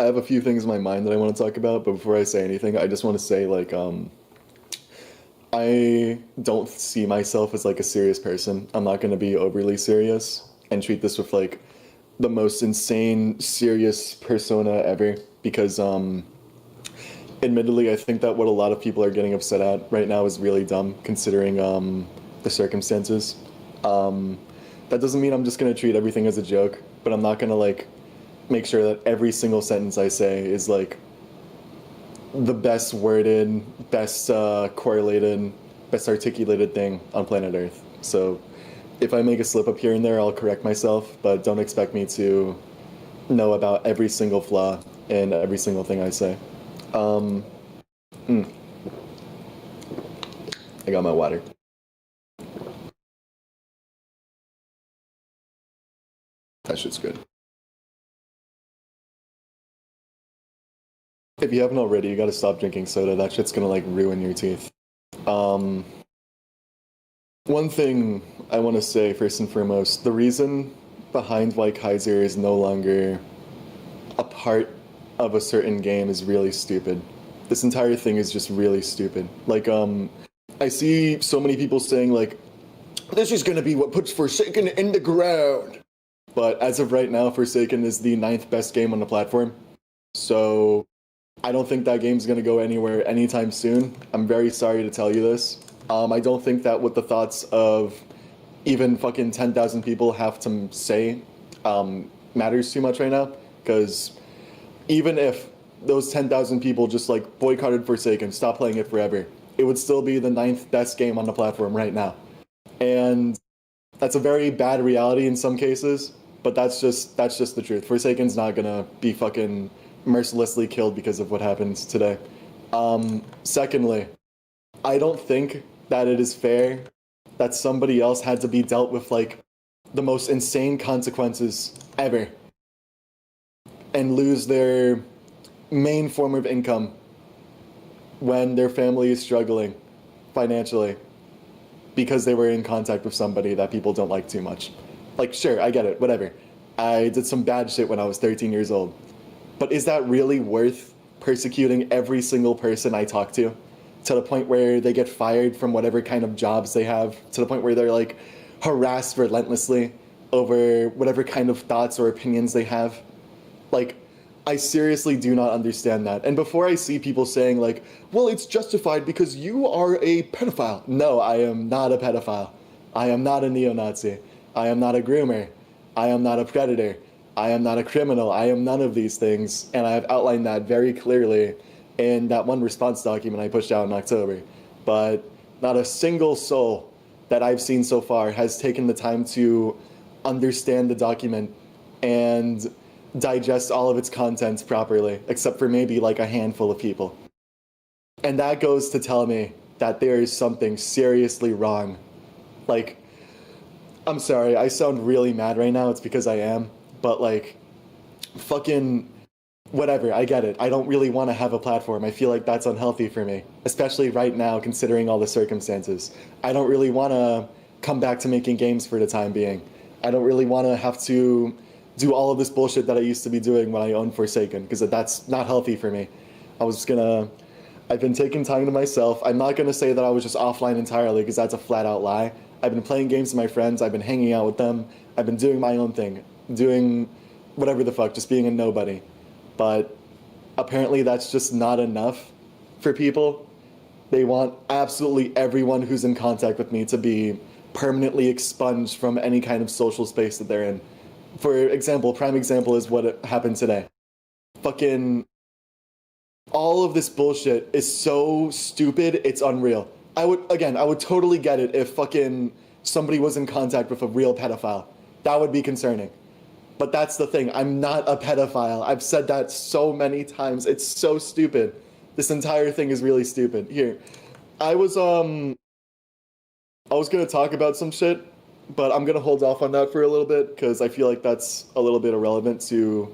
have a few things in my mind that I want to talk about, but before I say anything, I just want to say like I don't see myself as like a serious person. I'm not going to be overly serious and treat this with like the most insane serious persona ever because admittedly I think that what a lot of people are getting upset at right now is really dumb considering the circumstances. Um that doesn't mean I'm just going to treat everything as a joke, but I'm not going to like make sure that every single sentence I say is like the best worded, best correlated, best articulated thing on planet Earth. So if I make a slip up here and there, I'll correct myself, but don't expect me to know about every single flaw in every single thing I say. Um, mm, I got my water. That shit's good. If you haven't already, you gotta stop drinking soda. That shit's gonna like ruin your teeth. Um, One thing I want to say first and foremost, the reason behind why Kaiser is no longer a part of a certain game is really stupid. This entire thing is just really stupid. Like, I see so many people saying like, this is gonna be what puts Forsaken in the ground. But as of right now, Forsaken is the ninth best game on the platform. So I don't think that game's gonna go anywhere anytime soon. I'm very sorry to tell you this. I don't think that what the thoughts of even fucking 10,000 people have to say matters too much right now. Because even if those 10,000 people just like boycotted Forsaken, stop playing it forever, it would still be the ninth best game on the platform right now. And that's a very bad reality in some cases, but that's just the truth. Forsaken's not gonna be fucking mercilessly killed because of what happens today. Secondly, I don't think that it is fair that somebody else had to be dealt with like the most insane consequences ever and lose their main form of income when their family is struggling financially because they were in contact with somebody that people don't like too much. Like, sure, I get it, whatever. I did some bad shit when I was 13 years old. But is that really worth persecuting every single person I talk to the point where they get fired from whatever kind of jobs they have, to the point where they're like harassed relentlessly over whatever kind of thoughts or opinions they have? Like, I seriously do not understand that. And before I see people saying like, well, it's justified because you are a pedophile. No, I am not a pedophile. I am not a neo-Nazi. I am not a groomer. I am not a predator. I am not a criminal. I am none of these things. And I have outlined that very clearly in that one response document I pushed out in October. But not a single soul that I've seen so far has taken the time to understand the document and digest all of its contents properly, except for maybe like a handful of people. And that goes to tell me that there is something seriously wrong. Like, I'm sorry, I sound really mad right now, it's because I am, but like, fucking whatever, I get it. I don't really want to have a platform. I feel like that's unhealthy for me, especially right now considering all the circumstances. I don't really want to come back to making games for the time being. I don't really want to have to do all of this bullshit that I used to be doing when I owned Forsaken, because that's not healthy for me. I've been taking time to myself. I'm not gonna say that I was just offline entirely, because that's a flat out lie. I've been playing games with my friends, I've been hanging out with them, I've been doing my own thing, doing whatever the fuck, just being a nobody. But apparently that's just not enough for people. They want absolutely everyone who's in contact with me to be permanently expunged from any kind of social space that they're in. For example, prime example is what happened today. Fucking all of this bullshit is so stupid, it's unreal. I would totally get it if fucking somebody was in contact with a real pedophile. That would be concerning. But that's the thing, I'm not a pedophile. I've said that so many times. It's so stupid. This entire thing is really stupid. Here, I was gonna talk about some shit, but I'm gonna hold off on that for a little bit because I feel like that's a little bit irrelevant to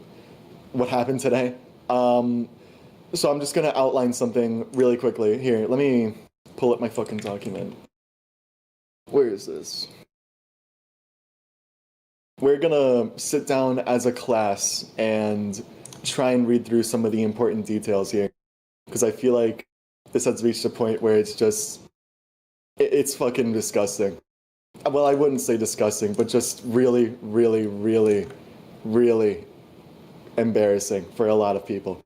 what happened today. So I'm just gonna outline something really quickly. Here, let me pull up my fucking document. Where is this? We're gonna sit down as a class and try and read through some of the important details here, because I feel like this has reached a point where it's just, it's fucking disgusting. Well, I wouldn't say disgusting, but just really, really, really, really embarrassing for a lot of people.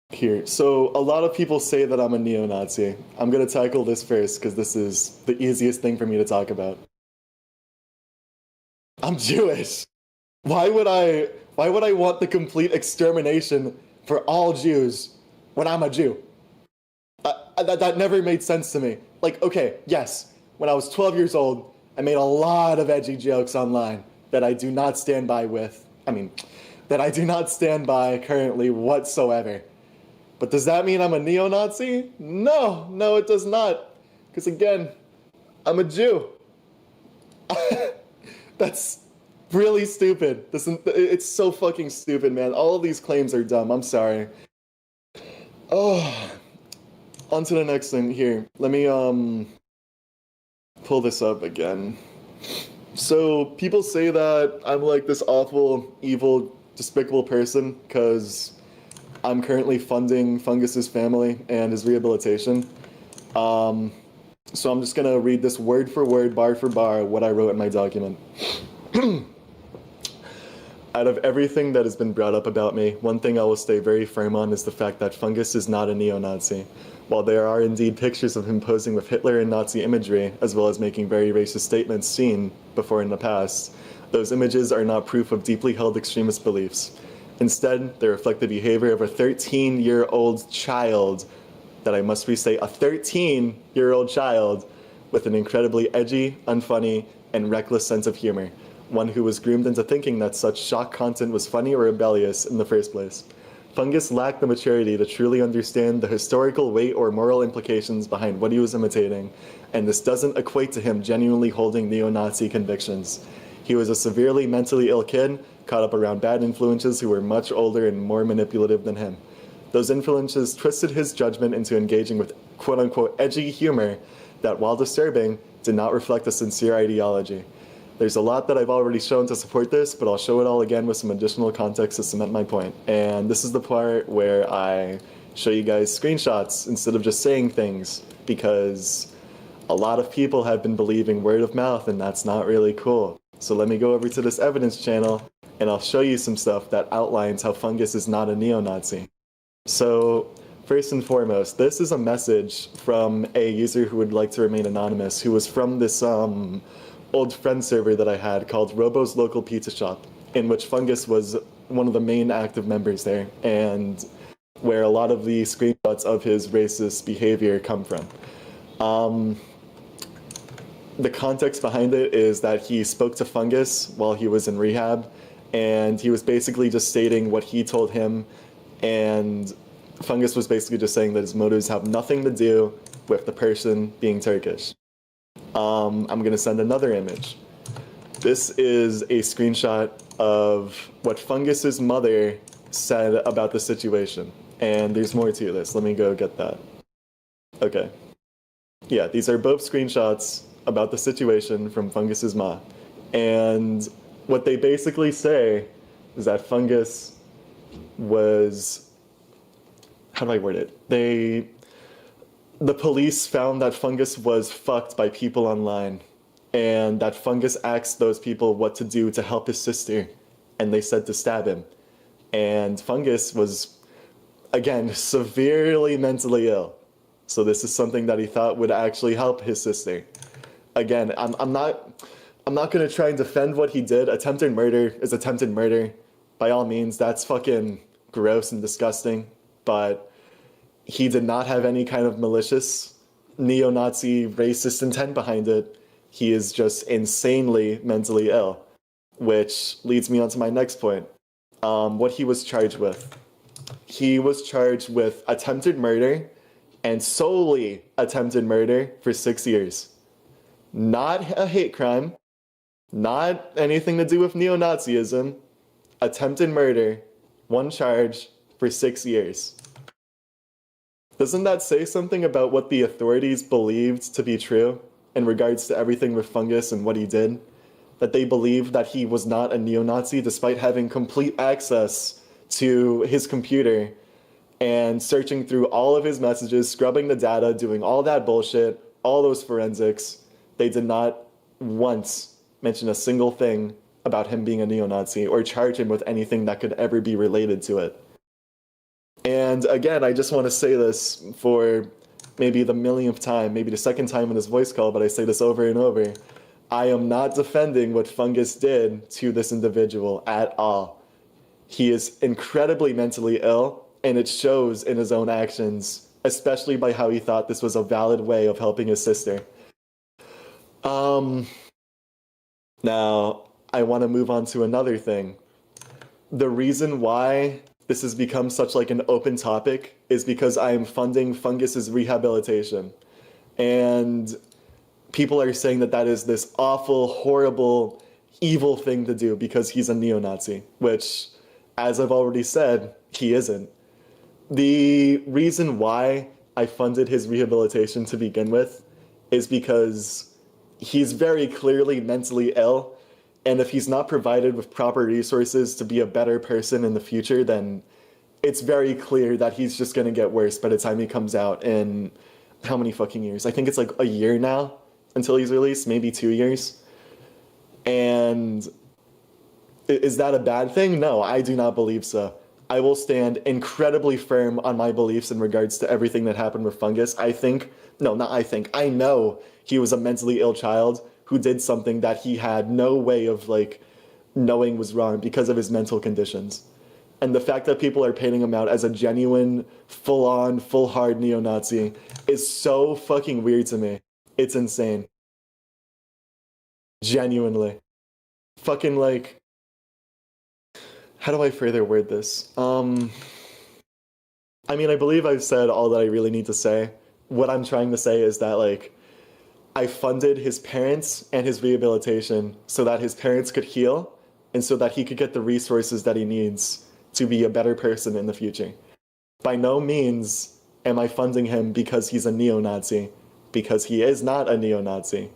Here. So a lot of people say that I'm a neo-Nazi. I'm gonna tackle this first because this is the easiest thing for me to talk about. I'm Jewish. Why would I want the complete extermination for all Jews when I'm a Jew? That never made sense to me. Like, okay, yes, when I was 12 years old, I made a lot of edgy jokes online that I do not stand by that I do not stand by currently whatsoever. But does that mean I'm a neo-Nazi? No, no, it does not. Because again, I'm a Jew. That's really stupid. It's so fucking stupid, man. All of these claims are dumb. I'm sorry. Oh, on to the next thing here. Let me pull this up again. So people say that I'm like this awful, evil, despicable person because I'm currently funding Fungus's family and his rehabilitation. So I'm just gonna read this word for word, bar for bar, what I wrote in my document. Out of everything that has been brought up about me, one thing I will stay very firm on is the fact that Fungus is not a neo-Nazi. While there are indeed pictures of him posing with Hitler and Nazi imagery, as well as making very racist statements seen before in the past, those images are not proof of deeply held extremist beliefs. Instead, they reflect the behavior of a 13-year-old child, that I must re-say, a 13-year-old child, with an incredibly edgy, unfunny, and reckless sense of humor. One who was groomed into thinking that such shock content was funny or rebellious in the first place. Fungus lacked the maturity to truly understand the historical weight or moral implications behind what he was imitating, and this doesn't equate to him genuinely holding neo-Nazi convictions. He was a severely mentally ill kid, caught up around bad influences who were much older and more manipulative than him. Those influences twisted his judgment into engaging with quote-unquote edgy humor that, while disturbing, did not reflect a sincere ideology. There's a lot that I've already shown to support this, but I'll show it all again with some additional context to cement my point. And this is the part where I show you guys screenshots instead of just saying things, because a lot of people have been believing word of mouth, and that's not really cool. So let me go over to this evidence channel, and I'll show you some stuff that outlines how Fungus is not a neo-Nazi. So, first and foremost, this is a message from a user who would like to remain anonymous, who was from this old friend server that I had called Robo's Local Pizza Shop, in which Fungus was one of the main active members there, and where a lot of the screenshots of his racist behavior come from. The context behind it is that he spoke to Fungus while he was in rehab, and he was basically just stating what he told him, and Fungus was basically just saying that his motives have nothing to do with the person being Turkish. I'm gonna send another image. This is a screenshot of what Fungus's mother said about the situation, and there's more to this. Let me go get that. Okay. Yeah, these are both screenshots about the situation from Fungus's ma. And what they basically say is that Fungus was, how do I word it? The police found that Fungus was fucked by people online, and that Fungus asked those people what to do to help his sister, and they said to stab him. And Fungus was, again, severely mentally ill. So this is something that he thought would actually help his sister. Again, I'm not gonna try and defend what he did. Attempted murder is attempted murder. By all means, that's fucking gross and disgusting, but he did not have any kind of malicious, neo-Nazi, racist intent behind it. He is just insanely mentally ill, which leads me on to my next point. What he was charged with. He was charged with attempted murder, and solely attempted murder, for 6 years. Not a hate crime, not anything to do with neo-Nazism. Attempted murder, one charge, for 6 years. Doesn't that say something about what the authorities believed to be true in regards to everything with Fungus and what he did? that they believed that he was not a neo-Nazi despite having complete access to his computer and searching through all of his messages, scrubbing the data, doing all that bullshit, all those forensics. They did not once mention a single thing about him being a neo-Nazi or charge him with anything that could ever be related to it. And again, I just want to say this for maybe the millionth time, maybe the second time in this voice call, but I say this over and over. I am not defending what Fungus did to this individual at all. He is incredibly mentally ill, and it shows in his own actions, especially by how he thought this was a valid way of helping his sister. Now, I want to move on to another thing. The reason why this has become such like an open topic is because I am funding Fungus's rehabilitation. And people are saying that that is this awful, horrible, evil thing to do because he's a neo-Nazi, which, as I've already said, he isn't. The reason why I funded his rehabilitation to begin with is because he's very clearly mentally ill, and if he's not provided with proper resources to be a better person in the future, then it's very clear that he's just going to get worse by the time he comes out in how many fucking years? I think it's like a year now until he's released, maybe 2 years. And is that a bad thing? No, I do not believe so. I will stand incredibly firm on my beliefs in regards to everything that happened with Fungus. I know he was a mentally ill child who did something that he had no way of like knowing was wrong because of his mental conditions. And the fact that people are painting him out as a genuine, full-on, full-hard neo-Nazi is so fucking weird to me. It's insane. Genuinely. Fucking like... How do I further word this? I mean, I believe I've said all that I really need to say. What I'm trying to say is that, like, I funded his parents and his rehabilitation so that his parents could heal and so that he could get the resources that he needs to be a better person in the future. By no means am I funding him because he's a neo-Nazi, because he is not a neo-Nazi.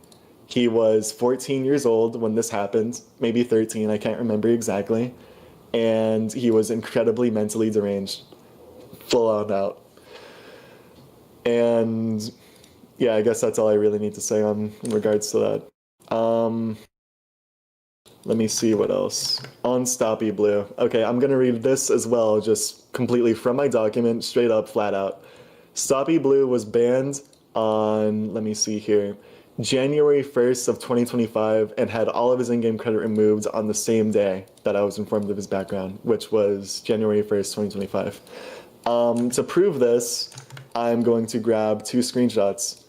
He was 14 years old when this happened, maybe 13, I can't remember exactly, and he was incredibly mentally deranged, full on out. And yeah, I guess that's all I really need to say in regards to that. Let me see what else. On Stoppy Blue. Okay, I'm gonna read this as well, just completely from my document, straight up, flat out. Stoppy Blue was banned on, let me see here, January 1st of 2025 and had all of his in-game credit removed on the same day that I was informed of his background, which was January 1st, 2025. To prove this, I'm going to grab 2 screenshots.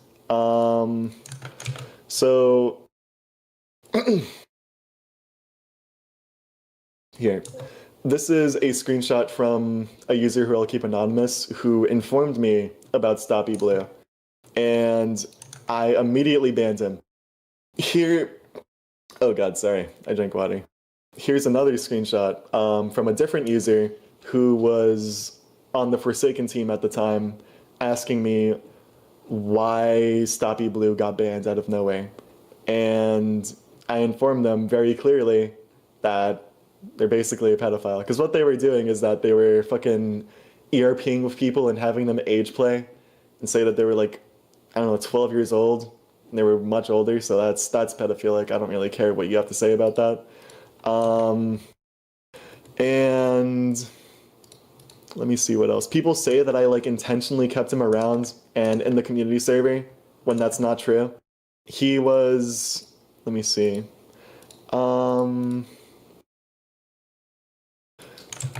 So here, this is a screenshot from a user who I'll keep anonymous who informed me about Stoppy Blue, and I immediately banned him. Here, oh god, sorry, I drank water. Here's another screenshot from a different user who was on the Forsaken team at the time, asking me why Stoppy Blue got banned out of nowhere. And I informed them very clearly that they're basically a pedophile. Because what they were doing is that they were fucking ERPing with people and having them age play and say that they were like, I don't know, 12 years old. And they were much older, so that's pedophilic. I don't really care what you have to say about that. And let me see what else. People say that I like intentionally kept him around and in the community server when that's not true. He was, let me see.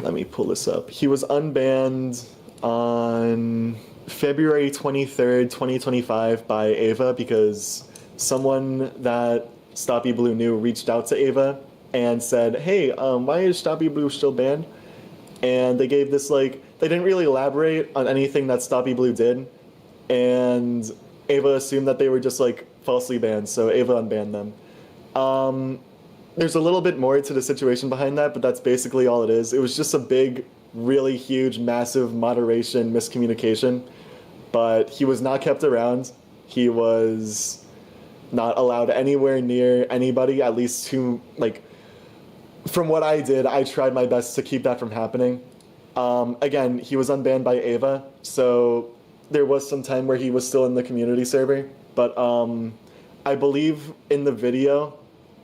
Let me pull this up. He was unbanned on February 23rd, 2025 by Ava because someone that Stoppy Blue knew reached out to Ava and said, hey, why is Stoppy Blue still banned? And they gave this, like, they didn't really elaborate on anything that Stoppy Blue did. And Ava assumed that they were just, like, falsely banned, so Ava unbanned them. There's a little bit more to the situation behind that, but that's basically all it is. It was just a big, really huge, massive moderation miscommunication. But he was not kept around. He was not allowed anywhere near anybody, at least who, like, from what I did, I tried my best to keep that from happening. Again, he was unbanned by Ava, so there was some time where he was still in the community server, but I believe in the video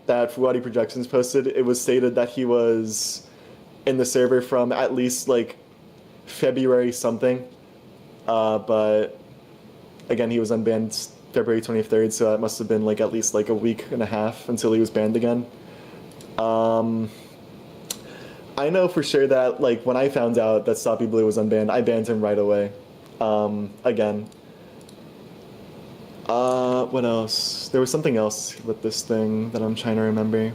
that Fuwadi Projections posted, it was stated that he was in the server from at least like February something, but again, he was unbanned February 23rd, so that must have been like at least like a week and a half until he was banned again. I know for sure that like when I found out that Stoppy Blue was unbanned, I banned him right away. Again. What else? There was something else with this thing that I'm trying to remember.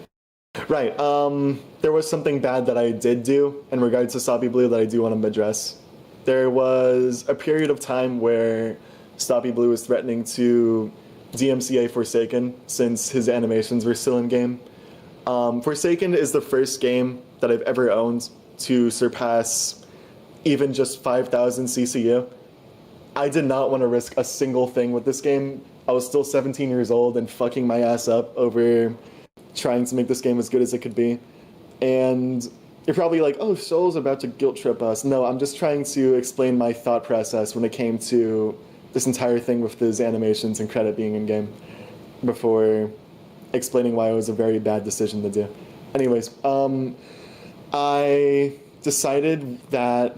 Right, there was something bad that I did do in regards to Stoppy Blue that I do want to address. There was a period of time where Stoppy Blue was threatening to DMCA Forsaken since his animations were still in game. Forsaken is the first game that I've ever owned to surpass even just 5,000 CCU. I did not want to risk a single thing with this game. I was still 17 years old and fucking my ass up over trying to make this game as good as it could be. And you're probably like, oh, Soul's about to guilt trip us. No, I'm just trying to explain my thought process when it came to this entire thing with his animations and credit being in game before explaining why it was a very bad decision to do. Anyways, I decided that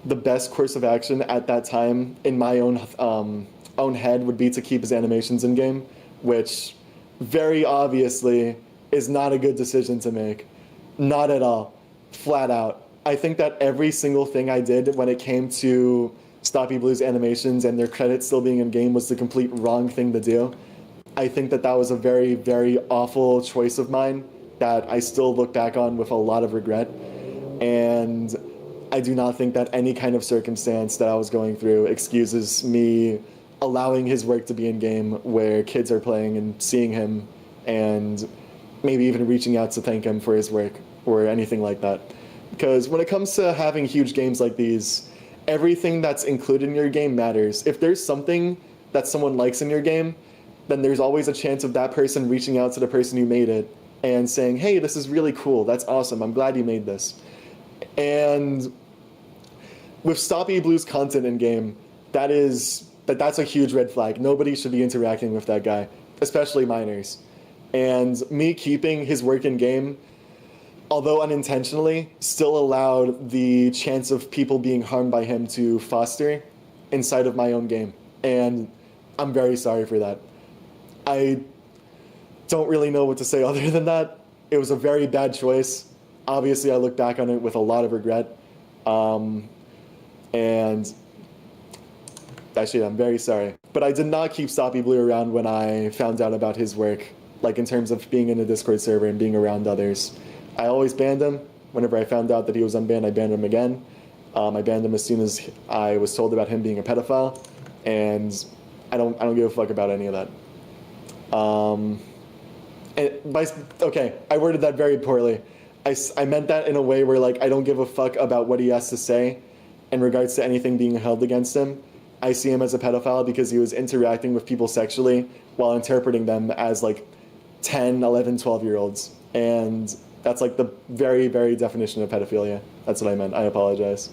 the best course of action at that time in my own head would be to keep his animations in game, which very obviously is not a good decision to make. Not at all. Flat out. I think that every single thing I did when it came to Stoppy Blue's animations and their credits still being in game was the complete wrong thing to do. I think that that was a very, very awful choice of mine that I still look back on with a lot of regret. And I do not think that any kind of circumstance that I was going through excuses me allowing his work to be in game where kids are playing and seeing him and maybe even reaching out to thank him for his work or anything like that. Because when it comes to having huge games like these, everything that's included in your game matters. If there's something that someone likes in your game, then there's always a chance of that person reaching out to the person who made it and saying, hey, this is really cool, that's awesome, I'm glad you made this. And with Stoppy Blue's content in game, that's a huge red flag. Nobody should be interacting with that guy, especially minors. And me keeping his work in game, although unintentionally, still allowed the chance of people being harmed by him to foster inside of my own game. And I'm very sorry for that. I don't really know what to say other than that. It was a very bad choice. Obviously, I look back on it with a lot of regret. And actually, I'm very sorry. But I did not keep Stoppy Blue around when I found out about his work, like in terms of being in a Discord server and being around others. I always banned him. Whenever I found out that he was unbanned, I banned him again. I banned him as soon as I was told about him being a pedophile, and I don't give a fuck about any of that. Okay, I worded that very poorly. I meant that in a way where like I don't give a fuck about what he has to say in regards to anything being held against him. I see him as a pedophile because he was interacting with people sexually while interpreting them as like 10, 11, 12-year-olds. And that's like the very, very definition of pedophilia. That's what I meant. I apologize.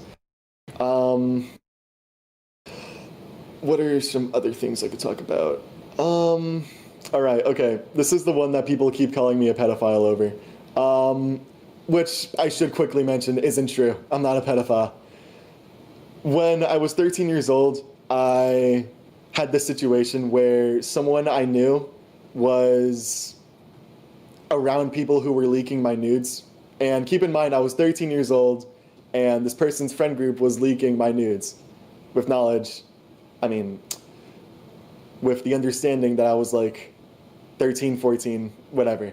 What are some other things I could talk about? All right, okay. This is the one that people keep calling me a pedophile over. Which I should quickly mention isn't true. I'm not a pedophile. When I was 13 years old, I had this situation where someone I knew was around people who were leaking my nudes. And keep in mind, I was 13 years old, and this person's friend group was leaking my nudes with knowledge. I mean, with the understanding that I was like 13, 14, whatever.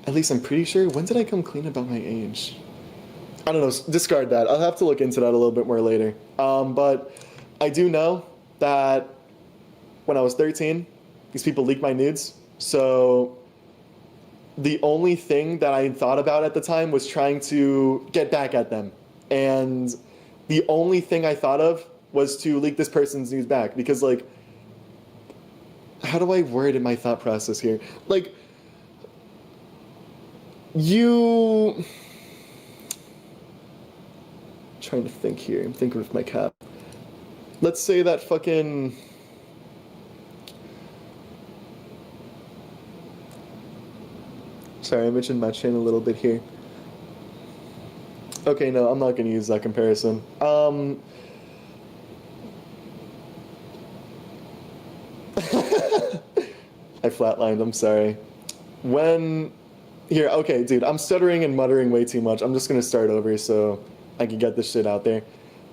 At least I'm pretty sure. When did I come clean about my age? I don't know, discard that. I'll have to look into that a little bit more later. But I do know that when I was 13, these people leaked my nudes. So the only thing that I thought about at the time was trying to get back at them. And the only thing I thought of was to leak this person's news back because, like, how do I word in my thought process here? Like, you... I'm trying to think here. I'm thinking with my cap. Let's say that fucking... Sorry, I mentioned my chin a little bit here. Okay, no, I'm not going to use that comparison. I flatlined, I'm sorry. When... Here, okay, dude, I'm stuttering and muttering way too much. I'm just gonna start over so I can get this shit out there.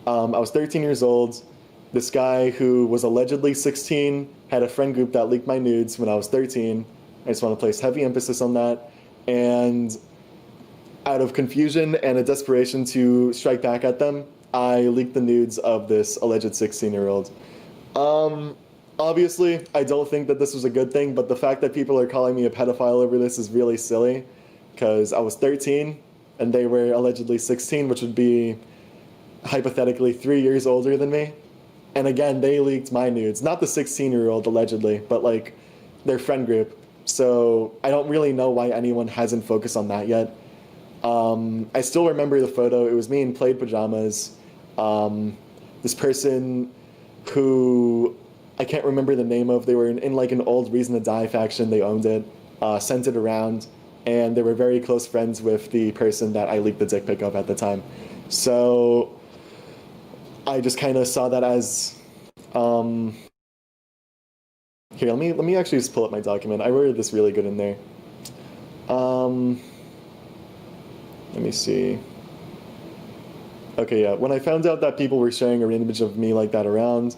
I was 13 years old. This guy who was allegedly 16 had a friend group that leaked my nudes when I was 13. I just want to place heavy emphasis on that. And out of confusion and a desperation to strike back at them, I leaked the nudes of this alleged 16-year-old. Obviously, I don't think that this was a good thing, but the fact that people are calling me a pedophile over this is really silly, because I was 13 and they were allegedly 16, which would be hypothetically 3 years older than me. And again, they leaked my nudes, not the 16-year-old allegedly, but like their friend group. So I don't really know why anyone hasn't focused on that yet. I still remember the photo. It was me in plaid pajamas. This person who I can't remember the name of, they were in like an old Reason to Die faction, they owned it, sent it around, and they were very close friends with the person that I leaked the dick pic of at the time. So I just kind of saw that as, here, let me actually just pull up my document. I wrote this really good in there. Let me see. Okay, yeah, when I found out that people were sharing an image of me like that around,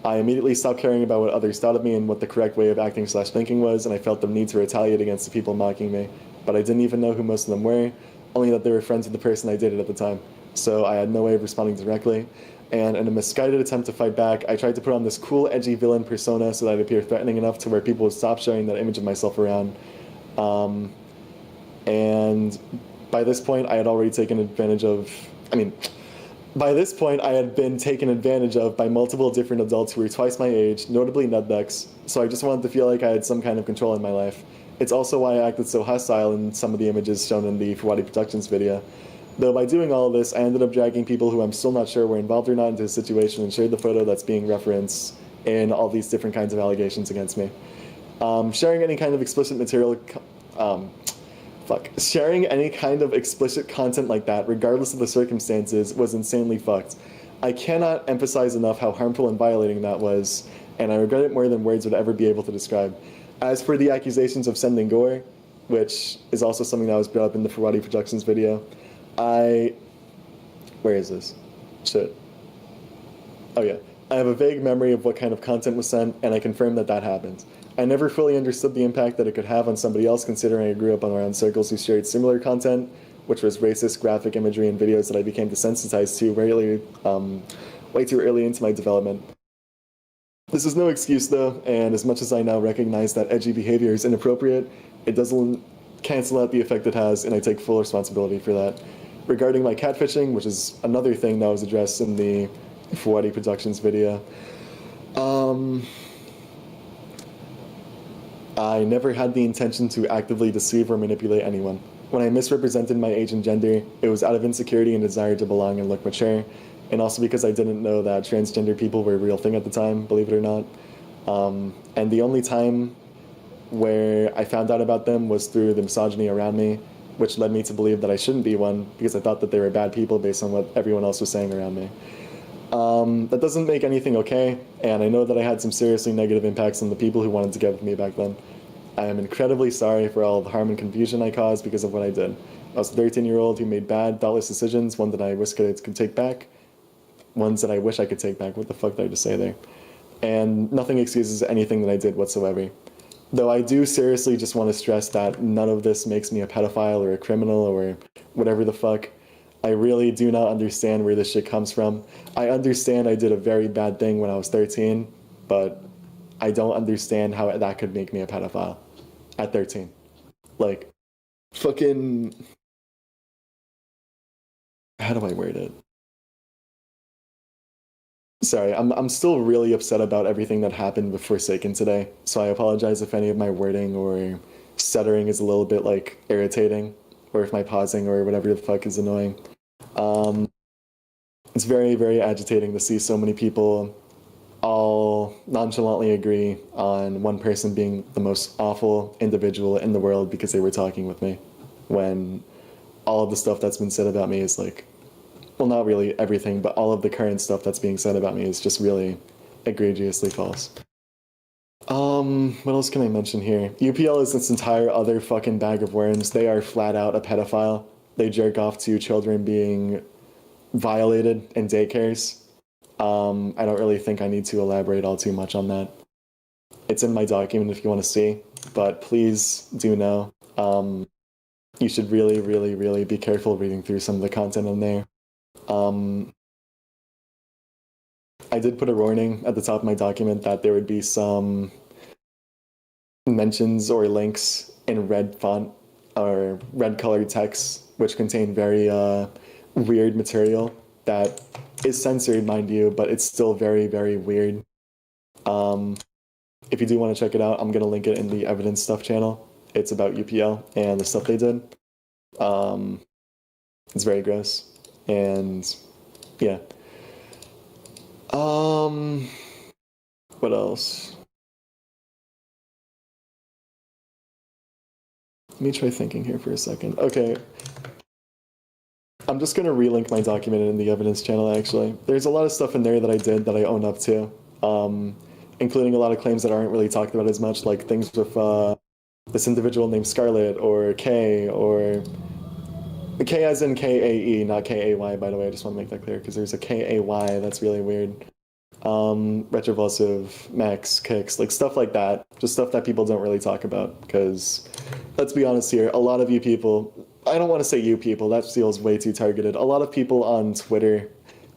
I immediately stopped caring about what others thought of me and what the correct way of acting / thinking was, and I felt the need to retaliate against the people mocking me. But I didn't even know who most of them were, only that they were friends with the person I dated at the time. So I had no way of responding directly, and in a misguided attempt to fight back, I tried to put on this cool, edgy villain persona so that I'd appear threatening enough to where people would stop sharing that image of myself around. And by this point, I had already taken advantage of, by this point, I had been taken advantage of by multiple different adults who were twice my age, notably nutbucks, so I just wanted to feel like I had some kind of control in my life. It's also why I acted so hostile in some of the images shown in the Fawadi Productions video. Though by doing all of this, I ended up dragging people who I'm still not sure were involved or not into the situation and shared the photo that's being referenced in all these different kinds of allegations against me. Sharing any kind of explicit material... Sharing any kind of explicit content like that, regardless of the circumstances, was insanely fucked. I cannot emphasize enough how harmful and violating that was, and I regret it more than words would ever be able to describe. As for the accusations of sending gore, which is also something that was brought up in the Fawadi Productions video, where is this? Shit. Oh yeah. I have a vague memory of what kind of content was sent, and I confirm that that happened. I never fully understood the impact that it could have on somebody else, considering I grew up around circles who shared similar content, which was racist graphic imagery and videos that I became desensitized to way too early into my development. This is no excuse though, and as much as I now recognize that edgy behavior is inappropriate, it doesn't cancel out the effect it has, and I take full responsibility for that. Regarding my catfishing, which is another thing that was addressed in the Fawadi Productions video, I never had the intention to actively deceive or manipulate anyone. When I misrepresented my age and gender, it was out of insecurity and desire to belong and look mature, and also because I didn't know that transgender people were a real thing at the time, believe it or not. And the only time where I found out about them was through the misogyny around me, which led me to believe that I shouldn't be one because I thought that they were bad people based on what everyone else was saying around me. That doesn't make anything okay, and I know that I had some seriously negative impacts on the people who wanted to get with me back then. I am incredibly sorry for all the harm and confusion I caused because of what I did. I was a 13-year-old who made bad, thoughtless decisions, one that I wish I could take back, ones that I wish I could take back. What the fuck did I just say there? And nothing excuses anything that I did whatsoever. Though I do seriously just want to stress that none of this makes me a pedophile or a criminal or whatever the fuck. I really do not understand where this shit comes from. I understand I did a very bad thing when I was 13, but I don't understand how that could make me a pedophile at 13. Like, fucking... How do I word it? Sorry, I'm still really upset about everything that happened with Forsaken today. So I apologize if any of my wording or stuttering is a little bit like irritating, or if my pausing or whatever the fuck is annoying. Um, it's very, very agitating to see so many people all nonchalantly agree on one person being the most awful individual in the world because they were talking with me, when all of the stuff that's been said about me is like, well, not really everything, but all of the current stuff that's being said about me is just really egregiously false. What else can I mention here? UPL is this entire other fucking bag of worms. They are flat out a pedophile. They jerk off to children being violated in daycares. I don't really think I need to elaborate all too much on that. It's in my document if you want to see, but please do know, you should really, really, really be careful reading through some of the content on there. I did put a warning at the top of my document that there would be some mentions or links in red font or red colored text which contain very weird material that is censored, mind you, but it's still very, very weird. If you do want to check it out, I'm going to link it in the evidence stuff channel. It's about UPL and the stuff they did. It's very gross. And yeah. What else? Let me try thinking here for a second. Okay. I'm just going to relink my document in the evidence channel, actually. There's a lot of stuff in there that I did that I own up to, including a lot of claims that aren't really talked about as much, like things with this individual named Scarlet, or K, or K as in K-A-E, not K-A-Y, by the way. I just want to make that clear, because there's a K-A-Y that's really weird. Retrovulsive, Max, Kicks, like stuff like that. Just stuff that people don't really talk about, because let's be honest here, a lot of you people, I don't want to say you people, that feels way too targeted. A lot of people on Twitter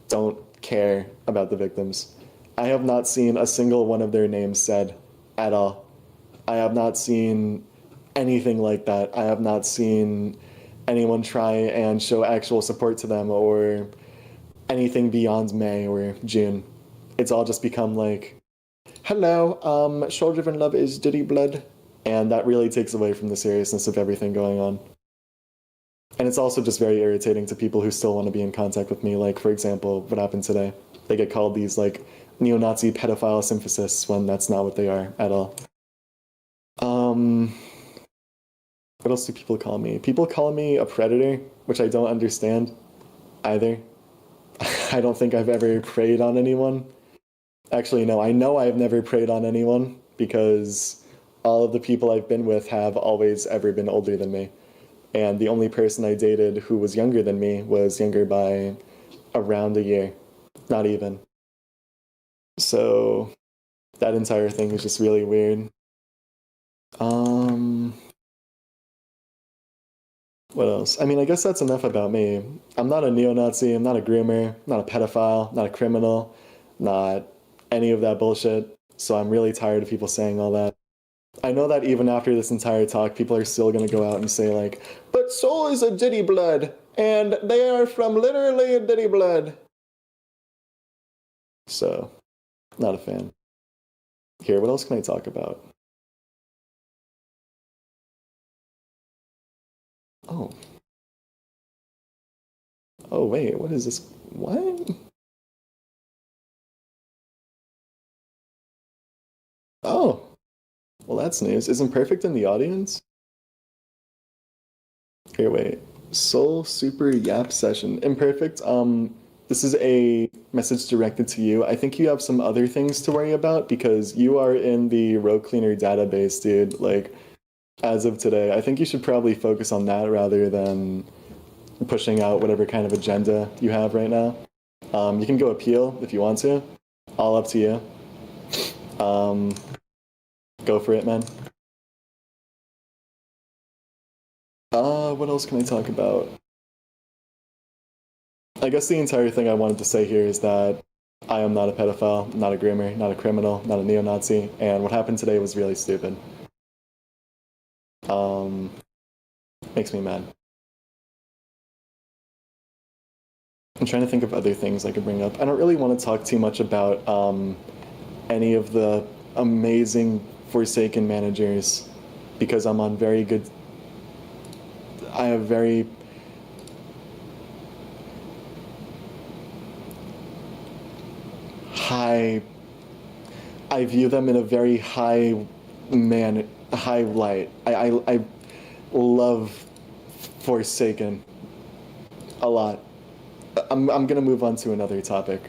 don't care about the victims. I have not seen a single one of their names said at all. I have not seen anything like that. I have not seen anyone try and show actual support to them or anything beyond May or June. It's all just become like, hello, Souldrivenlove is Diddy Blood. And that really takes away from the seriousness of everything going on. And it's also just very irritating to people who still want to be in contact with me. Like, for example, what happened today? They get called these, like, neo-Nazi pedophile symphysists when that's not what they are at all. What else do people call me? People call me a predator, which I don't understand either. I don't think I've ever preyed on anyone. Actually, no, I know I've never preyed on anyone because all of the people I've been with have always ever been older than me. And the only person I dated who was younger than me was younger by around a year. Not even. So that entire thing is just really weird. What else? I mean, I guess that's enough about me. I'm not a neo-Nazi, I'm not a groomer, not a pedophile, not a criminal, not any of that bullshit. So I'm really tired of people saying all that. I know that even after this entire talk, people are still gonna go out and say like, but Soul is a Diddy Blood, and they are from literally a Diddy Blood. So, not a fan. Here, what else can I talk about? Oh. Oh, wait, what is this? What? Oh. Well, that's news. Is Imperfect in the audience? Here, wait. Soul Super Yap Session. Imperfect, this is a message directed to you. I think you have some other things to worry about because you are in the row cleaner database, dude. Like, as of today, I think you should probably focus on that rather than pushing out whatever kind of agenda you have right now. You can go appeal if you want to. All up to you. Go for it, man. What else can I talk about? I guess the entire thing I wanted to say here is that I am not a pedophile, not a groomer, not a criminal, not a neo-Nazi, and what happened today was really stupid. Makes me mad. I'm trying to think of other things I could bring up. I don't really want to talk too much about any of the amazing Forsaken managers because I'm on very good. I have very high. I view them in a very high light. I love Forsaken a lot. I'm gonna move on to another topic.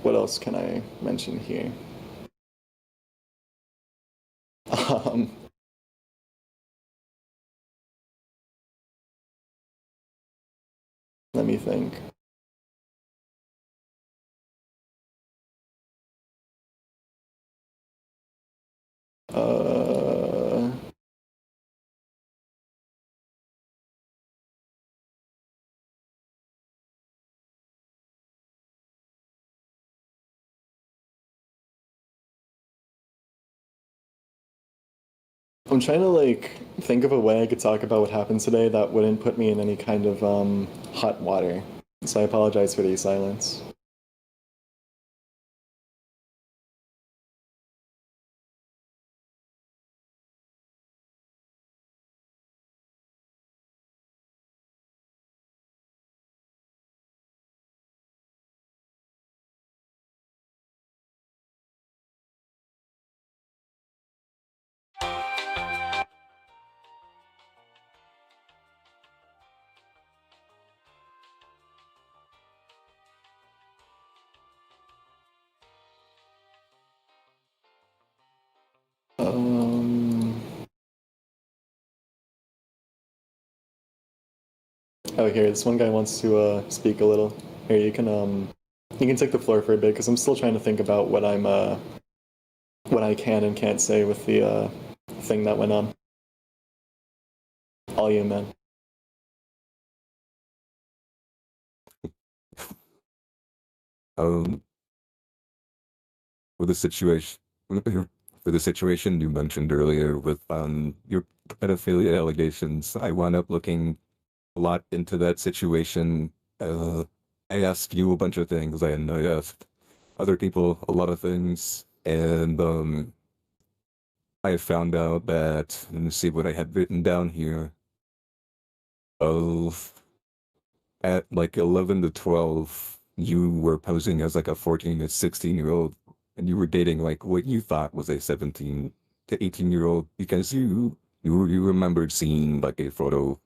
What else can I mention here? Um, Let me think. Uh, I'm trying to like think of a way I could talk about what happened today that wouldn't put me in any kind of hot water. So I apologize for the silence. Um, oh, here, this one guy wants to speak a little. Here, you can take the floor for a bit because I'm still trying to think about what I can and can't say with the thing that went on. All you, man. Um, with the situation, for the situation you mentioned earlier with your pedophilia allegations, I wound up looking a lot into that situation. Uh, I asked you a bunch of things, and I asked other people a lot of things, and I found out that, let me see what I had written down here. Of at like 11 to 12, you were posing as like a 14 to 16-year-old, and you were dating like what you thought was a 17 to 18-year-old because you remembered seeing like a photo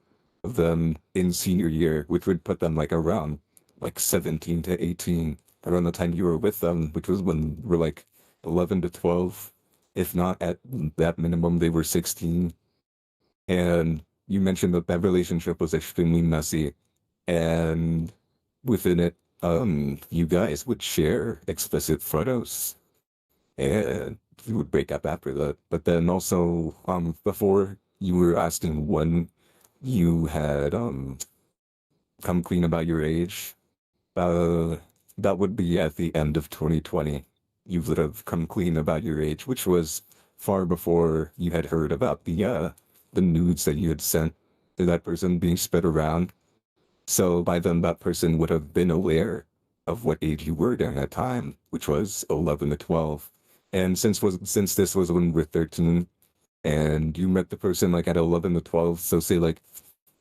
of them in senior year, which would put them like around like 17 to 18 around the time you were with them, which was when we're like 11 to 12. If not at that minimum, they were 16. And you mentioned that that relationship was extremely messy, and within it, you guys would share explicit photos, and you would break up after that. But then also, before you were asking when you had come clean about your age, uh, that would be at the end of 2020. You would have come clean about your age, which was far before you had heard about the nudes that you had sent to that person being spread around. So by then, that person would have been aware of what age you were during that time, which was 11 to 12. And since this was when we were 13, and you met the person like at 11 to 12, so say like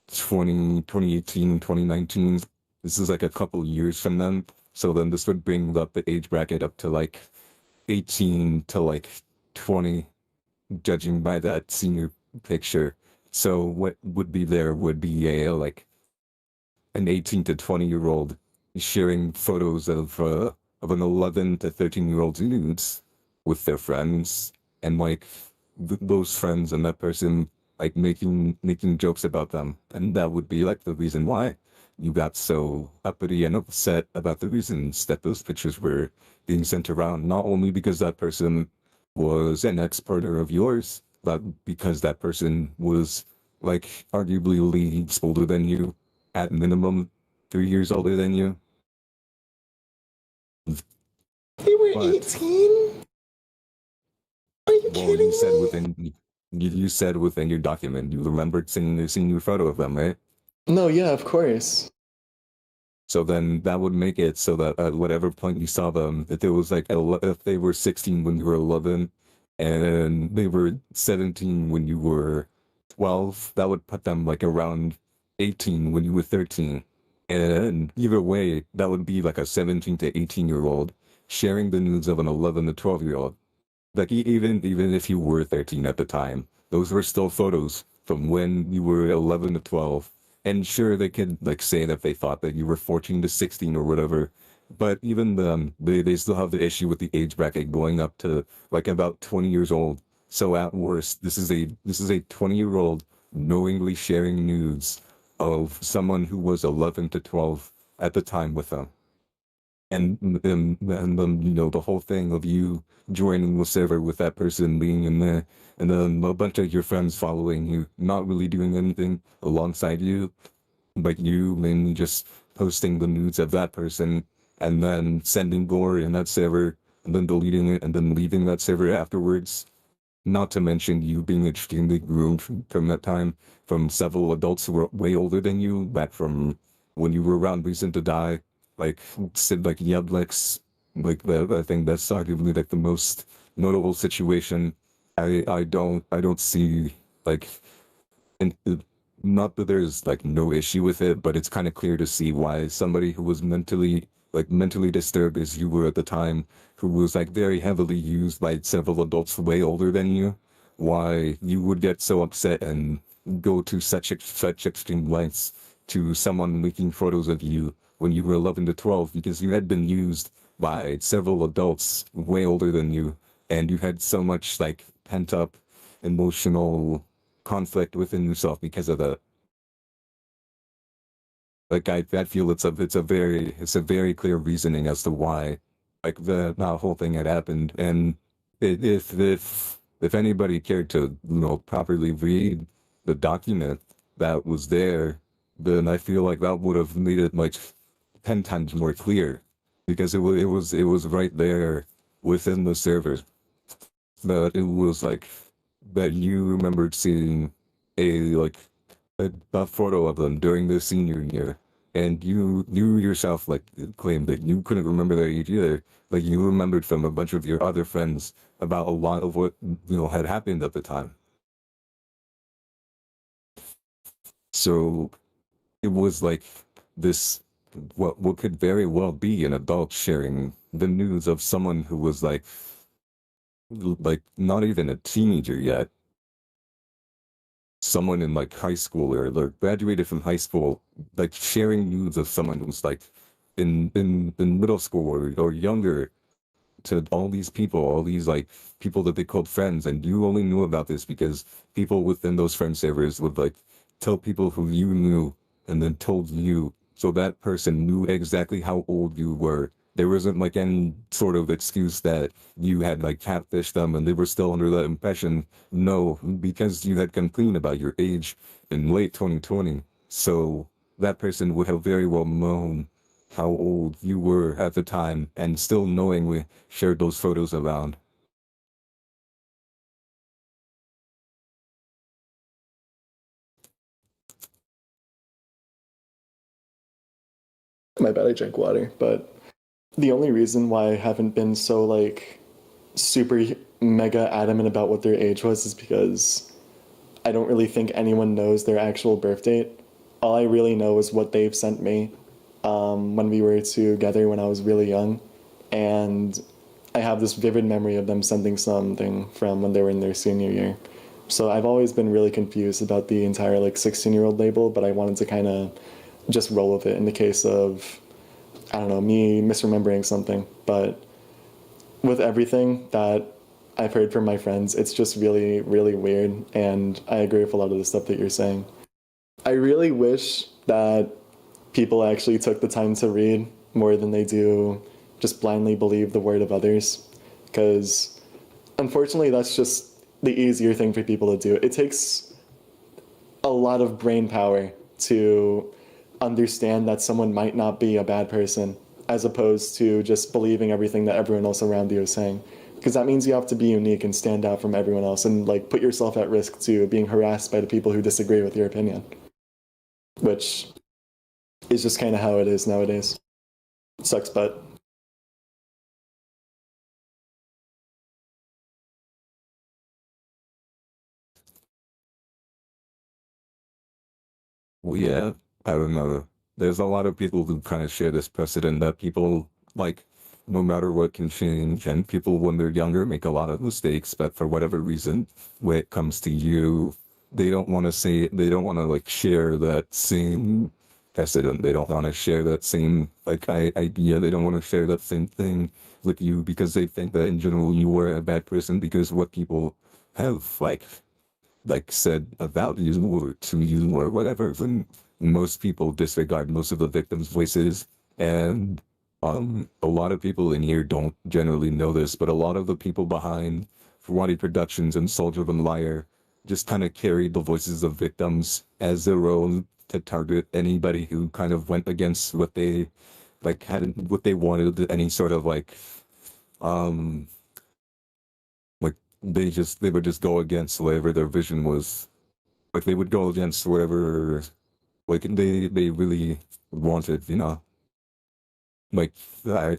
2018, 2019, this is like a couple years from then. So then this would bring up the age bracket up to like 18 to like 20, judging by that senior picture. So what would be there would be a like an 18 to 20-year-old sharing photos of an 11 to 13-year-old nudes with their friends, and like those friends and that person like making jokes about them, and that would be like the reason why you got so uppity and upset about the reasons that those pictures were being sent around, not only because that person was an ex-partner of yours, but because that person was like arguably leagues older than you, at minimum 3 years older than you. They were But 18? Are you well, you kidding said me? within. You said within your document you remembered seeing your photo of them, right? No, yeah, of course. So then that would make it so that at whatever point you saw them, if it was like if they were 16 when you were 11, and they were 17 when you were 12, that would put them like around 18 when you were 13. And either way, that would be like a 17 to 18-year-old sharing the news of an 11 to 12-year-old. Like even if you were 13 at the time, those were still photos from when you were 11 to 12. And sure, they could like say that they thought that you were 14 to 16 or whatever. But even then, they still have the issue with the age bracket going up to like about 20 years old. So at worst, this is a 20-year-old knowingly sharing news of someone who was 11 to 12 at the time with them. And then the whole thing of you joining the server with that person being in there, and then a bunch of your friends following you, not really doing anything alongside you, but you mainly just posting the nudes of that person, and then sending glory in that server, and then deleting it, and then leaving that server afterwards. Not to mention you being extremely groomed from that time from several adults who were way older than you, back from when you were around Reason to Die, like Sid, like Yeblex, like that. I think that's arguably like the most notable situation. I don't see like and not that there's like no issue with it, but it's kind of clear to see why somebody who was mentally disturbed as you were at the time, who was like very heavily used by several adults way older than you, why you would get so upset and go to such extreme lengths to someone leaking photos of you when you were 11 to 12 because you had been used by several adults way older than you, and you had so much like pent up emotional conflict within yourself because of that. Like I feel it's a very clear reasoning as to why like the whole thing had happened. And if anybody cared to properly read the document that was there, then I feel like that would have made it like 10 times more clear because it was right there within the server that it was like that you remembered seeing a like a photo of them during their senior year, and you yourself like claimed that you couldn't remember their age either. Like you remembered from a bunch of your other friends about a lot of what had happened at the time. So it was like this what could very well be an adult sharing the news of someone who was like not even a teenager yet, someone in like high school or like graduated from high school, like sharing news of someone who's like in middle school or younger to all these people, all these like people that they called friends, and you only knew about this because people within those friend servers would like tell people who you knew and then told you, so that person knew exactly how old you were. There wasn't like any sort of excuse that you had like catfished them and they were still under that impression. No, because you had complained about your age in late 2020. So that person would have very well known how old you were at the time and still knowingly shared those photos around. My bad, I drank water. But the only reason why I haven't been so like super mega adamant about what their age was is because I don't really think anyone knows their actual birth date. All I really know is what they've sent me when we were together when I was really young. And I have this vivid memory of them sending something from when they were in their senior year. So I've always been really confused about the entire like 16-year-old label, but I wanted to kind of just roll with it in the case of, I don't know, me misremembering something. But with everything that I've heard from my friends, it's just really, really weird. And I agree with a lot of the stuff that you're saying. I really wish that people actually took the time to read more than they do just blindly believe the word of others. Because unfortunately, that's just the easier thing for people to do. It takes a lot of brain power to understand that someone might not be a bad person as opposed to just believing everything that everyone else around you is saying. because that means you have to be unique and stand out from everyone else and like put yourself at risk to being harassed by the people who disagree with your opinion, which is just kind of how it is nowadays. It sucks, but Well, yeah, I don't know. There's a lot of people who kind of share this precedent that people, like, no matter what can change, and people when they're younger make a lot of mistakes, but for whatever reason, when it comes to you, they don't want to say, they don't want to, like, share that same precedent. They don't want to share that same, like, idea. They don't want to share that same thing with you because they think that in general you were a bad person because what people have, like said about you or to you or whatever. And most people disregard most of the victims' voices. And a lot of people in here don't generally know this, but a lot of the people behind Ferrari Productions and Soldier of Liar just kind of carried the voices of victims as their own to target anybody who kind of went against what they like had what they wanted, any sort of um like they would just go against whatever their vision was. Like they would go against whatever like they really wanted, you know. Like I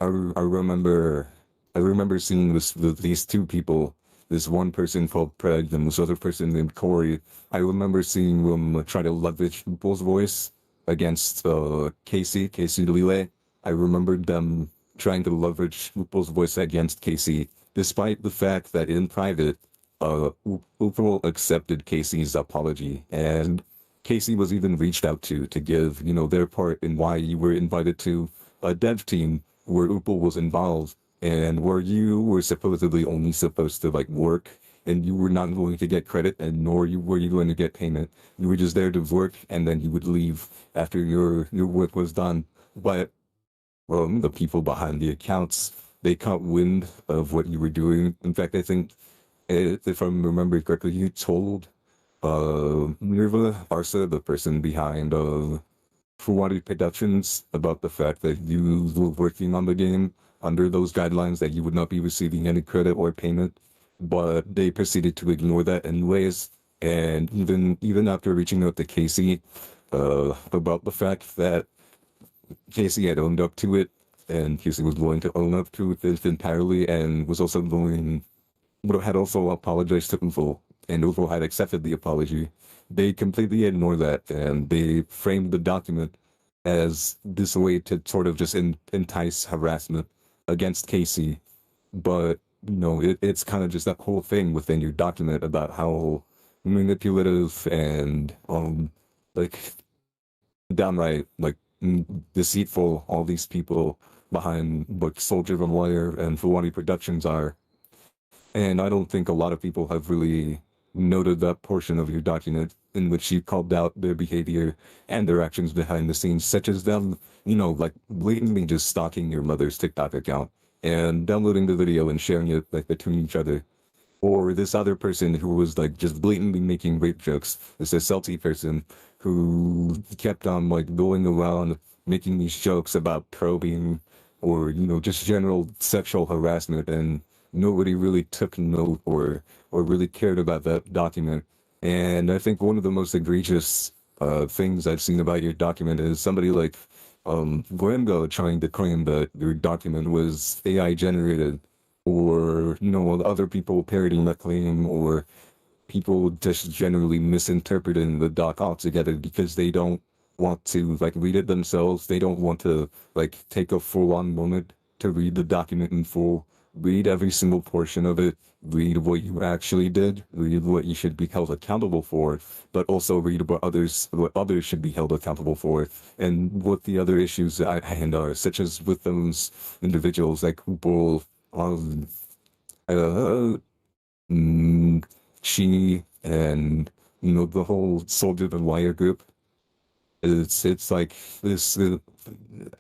remember seeing these two people, this one person called Craig and this other person named Corey. I remember seeing them try to leverage people's voice against Casey Lele. I remembered them trying to leverage people's voice against Casey, despite the fact that in private, Upal accepted Casey's apology, and Casey was even reached out to give, you know, their part in why you were invited to a dev team where Upal was involved and where you were supposedly only supposed to like work and you were not going to get credit and nor you were you going to get payment. You were just there to work and then you would leave after your work was done. But the people behind the accounts, they caught wind of what you were doing. In fact, I think if I remember correctly, you told Nirva Arsa, the person behind Fuwari Productions, about the fact that you were working on the game under those guidelines that you would not be receiving any credit or payment, but they proceeded to ignore that anyways. And even after reaching out to Casey about the fact that Casey had owned up to it, and Casey was willing to own up to it entirely, and was also willing, but had also apologized to Ufo, and Ufo had accepted the apology. They completely ignored that, and they framed the document as this way to sort of just entice harassment against Casey. But, you know, it's kind of just that whole thing within your document about how manipulative and, like, downright, like, deceitful all these people behind what Soldier of Liar and Fuwani Productions are. And I don't think a lot of people have really noted that portion of your document in which you called out their behavior and their actions behind the scenes, such as them, you know, like blatantly just stalking your mother's TikTok account and downloading the video and sharing it like between each other. Or this other person who was like just blatantly making rape jokes, this SLT person who kept on like going around making these jokes about probing or, you know, just general sexual harassment, and nobody really took note or really cared about that document. And I think one of the most egregious things I've seen about your document is somebody like Brenda trying to claim that your document was AI generated, or you know other people parroting that claim, or people just generally misinterpreting the doc altogether because they don't want to like read it themselves. They don't want to like take a full-on moment to read the document in full, read every single portion of it, read what you actually did, read what you should be held accountable for, but also read what others should be held accountable for, and what the other issues at hand are, such as with those individuals like people, uh, mm, she and you know the whole Soldier of Liar group. It's like this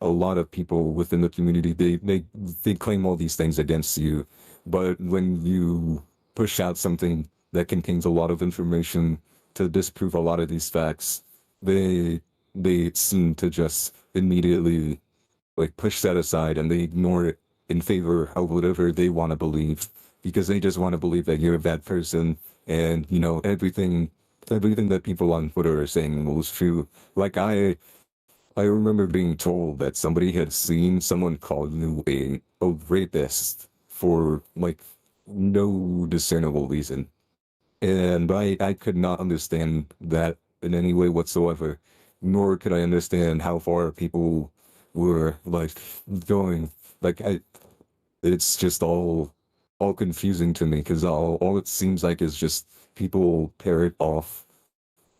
a lot of people within the community they claim all these things against you, but when you push out something that contains a lot of information to disprove a lot of these facts, they they seem to just immediately like push that aside and they ignore it in favor of whatever they want to believe because they just want to believe that you're a bad person, and everything that people on Twitter are saying was true. Like I remember being told that somebody had seen someone call you a rapist for like no discernible reason. And I could not understand that in any way whatsoever, nor could I understand how far people were like going. Like it's just all confusing to me because all it seems like is just people parrot off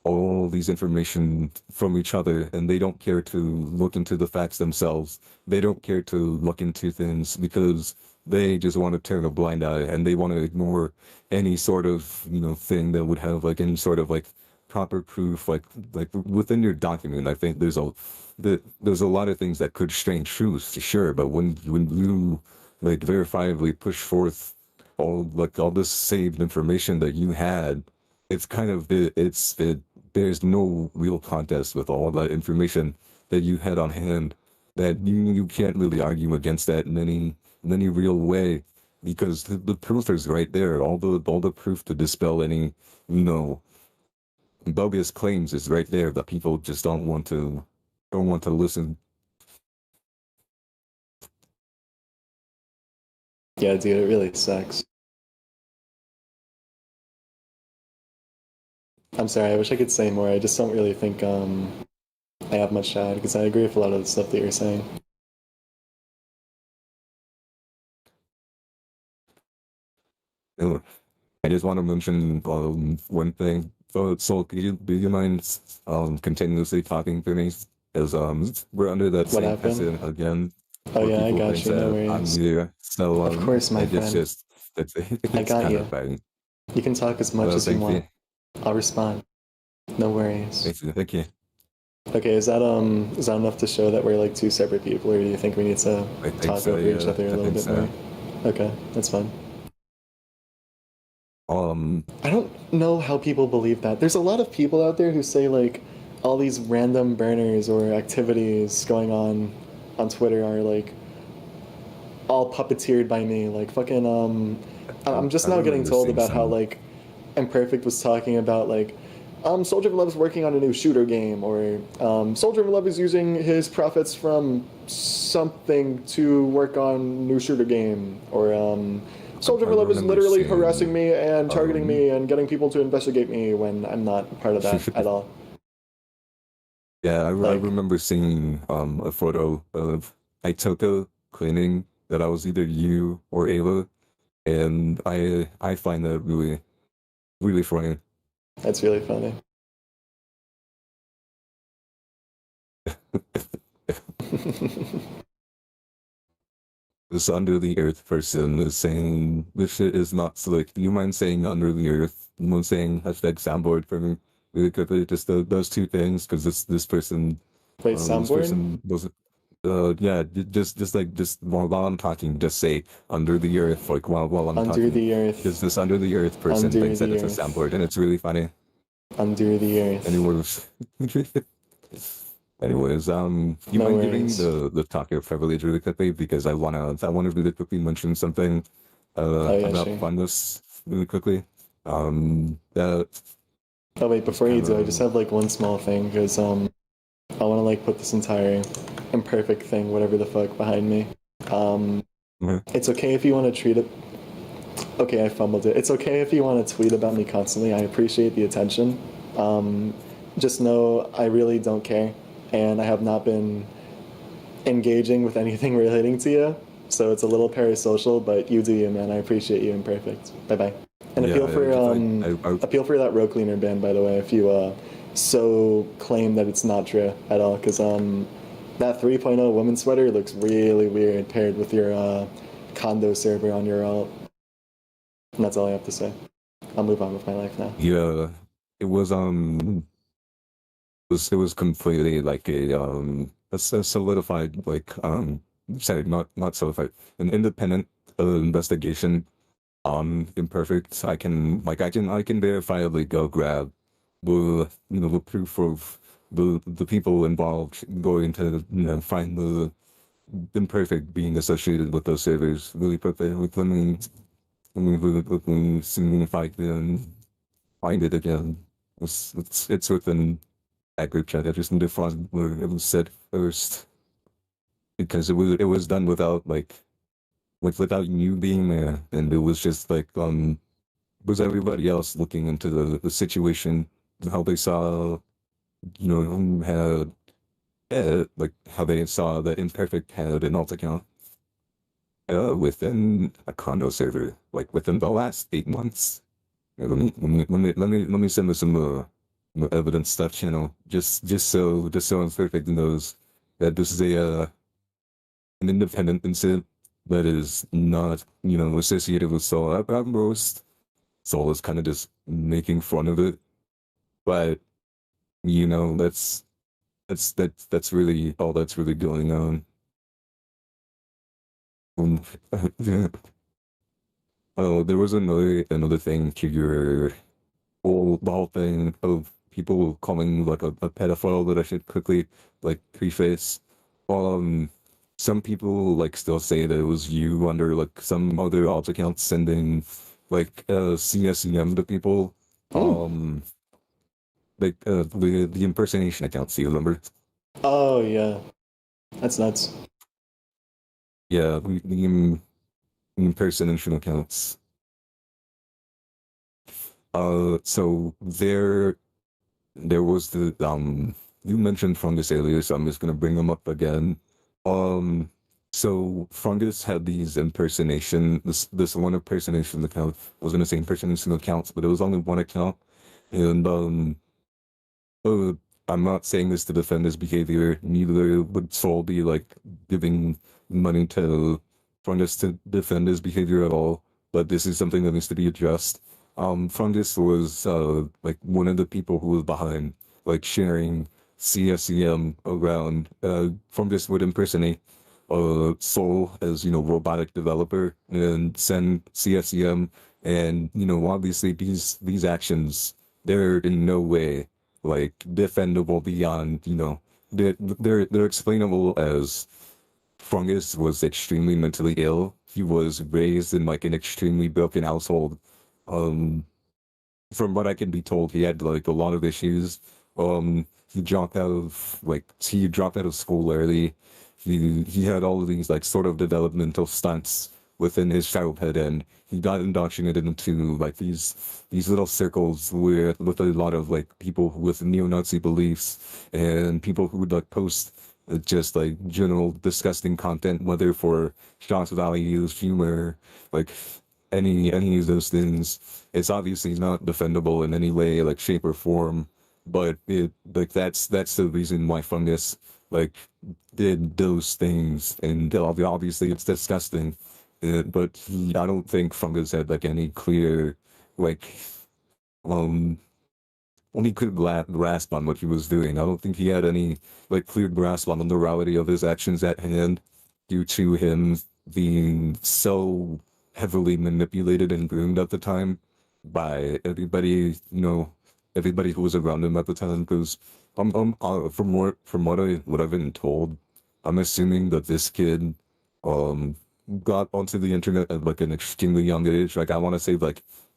all these information from each other and they don't care to look into the facts themselves. They don't care to look into things because they just want to turn a blind eye and they want to ignore any sort of, thing that would have like any sort of like proper proof like within your document. I think there's a lot of things that could strain truth, sure, but when you like verifiably push forth all this saved information that you had, it's kind of there's no real contest with all that information that you had on hand, that you can't really argue against that in any real way because the proof is right there. All the proof to dispel any bogus claims is right there that people just don't want to listen. Yeah, dude, it really sucks. I'm sorry, I wish I could say more. I just don't really think I have much to add because I agree with a lot of the stuff that you're saying. Uh, I just want to mention one thing. So do you mind continuously talking to me? As we're under that What same happened? precedent again, Oh where yeah, I people got think you. No that I'm worries. here. So Of course, my it's friend. just it's I it's got kind you. of bad. You can talk as much as you Thank you, want. I'll respond. No worries. thank you. Okay, is that enough to show that we're like two separate people, or do you think we need to I think talk so. over each Yeah, other a I little think bit more? so. Okay, that's fine. Um, I don't know how people believe that. There's a lot of people out there who say like all these random burners or activities going on Twitter are like all puppeteered by me. Like fucking I'm just I now getting remember told seeing about how some. like Imperfect was talking about like Souldrivenlove is working on a new shooter game, or Souldrivenlove is using his profits from something to work on new shooter game, or I Souldrivenlove is remember literally harassing seeing. me and targeting Um, me and getting people to investigate me when I'm not part of that at all. yeah, I Like, remember seeing a photo of Aitoka claiming that I was either you or Ayla, and I find that really really funny. that's really funny. This under the earth person is saying this shit is not slick. Do you mind saying under the earth? You mind saying hashtag soundboard for me really quickly? Just those two things, because this person, Wait, this soundboard? person was, yeah, just while I'm talking, just say under the earth, like while I'm Under talking, the because earth. this under the earth person Under thinks that the it's a earth. soundboard, and it's really funny. Under the earth. Anyways, anyways, you No mind giving me worries. the talker privilege really quickly because I wanna really quickly mention something Oh yeah, about sure. Fungus really quickly. That Oh wait, was before you kind do, I just of have like one small thing because I want to like put this entire imperfect thing, whatever the fuck, behind me. Um, it's okay if you want to treat it. Okay, I fumbled it. It's okay if you want to tweet about me constantly. I appreciate the attention. Um, just know I really don't care, and I have not been engaging with anything relating to you. So it's a little parasocial, but you do you, man. I appreciate you, imperfect. Bye bye. And yeah. appeal for that row cleaner ban, by the way, if you so claim that it's not true at all, because that 3.0 woman sweater looks really weird paired with your condo server on your alt. And that's all I have to say. I'll move on with my life now. Yeah, it was it was completely like a solidified like sorry, not solidified, an independent investigation on Imperfect. I can verifiably go grab the proof of the people involved going to find the Imperfect being associated with those servers really quickly. Let me let me see if I can find it again. It's within that group chat. I just need to find where it was said first because it was done without without you being there, and it was just was everybody else looking into the situation, how they saw, who had, like how they saw that Imperfect had an alt account within a condo server, like within the last 8 months. Let me send me some evidence stuff, just so Imperfect knows that this is an independent incident that is not, associated with Soul. At most, Soul is kind of just making fun of it, but that's really all that's really going on. Um, oh, there was another thing to your the whole thing of people calling like a pedophile that I should quickly preface. Um, some people still say that it was you under some other alt accounts sending CSEM to people. Hmm. Um, the impersonation accounts, you remember? Oh yeah, that's nuts. Yeah, the impersonation accounts. So there was you mentioned Fungus earlier, so I'm just gonna bring them up again. Um, so Fungus had these this one impersonation account. I was gonna say impersonation accounts, but it was only one account, and uh, I'm not saying this to defend his behavior. Neither would Soul be giving money to Fungus to defend his behavior at all. But this is something that needs to be addressed. Fungus was one of the people who was behind sharing CSEM around. Fungus would impersonate Soul as robotic developer and send CSEM, and obviously these actions, they're in no way defendable beyond, they're explainable as Fungus was extremely mentally ill. He was raised in an extremely broken household. Um, from what I can be told, he had a lot of issues. He dropped out of school early. He had all of these sort of developmental stunts within his childhood, and he got indoctrinated into these little circles with a lot of people with neo-Nazi beliefs and people who would post just general disgusting content, whether for shock values, humor, like any of those things. It's obviously not defendable in any way, shape or form, but it that's the reason why Fungus like did those things, and obviously it's disgusting. But I don't think Fungus had any clear like um only could grasp on what he was doing. I don't think he had any clear grasp on the morality of his actions at hand, due to him being so heavily manipulated and groomed at the time by everybody who was around him at the time. Because from what I've been told, I'm assuming that this kid um got onto the internet at an extremely young age. I want to say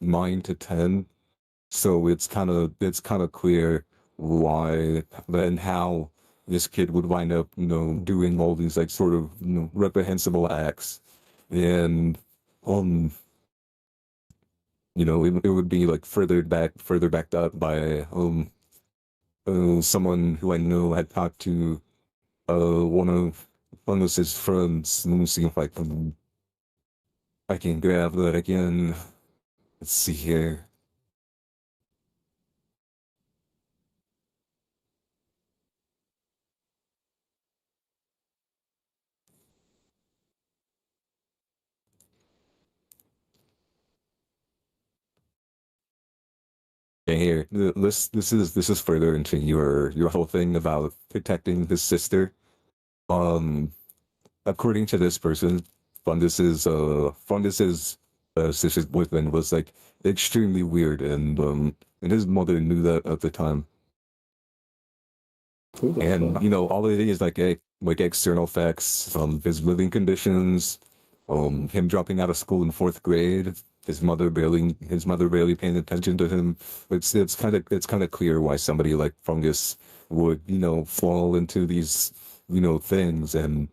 9 to 10, so it's kind of clear why and how this kid would wind up, doing all these sort of reprehensible acts, and um, it would be further backed up by someone who I know had talked to one of his friends. Let me see if I can grab that again. Let's see here. Yeah, here, this is further into your whole thing about protecting his sister. Um, According to this person, Fungus's sister's boyfriend was extremely weird, and his mother knew that at the time. Who the And fuck? all of it is external facts, his living conditions, him dropping out of school in fourth grade. his mother barely paying attention to him. It's kind of clear why somebody like Fungus would, fall into these, things, and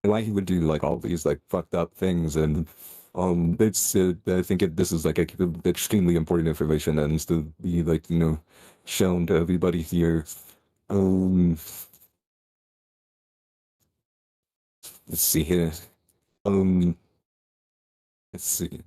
why he would do like all these like fucked up things. And it's I think this is like extremely important information that needs to be like, shown to everybody here. Um, let's see here. Um, let's see.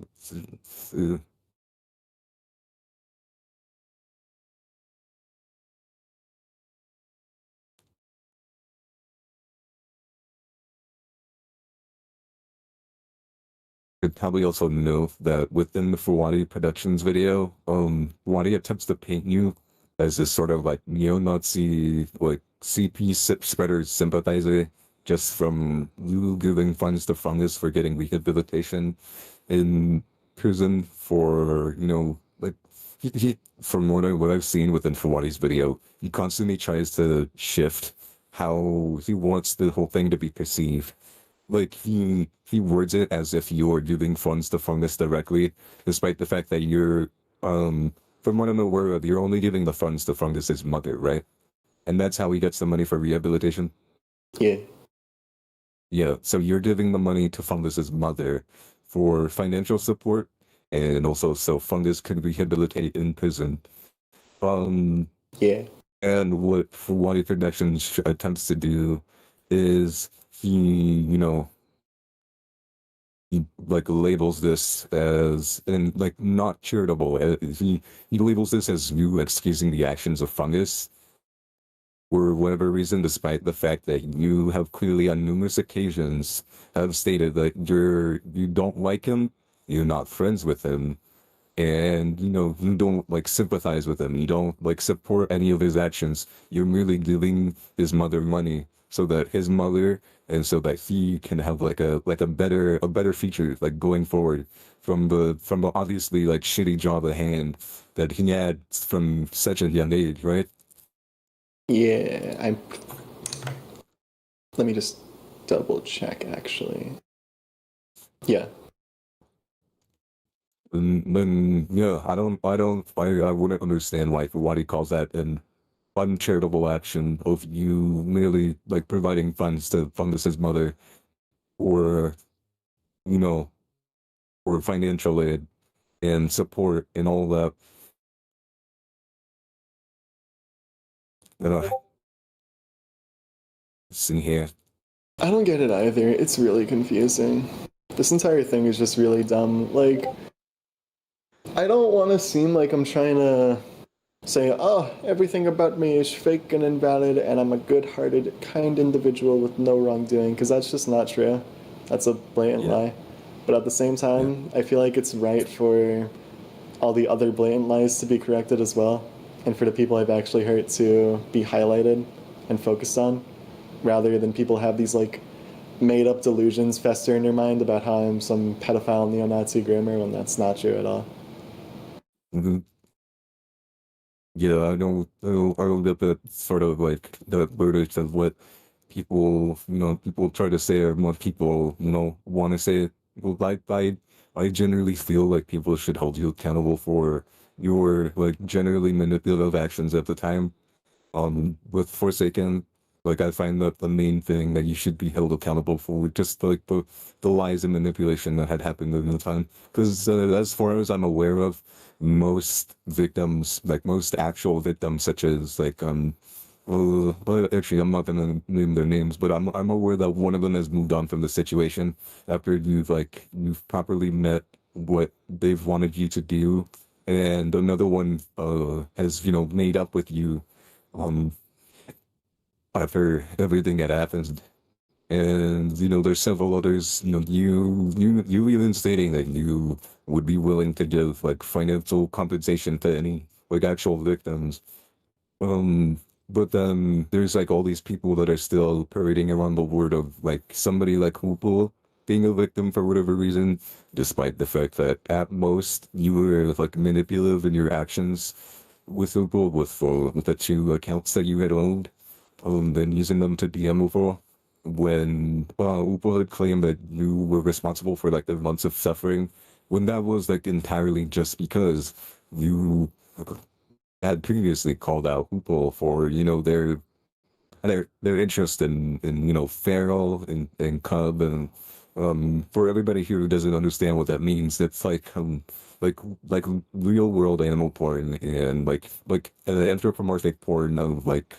Could probably also know that within the Fuwadi Productions video, Wadi attempts to paint you as this sort of like neo-Nazi, like CP spreader sympathizer, just from you giving funds to Fungus for getting rehabilitation in prison for, like, from what I've seen within Fuwadi's video, he constantly tries to shift how he wants the whole thing to be perceived. Like he words it as if you're giving funds to Fungus directly, despite the fact that you're from what I'm aware of, you're only giving the funds to Fungus's mother, right? And that's how he gets the money for rehabilitation. Yeah. Yeah, so you're giving the money to Fungus's mother for financial support, and also so Fungus can rehabilitate in prison. Um, Yeah. and what Fuwadi Productions attempts to do is he like labels this as and like not charitable. He labels this as you excusing the actions of Fungus for whatever reason, despite the fact that you have clearly on numerous occasions have stated that you don't like him, you're not friends with him, and you don't like sympathize with him, you don't like support any of his actions. You're merely giving his mother money so that his mother and so that he can have like a better future like going forward from the obviously like shitty job at hand that he had from such a young age, right? Yeah. Let me just double check actually. Yeah. And then yeah, I wouldn't understand why he calls that an uncharitable action of you merely like providing funds to Fungus's mother or you know or financial aid and support and all that. Uh, see here. I don't get it either. It's really confusing. This entire thing is just really dumb. Like, I don't want to seem like I'm trying to say, oh, everything about me is fake and invalid, and I'm a good hearted, kind individual with no wrongdoing, because that's just not true. That's a blatant Yeah. lie. But at the same Yeah. time, I feel like it's right for all the other blatant lies to be corrected as well, and for the people I've actually hurt to be highlighted and focused on, rather than people have these like made up delusions fester in your mind about how I'm some pedophile neo-Nazi groomer when that's not true at all. Mhm. Yeah, I don't get that sort of like the verdict of what people try to say or what people, want to say. Well, I generally feel like people should hold you accountable for your like generally manipulative actions at the time. With Forsaken, like I find that the main thing that you should be held accountable for just like the lies and manipulation that had happened in the time. Because as far as I'm aware of, most victims, like most actual victims, such as like but actually I'm not gonna name their names, but I'm aware that one of them has moved on from the situation after you've properly met what they've wanted you to do, and another one has made up with you um after everything had happened. And there's several others, you even stating that you would be willing to give like financial compensation to any like actual victims. Um, but then there's like all these people that are still parading around the word of like somebody like Hoople being a victim for whatever reason, despite the fact that at most you were like manipulative in your actions with Hoople with the two accounts that you had owned, then using them to DM Hoople when Hoople had claimed that you were responsible for like the months of suffering when that was like entirely just because you had previously called out people for, their interest in feral and cub, and for everybody here who doesn't understand what that means, it's like like real world animal porn, and like anthropomorphic porn of like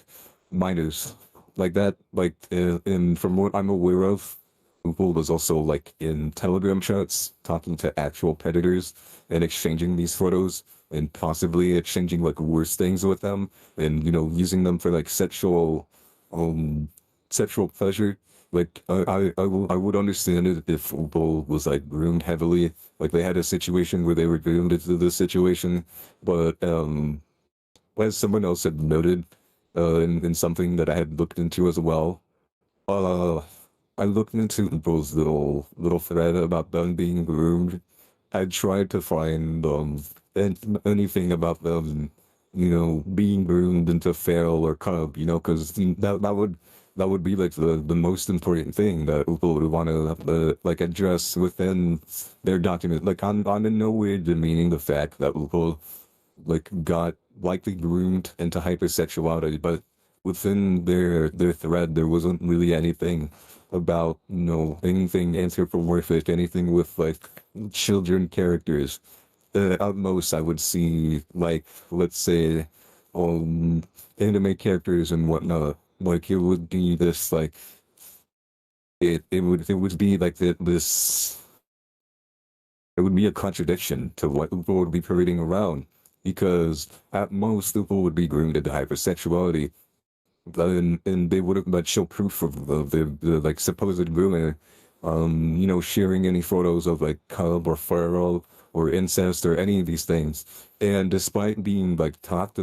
minors like that, and from what I'm aware of, Google was also like in Telegram chats talking to actual predators and exchanging these photos and possibly exchanging like worse things with them, and using them for like um sexual pleasure. Like I would understand it if Bull was like groomed heavily, like they had a situation where they were groomed into this situation. But as someone else had noted, in something that I had looked into as well, uh, I looked into Bull's little thread about them being groomed. I tried to find anything about them, being groomed into feral or cub, because that would be like the most important thing that people would want to like address within their document. Like I'm in no way demeaning the fact that people like got likely groomed into hypersexuality, but within their thread there wasn't really anything about anything anthropomorphic, anything with like children characters. At most I would see like, let's say, um anime characters and whatnot. Like it would be this like it would be like this it would be a contradiction to what people would be parading around, because at most people would be groomed into hypersexuality, and they wouldn't but show proof of the like supposed groomer, sharing any photos of like cub or feral or incest or any of these things. And despite being like talked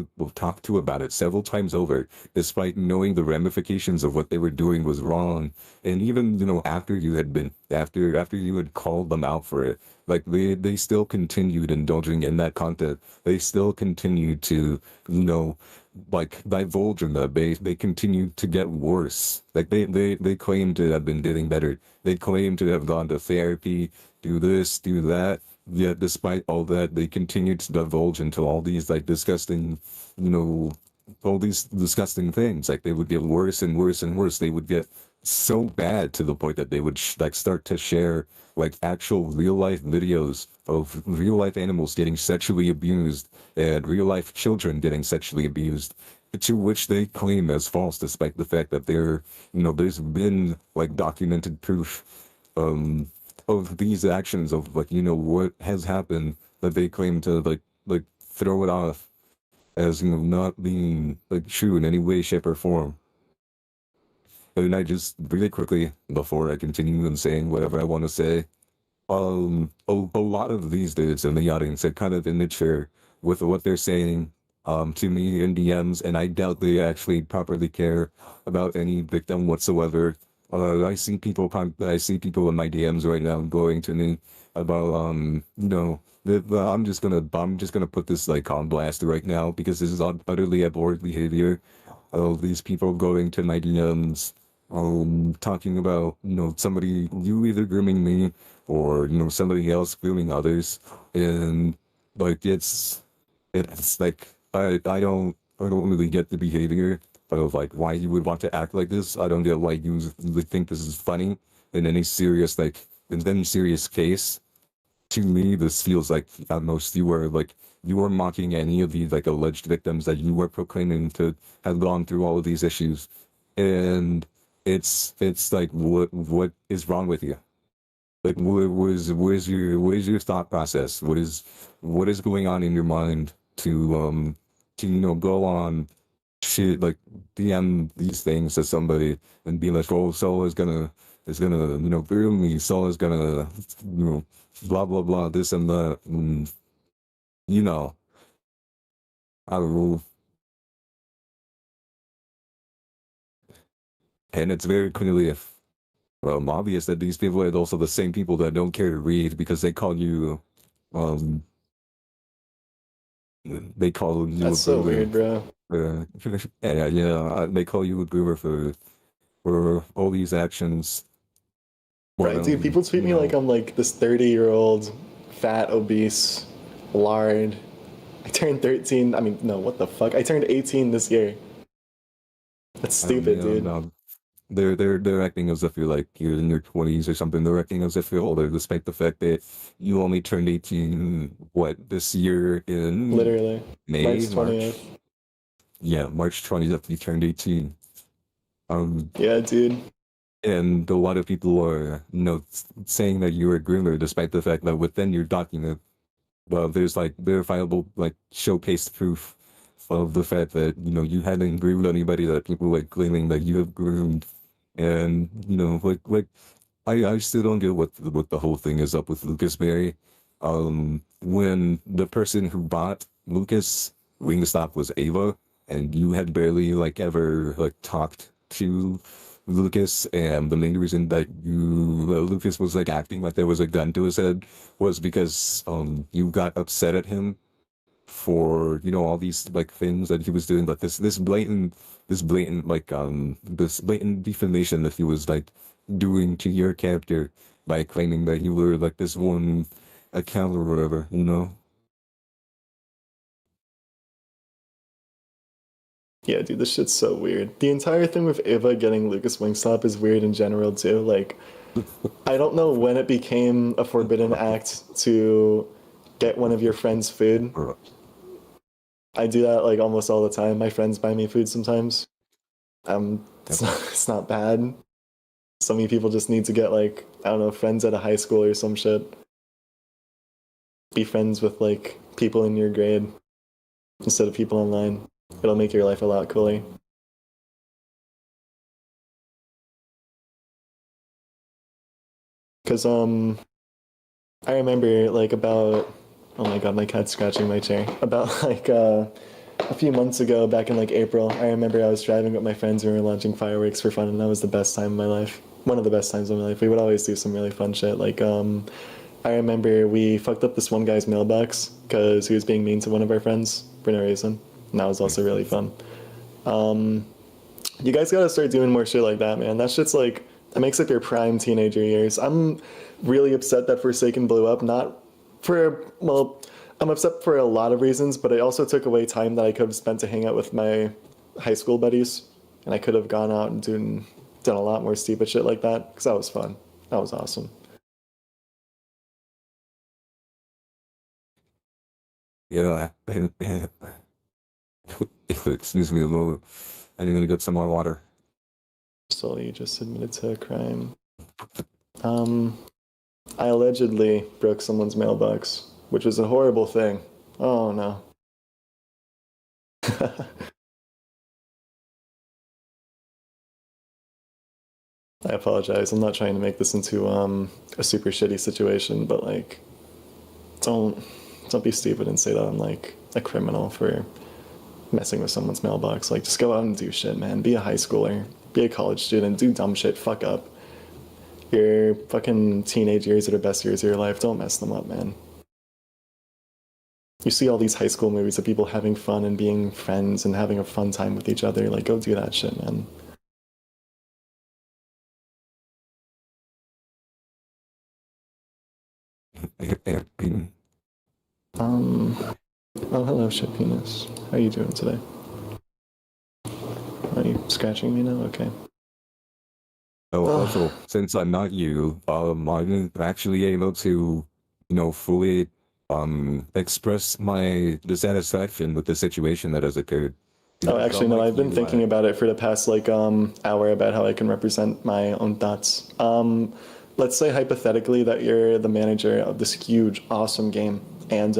to about it several times over, despite knowing the ramifications of what they were doing was wrong, and even after you had called them out for it, like they still continued indulging in that content. They still continued to, like divulge in that. They continue to get worse. Like they claim to have been getting better. They claim to have gone to therapy, do this, do that. Yet despite all that, they continue to divulge into all these like disgusting, you know, all these disgusting things. Like they would get worse and worse and worse. They would get so bad to the point that they would like start to share like actual real life videos of real life animals getting sexually abused and real life children getting sexually abused, to which they claim as false, despite the fact that there's been like documented proof um of these actions, of like what has happened, that they claim to like throw it off as not being like true in any way, shape, or form. And I just really quickly, before I continue and saying whatever I want to say, a lot of these dudes in the audience are kind of immature with what they're saying to me in DMs, and I doubt they actually properly care about any victim whatsoever. I see people in my DMs right now going to me about I'm just gonna put this like on blast right now, because this is utterly abhorrent behavior of these people going to my DMs, talking about somebody, you either grooming me or somebody else grooming others. And like it's like I don't really get the behavior of like why you would want to act like this. I don't get why you would think this is funny in any serious case. To me, this feels like at most you are mocking any of these like alleged victims that you were proclaiming to have gone through all of these issues. And it's like, what is wrong with you? Like, where's your thought process? What is going on in your mind to go on shit like DM these things to somebody and be like, oh, Soul is gonna groom me. Soul is gonna you know blah blah blah, this and that. And you know I don't know. And it's very clearly obvious that these people are also the same people that don't care to read, because um they call you a That's so groomer. weird, bro. They call you a groomer for all these actions. But Right, dude. People treat me like I'm like this 30-year-old fat, obese, lard. I turned 13. I mean, no, what the fuck? I turned 18 this year. That's stupid, Yeah, dude. no, they're acting as if you're like you're in your 20s or something. They're acting as if you're older, despite the fact that you only turned 18, what, this year in Literally. May, March March? 20th. Yeah, March 20th, you turned 18. Um, Yeah, dude. and a lot of people are, saying that you're a groomer, despite the fact that within your document, well, there's like verifiable, like showcased proof of the fact that, you hadn't groomed anybody, that people like claiming that you have groomed. And, I still don't get what the whole thing is up with Lucas Berry. When the person who bought Lucas Wingstop was Ava, and you had barely like ever like talked to Lucas, and the main reason that Lucas was like acting like there was a gun to his head was because you got upset at him for all these like things that he was doing, but this blatant defamation that he was like doing to your character by claiming that you were like this one account or whatever. Yeah, dude, this shit's so weird. The entire thing with Ava getting Lucas Wingstop is weird in general, too. Like, I don't know when it became a forbidden act to get one of your friends' food. I do that like almost all the time. My friends buy me food sometimes. It's not bad. Some of you people just need to get like, I don't know, friends at a high school or some shit. Be friends with like people in your grade instead of people online. It'll make your life a lot cooler. Cause I remember like about, oh my god, my cat's scratching my chair. About like a few months ago, back in like April, I remember I was driving with my friends and we were launching fireworks for fun, and that was the best time of my life. One of the best times of my life. We would always do some really fun shit. Like I remember we fucked up this one guy's mailbox because he was being mean to one of our friends for no reason, and that was also really fun. You guys gotta start doing more shit like that, man. That shit's like, that makes up your prime teenager years. I'm really upset that Forsaken blew up. Not for, well, I'm upset for a lot of reasons, but it also took away time that I could have spent to hang out with my high school buddies, and I could have gone out and done a lot more stupid shit like that, because that was fun. That was awesome. Yeah. Excuse me a moment. I'm gonna get some more water. So you just admitted to a crime. Um, I allegedly broke someone's mailbox, which was a horrible thing. Oh no. I apologize. I'm not trying to make this into a super shitty situation, but like, don't don't be stupid and say that I'm like a criminal for messing with someone's mailbox. Like, just go out and do shit, man. Be a high schooler, be a college student, do dumb shit, fuck up. Your fucking teenage years are the best years of your life. Don't mess them up, man. You see all these high school movies of people having fun and being friends and having a fun time with each other. Like, go do that shit, man. Um, oh, hello, shit penis. How you doing today? Are you scratching me now? Okay. Oh, Ugh. also, since I'm not you, I'm actually able to, fully express my dissatisfaction with the situation that has occurred. Oh, Because actually, no, unlike I've been you, thinking about it for the past like hour about how I can represent my own thoughts. Let's say hypothetically that you're the manager of this huge, awesome game, and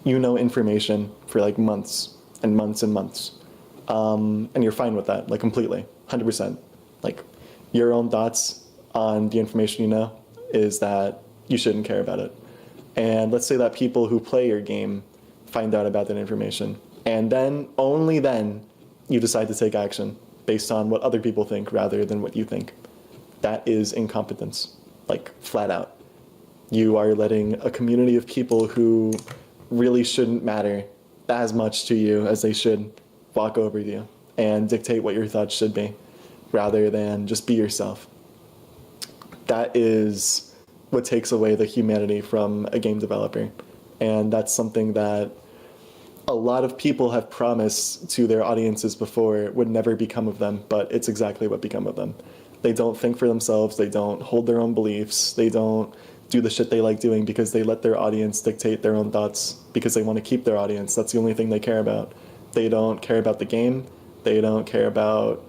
you know information for like months and months and months, and you're fine with that, like completely, 100%. Like your own thoughts on the information you know is that you shouldn't care about it. And let's say that people who play your game find out about that information. And then, only then, you decide to take action based on what other people think rather than what you think. That is incompetence, like flat out. You are letting a community of people who really shouldn't matter as much to you as they should walk over you and dictate what your thoughts should be rather than just be yourself. That is what takes away the humanity from a game developer. And that's something that a lot of people have promised to their audiences before would never become of them, but it's exactly what become of them. They don't think for themselves, they don't hold their own beliefs, they don't do the shit they like doing because they let their audience dictate their own thoughts because they want to keep their audience. That's the only thing they care about. They don't care about the game. They don't care about,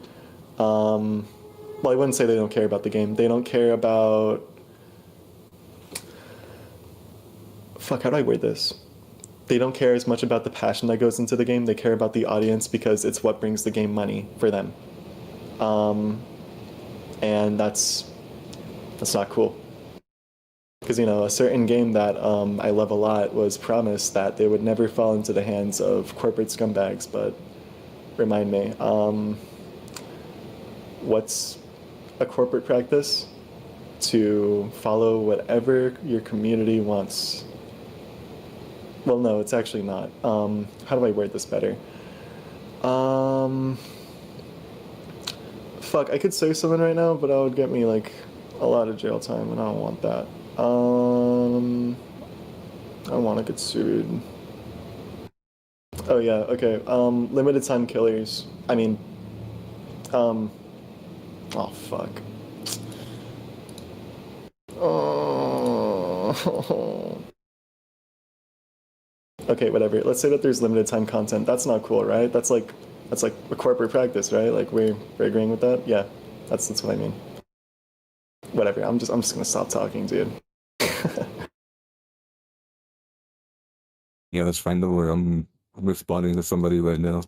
well, I wouldn't say they don't care about the game. They don't care about, fuck, how do I word this? They don't care as much about the passion that goes into the game. They care about the audience because it's what brings the game money for them. And that's not cool. Because, you know, a certain game that I love a lot was promised that they would never fall into the hands of corporate scumbags, but remind me, what's a corporate practice? To follow whatever your community wants. Well, no, it's actually not. How do I word this better? Fuck, I could say something right now, but that would get me, like, a lot of jail time, and I don't want that. I don't want to get sued. Oh, yeah, okay. Limited time killers. I mean, oh, fuck. Oh. Okay, whatever. Let's say that there's limited time content. That's not cool, right? That's like a corporate practice, right? Like we're agreeing with that. Yeah, that's what I mean. Whatever. I'm just gonna stop talking, dude. Yeah, let's find out where I'm responding to somebody right now.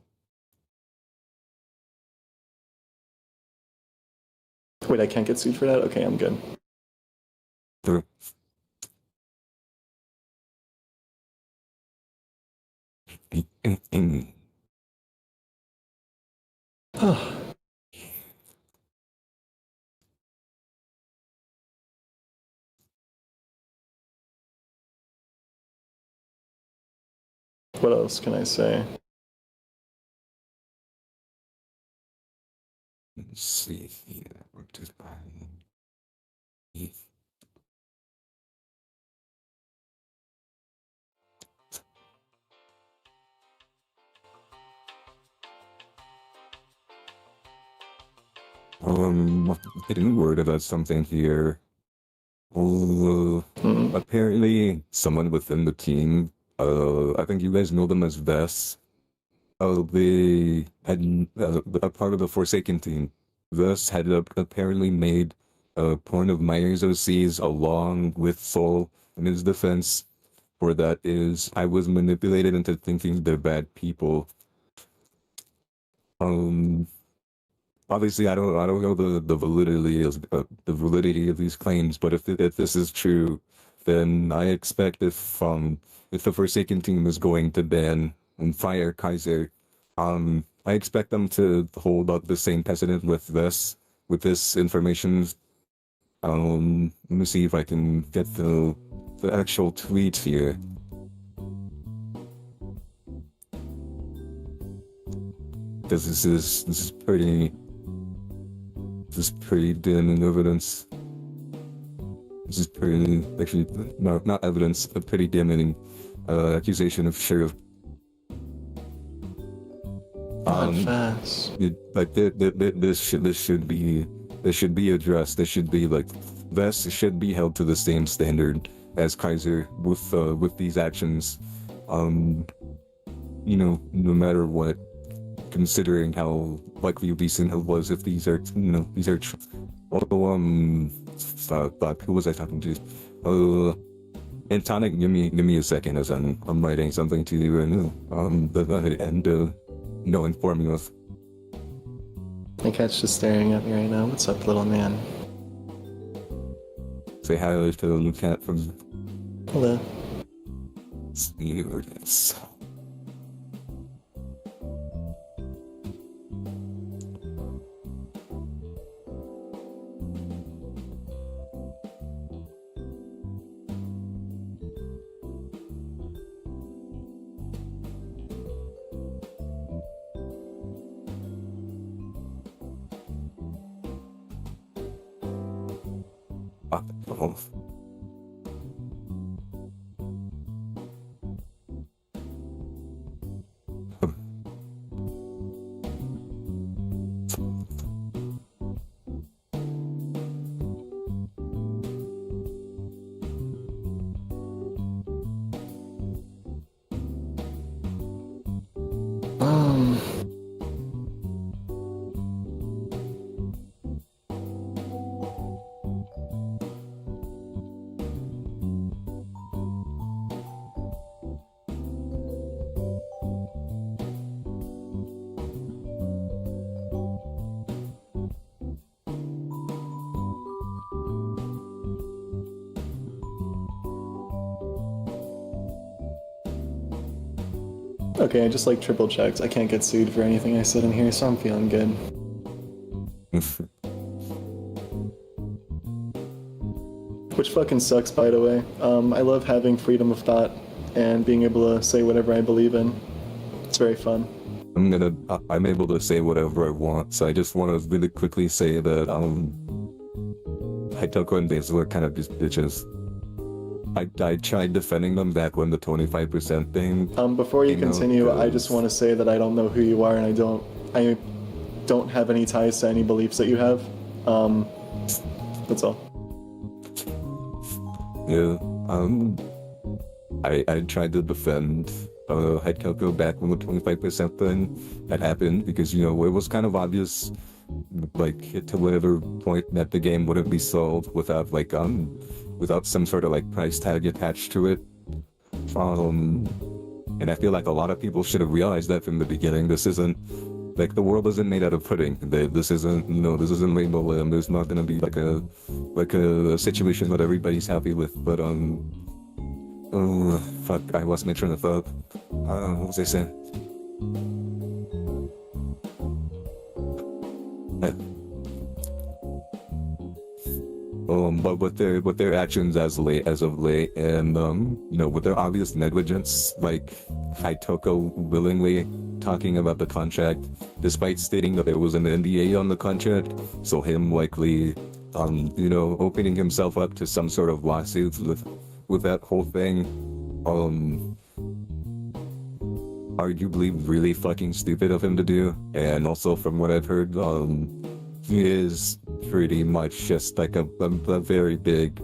Wait, I can't get sued for that? Okay, I'm good. Through. What else can I say? Let's see here. Getting word about something here. Apparently, someone within the team, I think you guys know them as Vess. They had a part of the Forsaken team. Vess had apparently made a point of Myers OCs along with Soul, and his defense for that is I was manipulated into thinking they're bad people. Obviously, I don't know the validity of these claims, but if this is true, then I expect if the Forsaken team is going to ban and fire Kaiser, I expect them to hold up the same precedent with this information. Let me see if I can get the actual tweet here. Because this is pretty damning evidence. This is pretty, actually, no, not evidence, a pretty damning accusation of Sheriff. Fast. This should be addressed. This should be like, Vess should be held to the same standard as Kaiser with these actions. You know, no matter what, considering how likely Obesity was if these are, you know, these are, although, who was I talking to? Antonic, give me a second as I'm writing something to you and informing us. My cat's just staring at me right now. What's up, little man? Say hi to the cat from. Hello. Serious. Okay, I just like triple checked. I can't get sued for anything I said in here, so I'm feeling good. Which fucking sucks, by the way. I love having freedom of thought and being able to say whatever I believe in. It's very fun. I'm able to say whatever I want, so I just want to really quickly say that, Hitoko and Basil are kind of just bitches. I tried defending them back when the 25% thing. Before you continue, I just cause... want to say that I don't know who you are, and I don't have any ties to any beliefs that you have. That's all. Yeah. I tried to defend Hitoko back when the 25% thing had happened because it was kind of obvious, like to whatever point that the game wouldn't be sold without some sort of like price tag attached to it. And I feel like a lot of people should have realized that from the beginning. This isn't like the world isn't made out of pudding. This isn't Rainbow Limb. There's not gonna be like a situation that everybody's happy with. But oh fuck, I lost my train of thought. What was I saying? But with their actions as of late, and with their obvious negligence, like Hitoko willingly talking about the contract, despite stating that there was an NDA on the contract, so him likely, opening himself up to some sort of lawsuits with that whole thing, arguably really fucking stupid of him to do, and also from what I've heard, he is pretty much just like a very big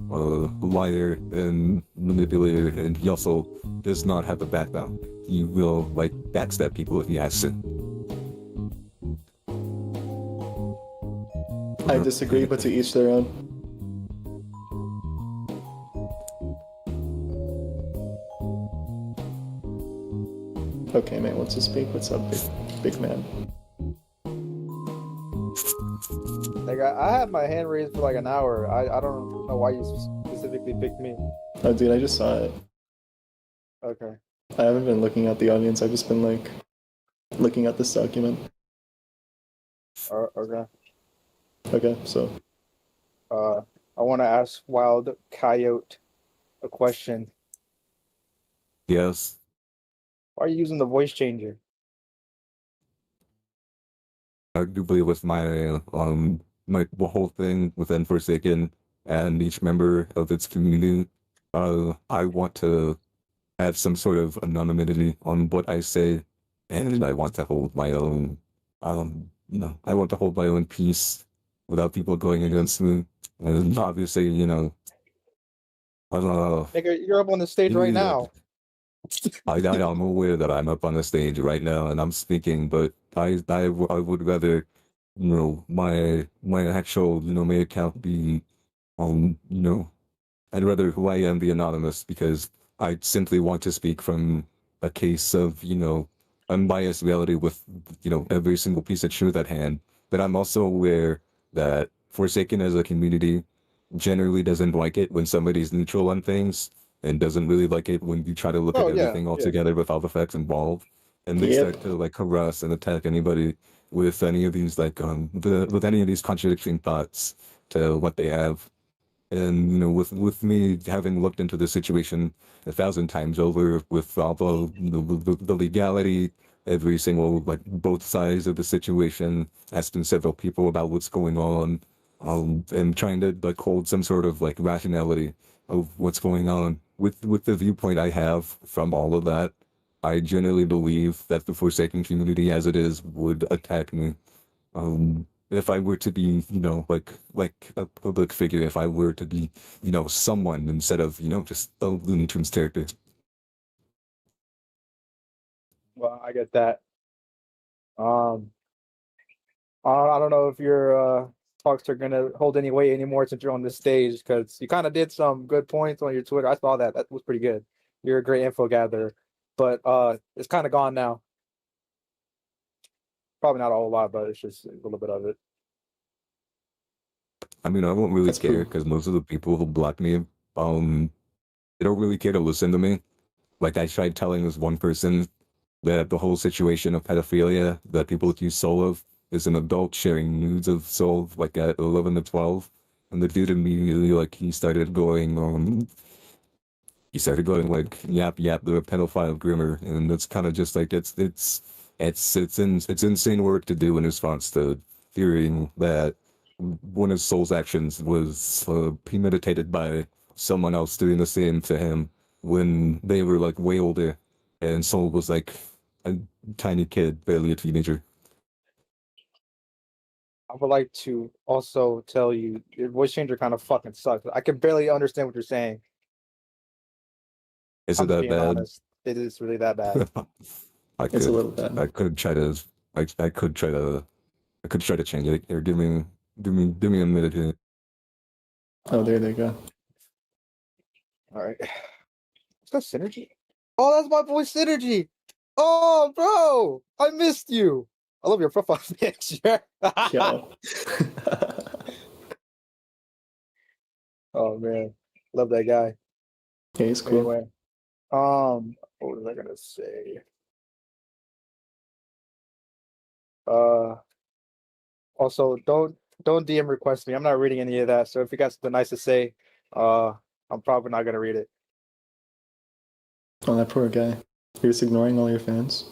liar and manipulator, and he also does not have a background. He will like backstab people if he has to. I disagree, but to each their own. Okay, man wants to speak. What's up, big man? Like I had my hand raised for like an hour. I don't know why you specifically picked me. Oh, dude, I just saw it. Okay. I haven't been looking at the audience. I've just been like looking at this document. Okay. Okay, so. I want to ask Wild Coyote a question. Yes. Why are you using the voice changer? Arguably with my the whole thing within Forsaken and each member of its community, I want to have some sort of anonymity on what I say, and I want to hold my own, I want to hold my own peace without people going against me. And obviously, Nigga, you're up on the stage right now. I'm aware that I'm up on the stage right now and I'm speaking, but I would rather, my actual, my account be, I'd rather who I am be anonymous because I simply want to speak from a case of, unbiased reality with, every single piece of truth at hand. But I'm also aware that Forsaken as a community generally doesn't like it when somebody's neutral on things and doesn't really like it when you try to look at everything all together with all the facts involved. And they start to like harass and attack anybody with any of these with any of these contradicting thoughts to what they have. And with me having looked into the situation 1,000 times over with all the legality, every single like both sides of the situation, asking several people about what's going on, and trying to like hold some sort of like rationality of what's going on with the viewpoint I have from all of that. I generally believe that the Forsaken community as it is would attack me. If I were to be, like a public figure, if I were to be, someone instead of, just a Looney Tunes character. Well, I get that. Um, I don't know if your talks are gonna hold any weight anymore since you're on this stage, because you kind of did some good points on your Twitter. I saw that. That was pretty good. You're a great info gatherer, but it's kind of gone now. Probably not a whole lot, but it's just a little bit of it. I mean, I won't really That's care pretty. because most of the people who block me, they don't really care to listen to me. Like I tried telling this one person that the whole situation of pedophilia that people accuse Soul of is an adult sharing nudes of Soul like at 11 to 12. And the dude immediately, like, he started going like, yap, yap, the pedophile groomer. And it's kind of just like, it's insane work to do in response to hearing that one of Soul's actions was premeditated by someone else doing the same to him when they were like way older, and Soul was like a tiny kid, barely a teenager. I would like to also tell you your voice changer kind of fucking sucks. I can barely understand what you're saying. Is I'm it just that being bad? honest. It is really that bad. I It's a could, little bad. I could try to, I could try to, I could try to change it. Here, give me a minute here. Oh, there they go. All right. Is that Synergy? Oh, that's my boy Synergy. Oh, bro, I missed you. I love your profile picture. Yo. Oh man, love that guy. Yeah, he's cool. Anyway, what was I gonna say? Uh, also don't DM request me. I'm not reading any of that. So if you got something nice to say, uh, I'm probably not gonna read it. Oh, that poor guy. You're just ignoring all your fans.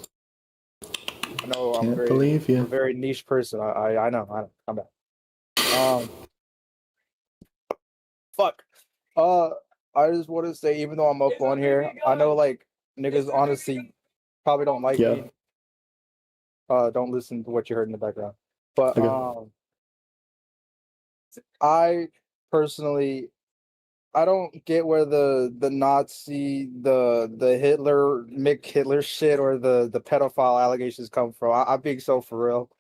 I know I'm Can't believe a you. very niche person. I know. I'm bad. Fuck. Uh, I just want to say, even though I'm up on here, I know like niggas honestly probably don't like Yeah. me. Don't listen to what you heard in the background. But Okay. I personally, I don't get where the Nazi, the Hitler, Mick Hitler shit or the pedophile allegations come from. I'm being so for real.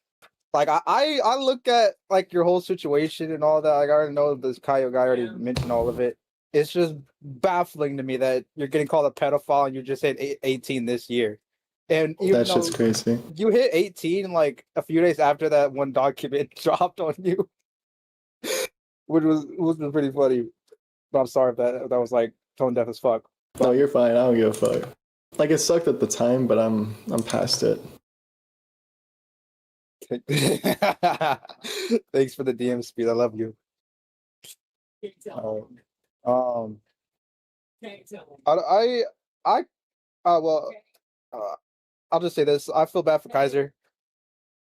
Like I look at like your whole situation and all that. Like I already know this Kaio guy already mentioned all of it. It's just baffling to me that you're getting called a pedophile and you just hit 18 this year. And even That though shit's crazy. you hit 18 like a few days after that one document dropped on you, which was pretty funny. But I'm sorry if that was like tone deaf as fuck. No, But you're fine. I don't give a fuck. Like it sucked at the time, but I'm past it. thanks for the DM speed. I love you. Um, I, I, well, I'll just say this. I feel bad for Kaiser.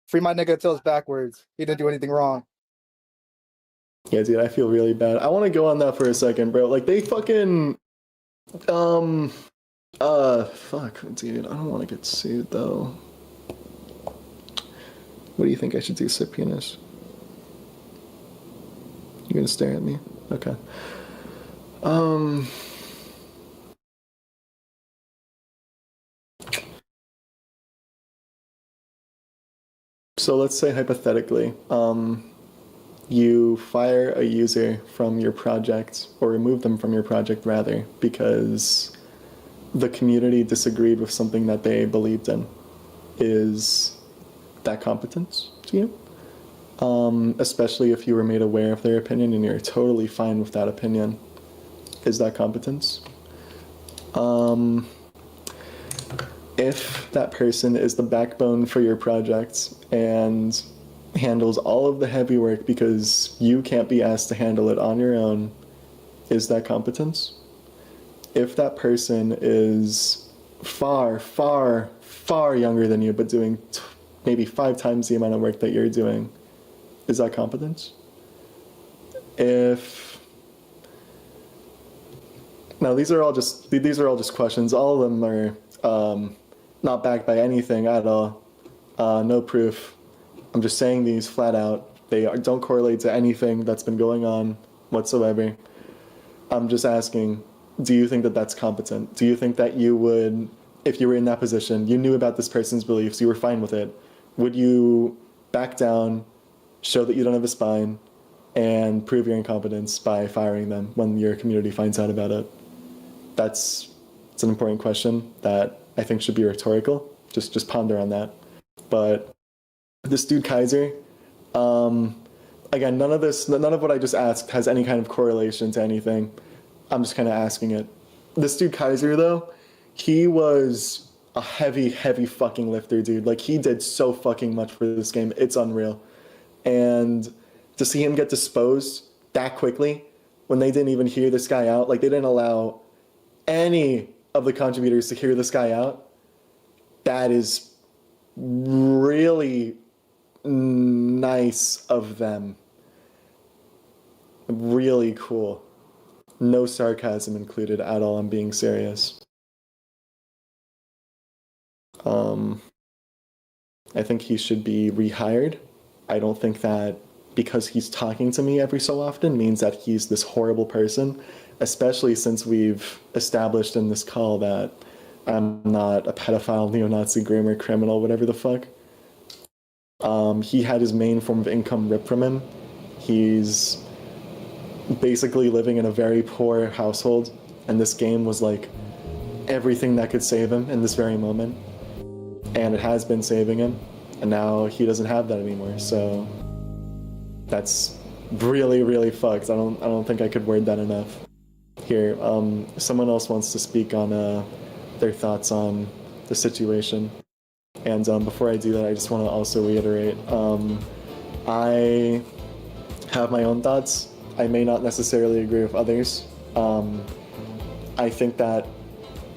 Free my nigga until it's backwards. He didn't do anything wrong. Yeah, dude, I feel really bad. I want to go on that for a second, bro. Like they fucking fuck, dude. I don't want to get sued though. What do you think I should do, subpoenas? You gonna stare at me? Okay. Um. So let's say hypothetically, you fire a user from your project, or remove them from your project rather, because the community disagreed with something that they believed in. Is that competence to you? Especially if you were made aware of their opinion and you're totally fine with that opinion. Is that competence? If that person is the backbone for your project and handles all of the heavy work because you can't be asked to handle it on your own, is that competence? If that person is far, far, far younger than you, but doing maybe 5 times the amount of work that you're doing, is that competence? If now these are all just questions. All of them are not backed by anything at all. No proof. I'm just saying these flat out. They don't correlate to anything that's been going on whatsoever. I'm just asking, do you think that that's competent? Do you think that you would, if you were in that position, you knew about this person's beliefs, you were fine with it, Would you back down, show that you don't have a spine, and prove your incompetence by firing them when your community finds out about it? It's an important question that I think should be rhetorical. Just ponder on that. But this dude Kaiser, again, none of what I just asked has any kind of correlation to anything. I'm just kind of asking it. This dude Kaiser, though, he was a heavy fucking lifter, dude. Like, he did so fucking much for this game. It's unreal. And to see him get disposed that quickly when they didn't even hear this guy out, like, they didn't allow any of the contributors to hear this guy out, that is really nice of them. Really cool. No sarcasm included at all. I'm being serious. I think he should be rehired. I don't think that because he's talking to me every so often means that he's this horrible person, especially since we've established in this call that I'm not a pedophile, neo-Nazi, groomer, criminal, whatever the fuck. He had his main form of income ripped from him. He's basically living in a very poor household, and this game was like everything that could save him in this very moment. And it has been saving him, and now he doesn't have that anymore, so that's really fucked. I don't think I could word that enough. Here, someone else wants to speak on their thoughts on the situation. And before I do that, I just want to also reiterate, I have my own thoughts. I may not necessarily agree with others. I think that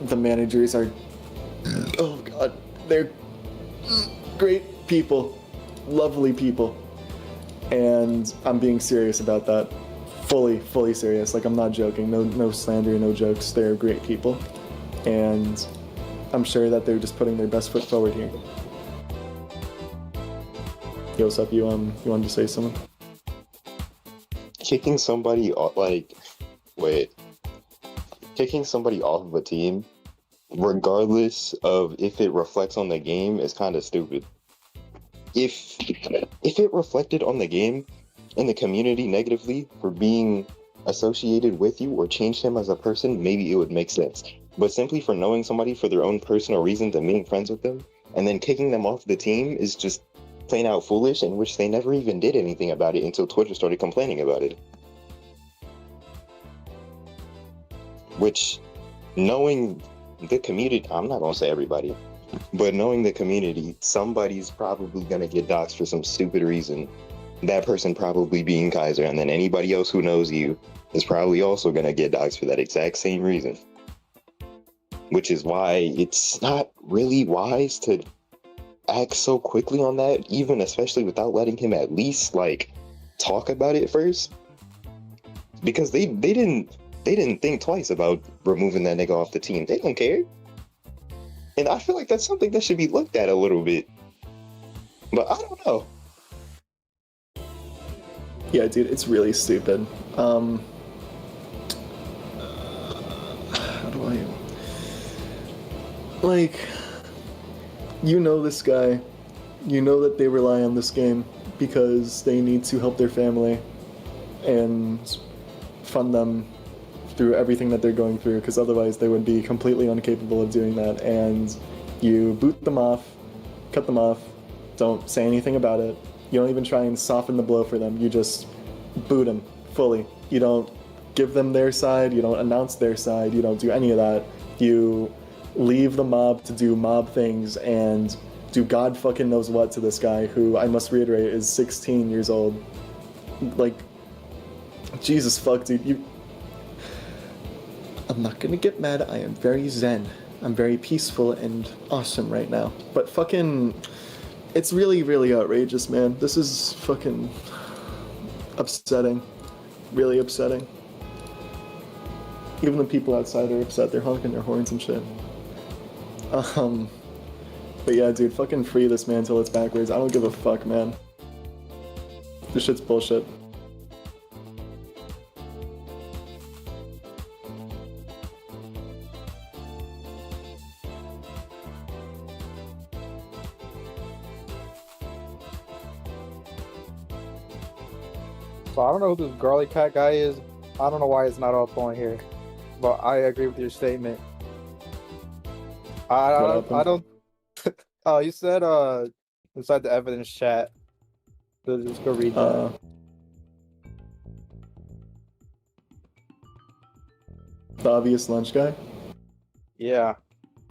the managers are, oh god, they're great people, lovely people. And I'm being serious about that. Fully serious. Like, I'm not joking. No slander, no jokes. They're great people. And I'm sure that they're just putting their best foot forward here. Yo, what's up? You wanted to say something? Kicking somebody off, kicking somebody off of a team, regardless of if it reflects on the game, is kind of stupid. If it reflected on the game and the community negatively for being associated with you or changed him as a person, maybe it would make sense. But simply for knowing somebody for their own personal reasons and being friends with them, and then kicking them off the team is just plain out foolish, in which they never even did anything about it until Twitter started complaining about it. Which, knowing the community, I'm not going to say everybody, but knowing the community, somebody's probably going to get doxxed for some stupid reason. That person probably being Kaiser, and then anybody else who knows you is probably also going to get doxxed for that exact same reason. Which is why it's not really wise to act so quickly on that, even especially without letting him at least like talk about it first. Because they didn't think twice about removing that nigga off the team. They don't care. And I feel like that's something that should be looked at a little bit. But I don't know. Yeah, dude, it's really stupid. How do I... Like, you know this guy. You know that they rely on this game because they need to help their family and fund them through everything that they're going through, because otherwise they would be completely incapable of doing that. And you boot them off, cut them off, don't say anything about it. You don't even try and soften the blow for them. You just boot them fully. You don't give them their side. You don't announce their side. You don't do any of that. You leave the mob to do mob things and do God fucking knows what to this guy who, I must reiterate, is 16 years old. Like, Jesus fuck, dude. I'm not gonna get mad. I am very zen. I'm very peaceful and awesome right now. But fucking, it's really outrageous, man. This is fucking upsetting. Really upsetting. Even the people outside are upset. They're honking their horns and shit. But yeah, dude, fucking free this man till it's backwards. I don't give a fuck, man. This shit's bullshit. So I don't know who this girly cat guy is. I don't know why it's not up on here, but I agree with your statement. I don't. Oh, you said inside the evidence chat. So just go read that. The obvious lunch guy? Yeah.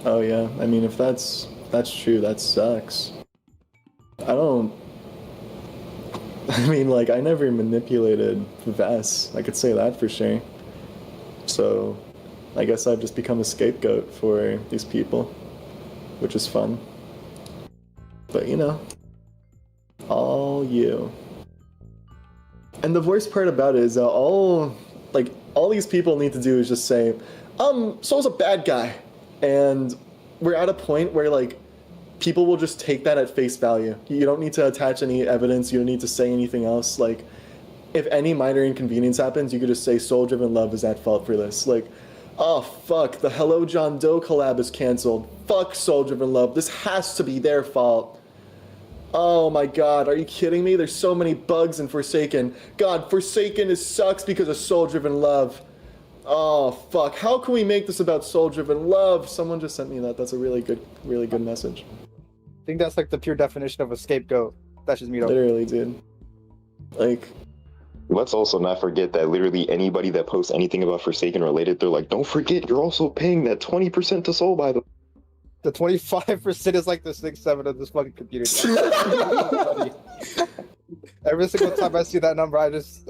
Oh yeah. I mean, if that's true, that sucks. I mean, like, I never manipulated Vess. I could say that for sure. So, I guess I've just become a scapegoat for these people, which is fun. But, you know, all you. And the worst part about it is that all these people need to do is just say, Soul's a bad guy. And we're at a point where, like, people will just take that at face value. You don't need to attach any evidence. You don't need to say anything else. Like, if any minor inconvenience happens, you could just say Souldrivenlove is at fault for this. Like, oh, fuck, the Hello John Doe collab is canceled. Fuck Souldrivenlove. This has to be their fault. Oh my god, are you kidding me? There's so many bugs in Forsaken. God, Forsaken sucks because of Souldrivenlove. Oh, fuck. How can we make this about Souldrivenlove? Someone just sent me that. That's a really good message. I think that's like the pure definition of a scapegoat. That's just me though. Literally, dude. Like, let's also not forget that literally anybody that posts anything about Forsaken related, they're like, don't forget, you're also paying that 20% to Soul, by the way. The 25% is like the 6-7 of this fucking computer. Every single time I see that number, I just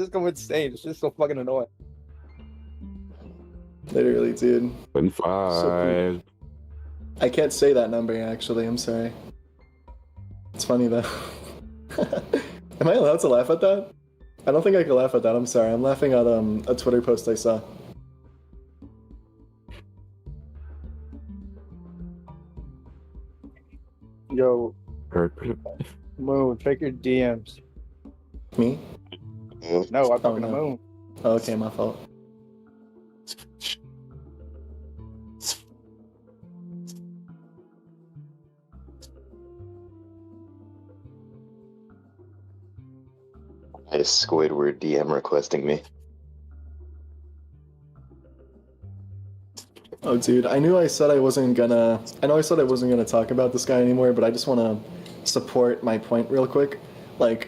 go insane. It's just so fucking annoying. literally, dude. 25. So I can't say that number, actually. I'm sorry. It's funny, though. Am I allowed to laugh at that? I don't think I can laugh at that. I'm sorry. I'm laughing at a Twitter post I saw. Yo, Perfect. Moon, check your DMs. Me? No, I'm talking no. to Moon. Oh, okay, my fault. I Squidward DM requesting me. Oh, dude, I know I said I wasn't gonna talk about this guy anymore, but I just want to support my point real quick. Like,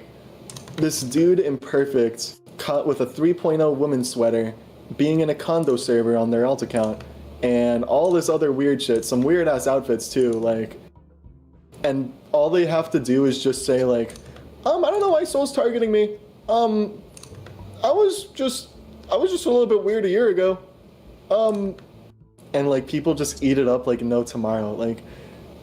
this dude Imperfect caught with a 3.0 woman sweater, being in a condo server on their alt account, and all this other weird shit, some weird ass outfits too, like, and all they have to do is just say like, I don't know why Soul's targeting me. I was just a little bit weird a year ago. And like people just eat it up like no tomorrow. Like,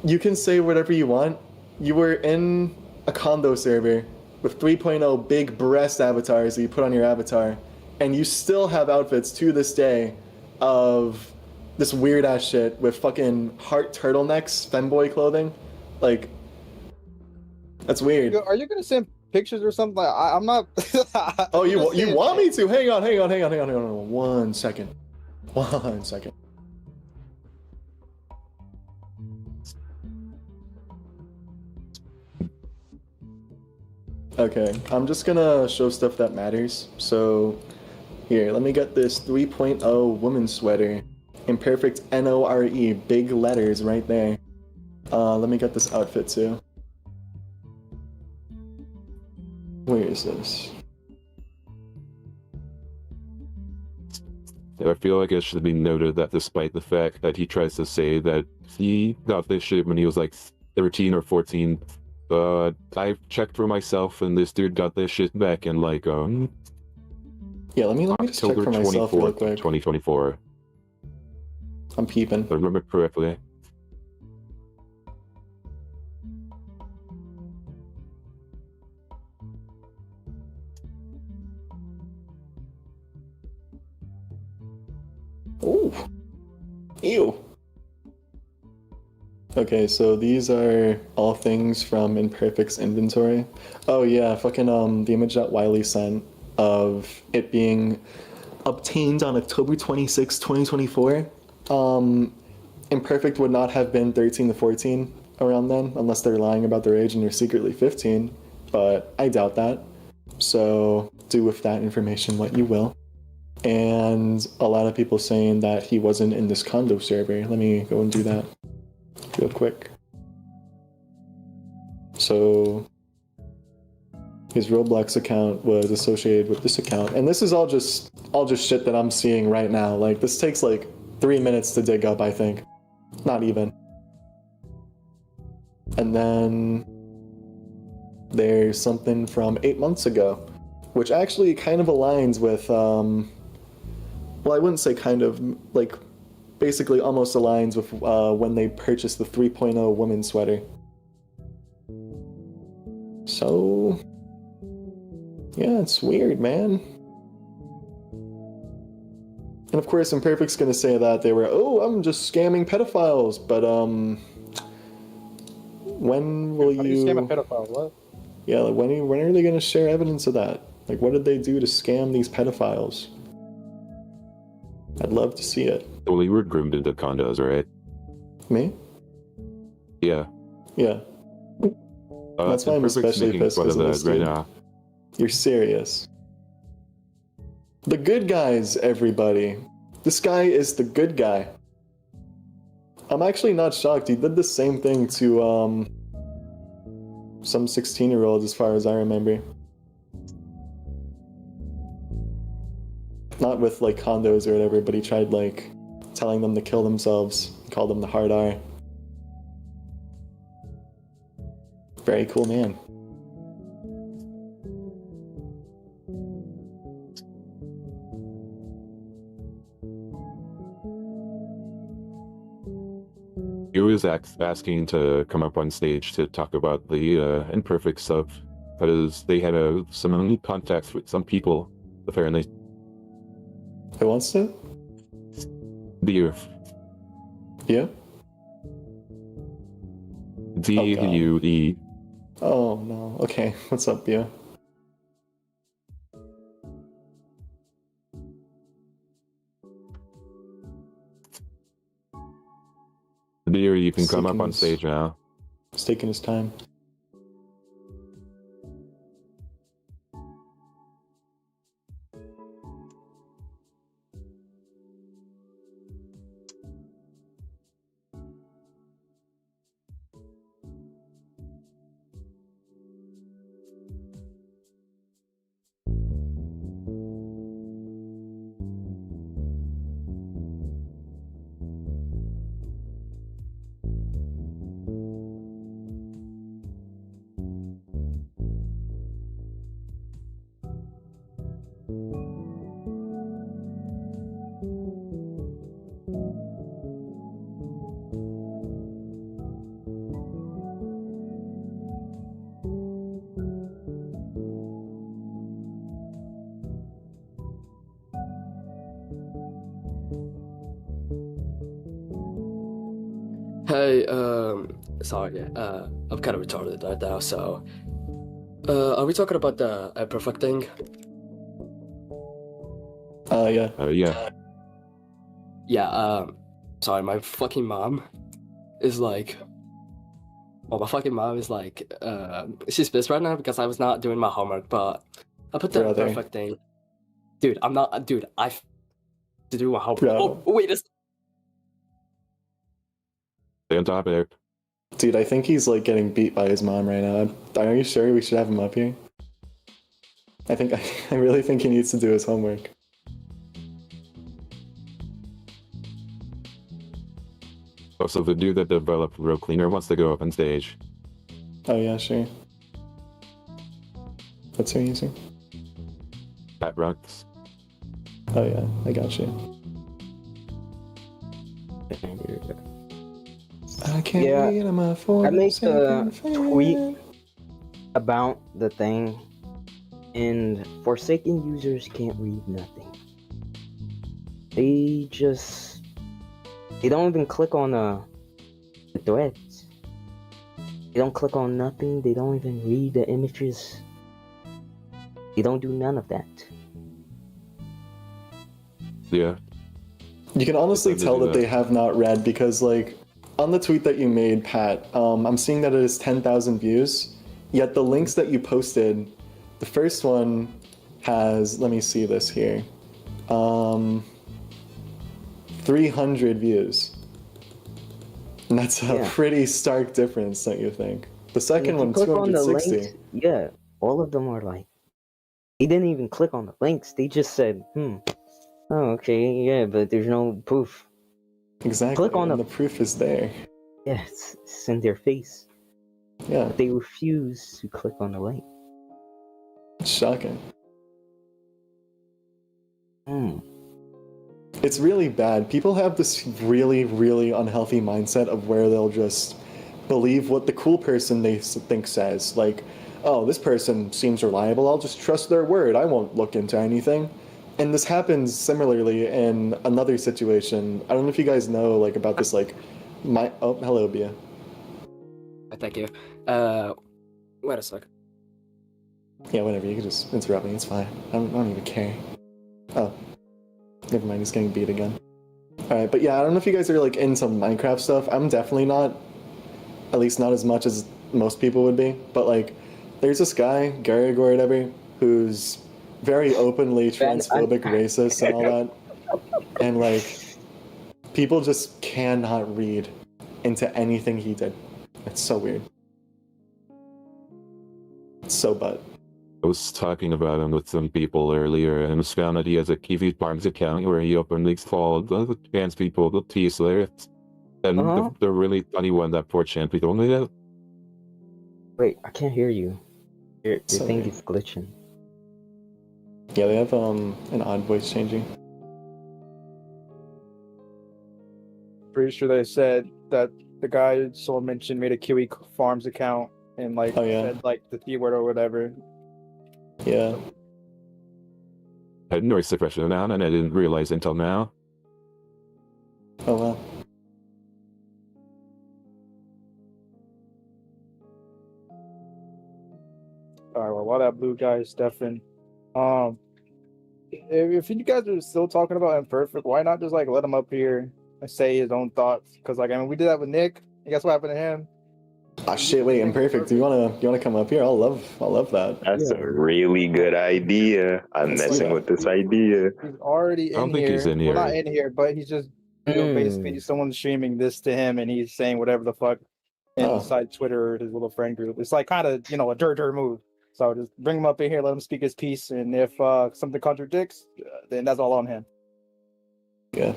you can say whatever you want. You were in a condo server with 3.0 big breast avatars that you put on your avatar, and you still have outfits to this day of this weird ass shit with fucking heart turtlenecks, femboy clothing. Like, that's weird. Yo, are you gonna send pictures or something? I'm not. Oh, you want me to? Hang on. 1 second. 1 second. Okay, I'm just gonna show stuff that matters. So, here, let me get this 3.0 woman sweater. Imperfect Nore, big letters right there. Let me get this outfit too. Where is this? I feel like it should be noted that despite the fact that he tries to say that he got this shit when he was like 13 or 14, I checked for myself and this dude got this shit back in like Yeah, let me just check October for myself real 24th, quick. 2024. I'm peeping. If I remember correctly. Ooh. Ew. Okay, so these are all things from Imperfect's inventory. Oh yeah, fucking the image that Wiley sent of it being obtained on October 26, 2024. Imperfect would not have been 13 to 14 around then, unless they're lying about their age and they're secretly 15, but I doubt that. So do with that information what you will. And a lot of people saying that he wasn't in this condo server. Let me go and do that real quick. So his Roblox account was associated with this account, and this is all just shit that I'm seeing right now. Like, this takes like 3 minutes to dig up, I think. Not even. And then there's something from 8 months ago, which actually kind of aligns with, well, I wouldn't say kind of, like, basically almost aligns with when they purchased the 3.0 woman sweater. So, yeah, it's weird, man. And of course, Imperfect's gonna say that they were, oh, I'm just scamming pedophiles, but, when will How do you scam a pedophile? What? Yeah, like when are they gonna share evidence of that? Like, what did they do to scam these pedophiles? I'd love to see it. Well, you were groomed into condos, right? Me? Yeah. Yeah. That's why I'm Imperfect's especially making pissed fun because of of this that right dude. now. You're serious. The good guys, everybody. This guy is the good guy. I'm actually not shocked. He did the same thing to, some 16-year-old as far as I remember. Not with, like, condos or whatever, but he tried, like, telling them to kill themselves. Called them the hard R. Very cool man. He was asking to come up on stage to talk about the Imperfect stuff, because they had some unique contacts with some people, apparently. Who wants to? The Yeah? D-U-E. Oh, no. Okay. What's up, Bio? Dear, you can come up on Seekins. stage now. He's taking his time. Hey, sorry, I'm kind of retarded right now, so, are we talking about the Imperfect thing? Yeah. Yeah. Yeah, sorry, my fucking mom is like, well, my fucking mom is like, she's pissed right now because I was not doing my homework, but I put the Brother. Imperfect thing. Dude, I'm not, dude, I have to do my homework. Bro. Oh, wait, it's... Stay on top of there. Dude, I think he's, like, getting beat by his mom right now. Are you sure we should have him up here? I really think he needs to do his homework. Oh, so the dude that developed Road Cleaner wants to go up on stage. Oh, yeah, sure. What's he using? Pat Rocks. Oh, yeah, I got you. I can't Yeah, read on my phone. I made the tweet about the thing, and Forsaken users can't read nothing. They don't even click on the threads. They don't click on nothing. They don't even read the images. They don't do none of that. Yeah. You can honestly They tell do that that. they have not read because, like, on the tweet that you made, Pat, I'm seeing that it is 10,000 views, yet the links that you posted The first one has, let me see this here, 300 views. And that's a pretty stark difference, don't you think? The second one, click on the 260. links, yeah, all of them are like, he didn't even click on the links. They just said, oh, okay, yeah, but there's no proof. Exactly, Click on and the the proof is there. Yeah, it's in their face. Yeah, But they refuse to click on the link. it's shocking. It's really bad. People have this really, really unhealthy mindset of where they'll just believe what the cool person they think says. Like, oh, this person seems reliable, I'll just trust their word, I won't look into anything. And this happens similarly in another situation. I don't know if you guys know, like, about this, like, oh, hello, Bia. Thank you. Wait a sec. Yeah, whatever, you can just interrupt me, it's fine. I don't even care. Oh. Never mind, he's getting beat again. Alright, but yeah, I don't know if you guys are like into Minecraft stuff. I'm definitely not. At least not as much as most people would be. But like, there's this guy, Garrig or whatever, who's very openly transphobic, racist, and all that. And like, people just cannot read into anything he did. It's so weird. It's so butt. I was talking about him with some people earlier, and was found that he has a Kiwi Farms account where he openly followed the trans people, the peace lyrics. And the really funny one that poor Chan people made out. Wait, I can't hear you. Your So thing weird. is glitching. Yeah, they have an odd voice changing. Pretty sure they said that the guy someone mentioned made a Kiwi Farms account and like said like the T word or whatever. Yeah. I had noise suppression on, and I didn't realize until now. Oh wow. Alright, well, while that blue guy is Stefan, if you guys are still talking about Imperfect, why not just like let him up here and say his own thoughts? Because like I mean, we did that with Nick. And guess what happened to him? Ah shit! Wait, Imperfect. Do you wanna come up here? I'll love that. That's a really good idea. I'm Let's do messing that. with this idea. He's already in here. I don't think he's in Well, not here. in here, but he's just basically someone's streaming this to him, and he's saying whatever the fuck inside Twitter or his little friend group. It's like kind of a dirt move. So just bring him up in here, let him speak his piece, and if something contradicts, then that's all on him. Yeah.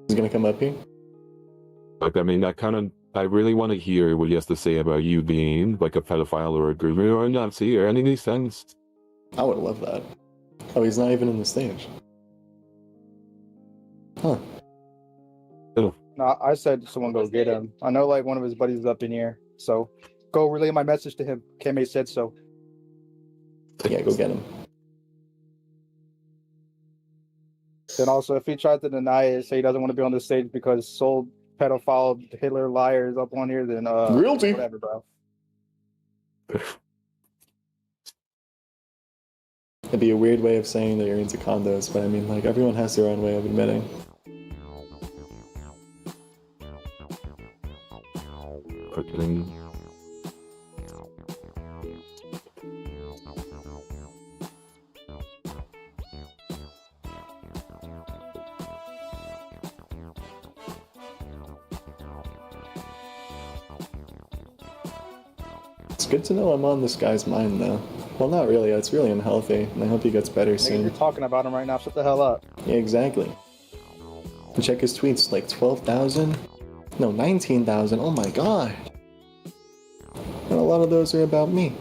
He's gonna come up here. Like, I mean, I really want to hear what he has to say about you being like a pedophile or a groomer or a Nazi or any of these things. I would love that. Oh, he's not even in the stage. Huh. Oh. No, I said someone go get him. I know like one of his buddies is up in here, so go relay my message to him. Kame said so. Yeah, go get him. Then also, if he tried to deny it, say he doesn't want to be on the stage because sold pedophile Hitler liar is up on here, then Realty. whatever, bro. It'd be a weird way of saying that you're into condos, but I mean, like, everyone has their own way of admitting. Fucking. It's good to know I'm on this guy's mind, though. Well, not really. It's really unhealthy, and I hope he gets better Nigga, soon. you're talking about him right now. Shut the hell up. Yeah, exactly. And check his tweets, like 12,000? No, 19,000. Oh my god. And a lot of those are about me.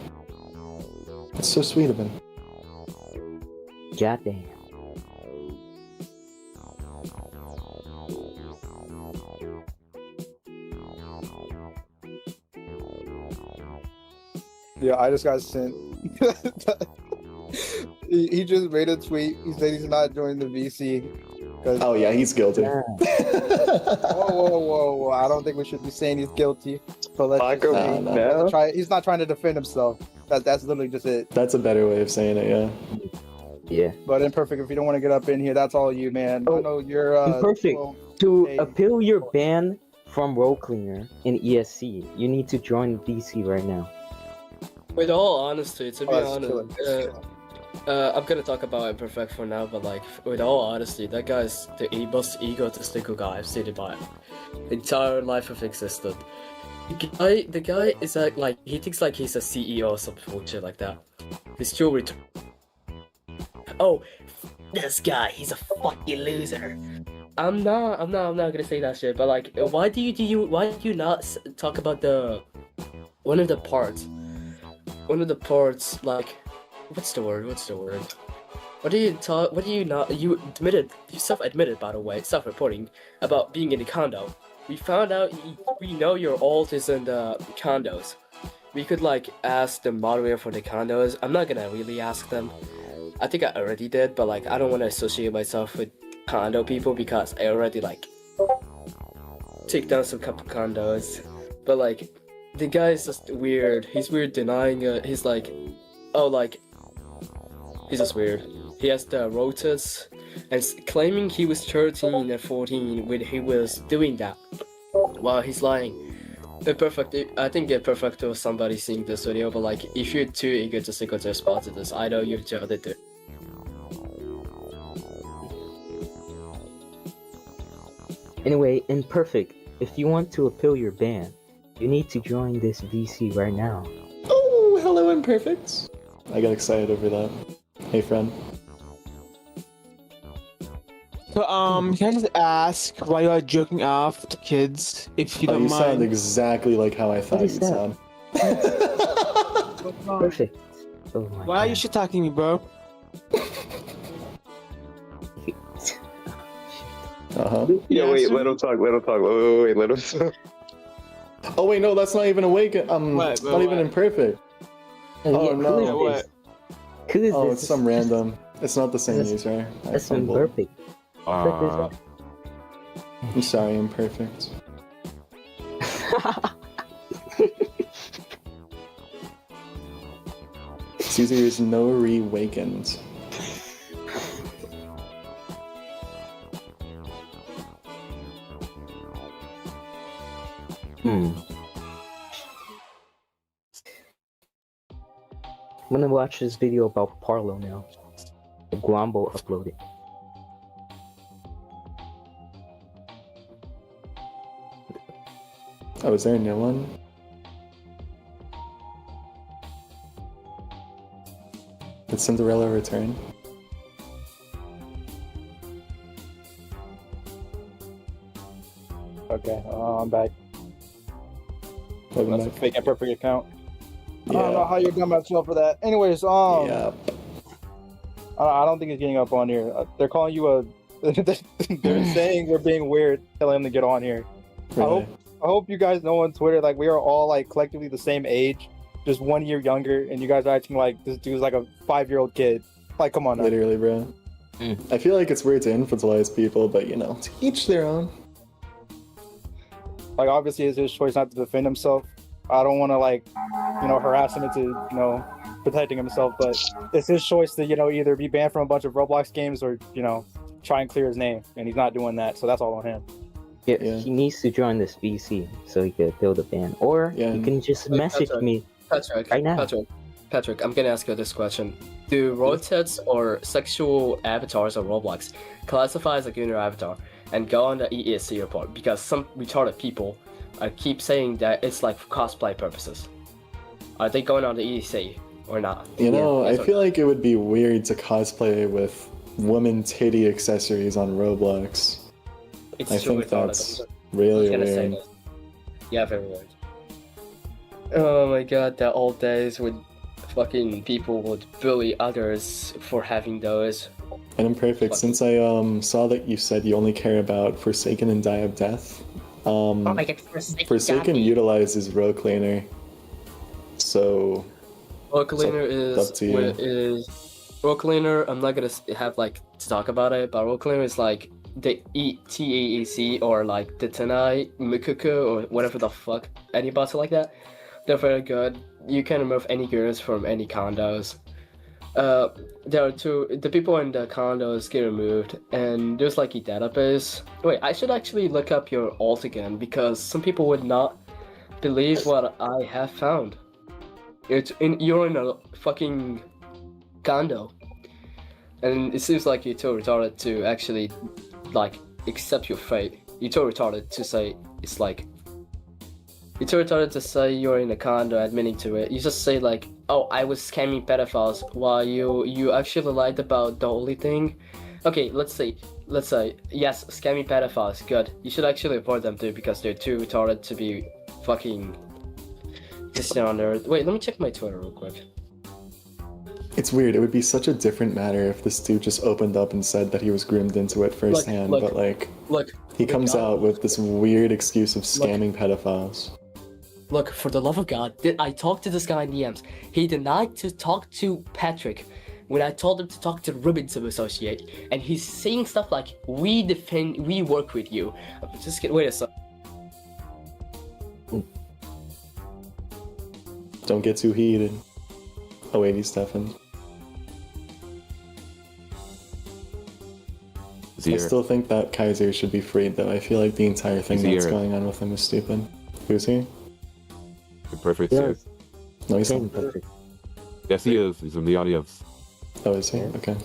That's so sweet of him. Goddamn. Yeah, I just got sent. he just made a tweet. He said he's not joining the VC. Oh yeah, he's guilty. Whoa. I don't think we should be saying he's guilty. But let's just say No. he's not trying to defend himself. That's literally just it. That's a better way of saying it, yeah. Yeah. But Imperfect, if you don't want to get up in here, that's all you, man. I know you're Imperfect. well, To hey. appeal your ban from Roll Cleaner in ESC. You need to join VC right now. With all honesty, to be Oh, it's honest, killing. It's killing. I'm gonna talk about Imperfect for now, but like, with all honesty, that guy's the most egotistical guy I've seen in my entire life of existence. The guy is like he thinks like he's a CEO or some bullshit like that. He's too Oh, this guy, he's a fucking loser. I'm not gonna say that shit. But like, why do you not talk about one of the parts, like, what's the word? What do you not? You self-admitted, by the way, self-reporting about being in the condo. We found out, we know your alt is in the condos. We could like ask the moderator for the condos. I'm not gonna really ask them. I think I already did, but like, I don't want to associate myself with condo people because I already like take down some couple condos. But like, the guy is just weird. He's weird denying it. He's like, oh, like, he's just weird. He has the rotas and claiming he was 13 and 14 when he was doing that. Well, he's lying. I think Imperfect or somebody seeing this video, but like, if you're too egotistical to respond to this, I know you're jaded too. Anyway, Imperfect, if you want to appeal your ban, you need to join this VC right now. Oh, hello, Imperfect. I got excited over that. Hey, friend. So, can I just ask why you are jerking off to kids, if you Oh, don't you mind? sound exactly like how I thought is you'd that? sound. Perfect. Oh my Why are you God. shit talking me, bro? Uh-huh. Yeah, wait, sir. let him talk. Let him talk. Wait, let him talk. Oh, wait, no, that's not even awake. What? Not even What? Imperfect. Oh, Oh, yeah, no. who is What? this? Who is Oh, this? it's some random. It's not the same That's- user. I That's fumbled. Imperfect. I'm sorry, Imperfect. Caesar is no re-wakened. I'm gonna watch this video about Parlo now. Guambo uploaded. Oh, is there a new one? Did Cinderella return? Okay, I'm back. Welcome That's a back. fake Imperfect account. I don't know Yeah. how you're dumbass feel for that. Anyways, Yeah. I don't think he's getting up on here. They're calling you a. They're saying we're being weird, telling him to get on here. Really. I hope you guys know on Twitter, like, we are all like collectively the same age, just 1 year younger, and you guys are acting like this dude's like a 5-year-old kid. Like, come on now. Literally, bro. I feel like it's weird to infantilize people, but you know, to each their own. Like, obviously it's his choice not to defend himself. I don't want to, like, harass him into, protecting himself, but it's his choice to, either be banned from a bunch of Roblox games or, try and clear his name, and he's not doing that, so that's all on him. Yeah. He needs to join this VC so he could build a ban. Or Yeah. you can just Wait, message Patrick. me. Patrick, Right now. Patrick, I'm gonna ask you this question. Do robots or sexual avatars on Roblox classify as a Gunner avatar and go on the ESC report? Because some retarded people keep saying that it's like for cosplay purposes. Are they going on the ESC or not? You know, I yes or feel like it would be weird to cosplay with woman titty accessories on Roblox. It's I too think retarded. that's I really was gonna say weird. that. Yeah, very weird. Oh my god, the old days when fucking people would bully others for having those. And Imperfect, since I saw that you said you only care about Forsaken and Die of Death, Oh my god, Forsaken utilizes Row Cleaner, so Roll Cleaner up to you. is Roll Cleaner. I'm not gonna have like to talk about it, but Roll Cleaner is like the TAEC or like the Tenai Mukuku or whatever the fuck, any bots like that. They're very good. You can remove any gears from any condos. there are the people in the condos get removed, and there's like a database. Wait, I should actually look up your alt again, because some people would not believe what I have found. You're in a fucking condo, and it seems like you're too retarded to actually like accept your fate. You're too retarded to say it's like. You're too retarded to say you're in a condo admitting to it. You just say like, oh, I was scamming pedophiles, while you actually lied about the only thing. Okay, let's say, yes, scamming pedophiles, good. You should actually avoid them too, because they're too retarded to be fucking existing on Earth. Wait, let me check my Twitter real quick. It's weird. It would be such a different matter if this dude just opened up and said that he was groomed into it firsthand, but like, he comes out with this weird excuse of scamming pedophiles. Look, for the love of God, I talked to this guy in DMs. He denied to talk to Patrick when I told him to talk to Ribbons Associate, and he's saying stuff like, we work with you. Wait a second. Don't get too heated. Oh wait, he's Stefan. I still think that Kaiser should be freed, though. I feel like the entire thing that's going on with him is stupid. Who's he? Perfect. Yes. No, he's not. Perfect. Yes, he is. He's in the audience. Oh, is he? Okay.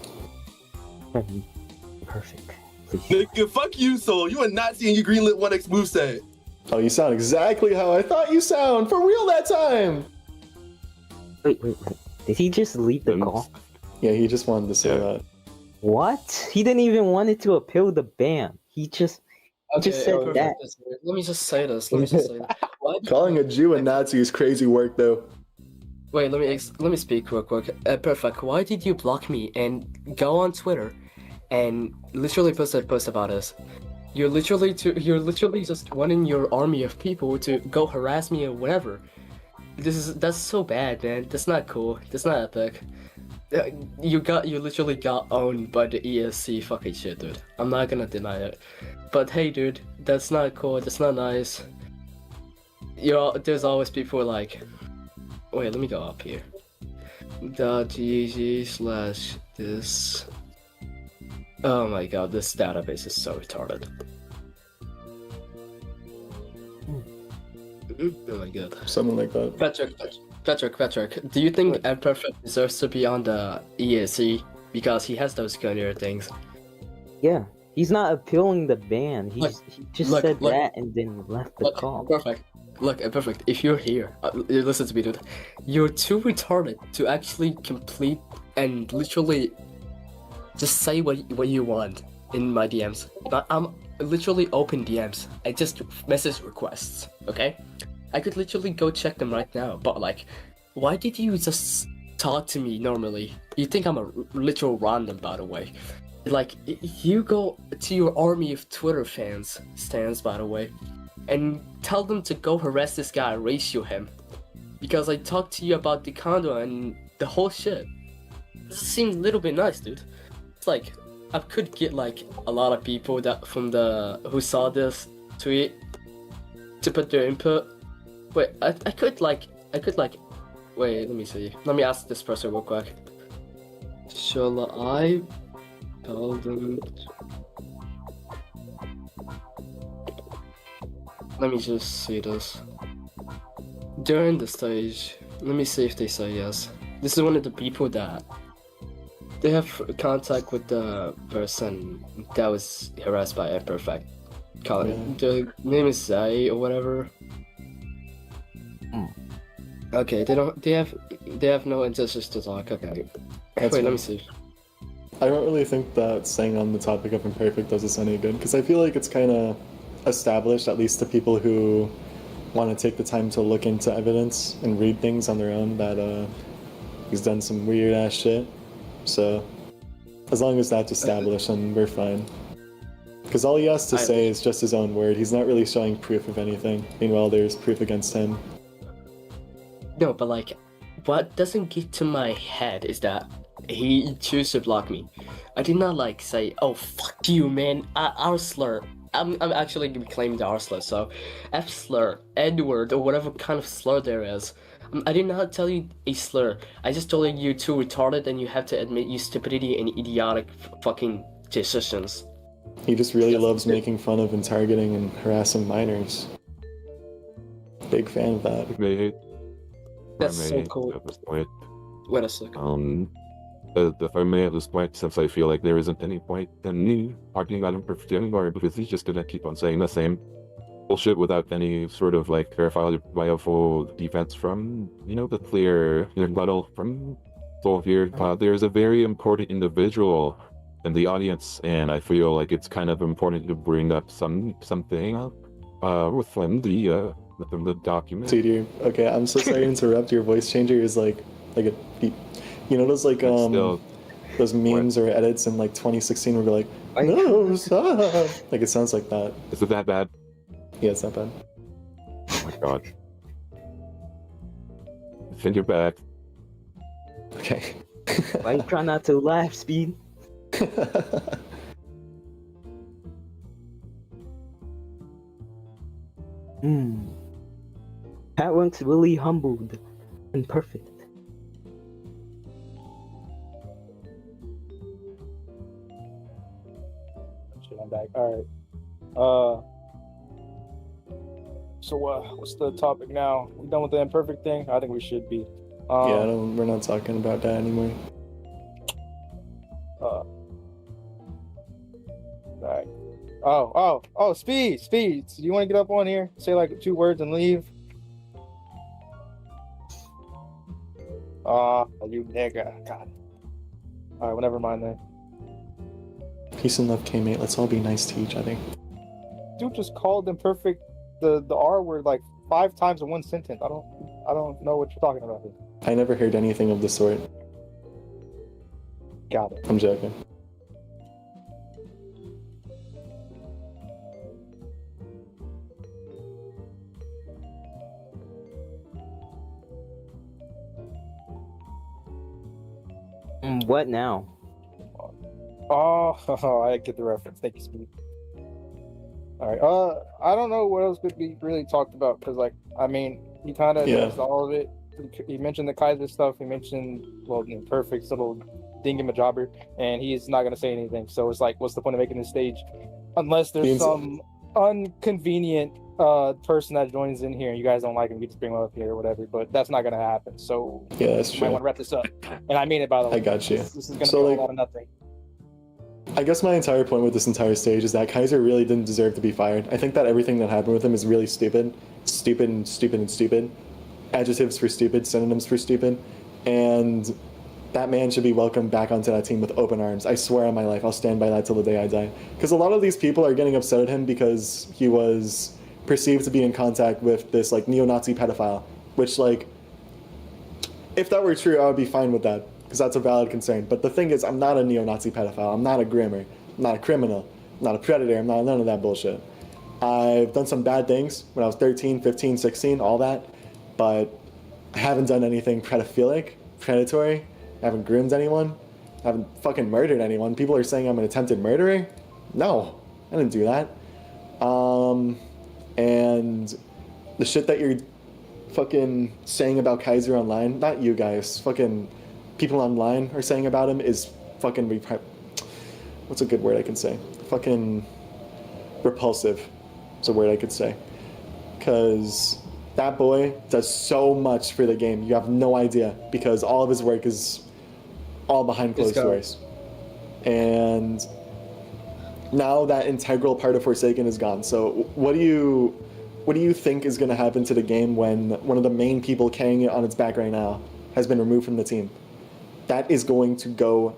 Perfect. Nigga, fuck you, Soul. You are not seeing your greenlit 1x moveset. Oh, you sound exactly how I thought you sound! For real that time! Wait. Did he just leave the call? Yeah, he just wanted to say that. What? He didn't even want it to appeal the ban. He just said that. Let me just say this. What? Calling a Jew a Nazi is crazy work, though. Wait, let me speak real quick. Perfect. Why did you block me and go on Twitter and literally post a post about us? You're literally just wanting your army of people to go harass me or whatever. That's so bad, man. That's not cool. That's not epic. You literally got owned by the ESC fucking shit, dude. I'm not gonna deny it. But hey, dude, that's not cool. That's not nice. There's always people like. Wait, let me go up here. .gg/this. Oh my god, this database is so retarded. Oh my god. Something like that. Patrick, do you think Imperfect deserves to be on the ESC because he has those gunner things? Yeah, he's not appealing the ban. He just said that and then left the call. Perfect. Look, Imperfect, if you're here, listen to me, dude. You're too retarded to actually complete and literally just say what you want in my DMs. I'm literally open DMs. I just message requests, okay? I could literally go check them right now, but like, why did you just talk to me normally? You think I'm a literal random, by the way. Like, you go to your army of Twitter stands, by the way, and tell them to go harass this guy, ratio him. Because I talked to you about the condo and the whole shit. This seems a little bit nice, dude. It's like, I could get like a lot of people who saw this tweet to put their input. Wait, I could like, wait, let me see. Let me ask this person real quick. Shall I tell them? Let me just see this. During the stage, let me see if they say yes. This is one of the people that they have contact with the person that was harassed by Imperfect. The name is Zai or whatever. Okay, they have no intentions to talk. Okay. Wait, let me see. I don't really think that saying on the topic of Imperfect does us any good, because I feel like it's kind of established, at least to people who want to take the time to look into evidence and read things on their own, that he's done some weird ass shit. So as long as that's established, then we're fine. Because all he has to say is just his own word. He's not really showing proof of anything. Meanwhile, there's proof against him. No, but like, what doesn't get to my head is that he chose to block me. I did not like say, "Oh fuck you, man," R slur. I'm actually claiming the R slur. So, F slur, Edward, or whatever kind of slur there is. I did not tell you a slur. I just told you you're too retarded and you have to admit your stupidity and idiotic fucking decisions. He just really That's loves it. making fun of and targeting and harassing minors. Big fan of that. Maybe. That's so cool. At this point. Wait a second. If I may at this point, since I feel like there isn't any point in me talking about Imperfectnore, because he's just gonna keep on saying the same bullshit without any sort of like verifiable defense from, the clear rebuttal from Soul here. There's a very important individual in the audience, and I feel like it's kind of important to bring up something within the document. Dude, okay, I'm so sorry to interrupt. Your voice changer is like a beep. You know those like those memes or edits in like 2016 where we're like, no, stop. Like it sounds like that. Is it that bad? Yeah, it's not bad. Oh my god. Send your back. Okay. Why you try not to laugh, Speed? Pat looks really humbled and perfect. Shit, I'm back. All right. So what's the topic now? We done with the imperfect thing? I think we should be. Yeah, we're not talking about that anymore. Right. Oh, Speed. Do you want to get up on here? Say like 2 words and leave. You nigga. God. All right, well, never mind then. Peace and love, K-mate. Let's all be nice to each other. Dude just called imperfect the R word like 5 times in one sentence. I don't know what you're talking about here. I never heard anything of the sort. Got it. I'm joking. What now? Oh, I get the reference. Thank you, Speed. All right. I don't know what else could be really talked about because, like, I mean, he kind of does all of it. He mentioned the Kaiser stuff. He mentioned, well, the perfect little dingy-majobber, and he's not gonna say anything. So it's like, what's the point of making this stage unless there's some inconvenient person that joins in here and you guys don't like him, you just bring him up here or whatever. But that's not gonna happen. So yeah, that's you true. might want to wrap this up, and I mean it, by the way. I got you. This is gonna So, be like, a lot of nothing. I guess my entire point with this entire stage is that Kaiser really didn't deserve to be fired. I think that everything that happened with him is really stupid. Stupid. Adjectives for stupid, synonyms for stupid. And that man should be welcomed back onto that team with open arms. I swear on my life, I'll stand by that till the day I die. Because a lot of these people are getting upset at him because he was perceived to be in contact with this like neo-Nazi pedophile. Which, like, if that were true, I would be fine with that. Because that's a valid concern. But the thing is, I'm not a neo-Nazi pedophile. I'm not a grimmer. I'm not a criminal. I'm not a predator. I'm not none of that bullshit. I've done some bad things when I was 13, 15, 16, all that. But I haven't done anything pedophilic, predatory. I haven't groomed anyone. I haven't fucking murdered anyone. People are saying I'm an attempted murderer. No, I didn't do that. And the shit that you're fucking saying about Kaiser online, not you guys, fucking people online are saying about him is fucking what's a good word I can say? Fucking repulsive is a word I could say. Because that boy does so much for the game. You have no idea, because all of his work is all behind closed doors. And now that integral part of Forsaken is gone. So what do you think is going to happen to the game when one of the main people carrying it on its back right now has been removed from the team? That is going to go...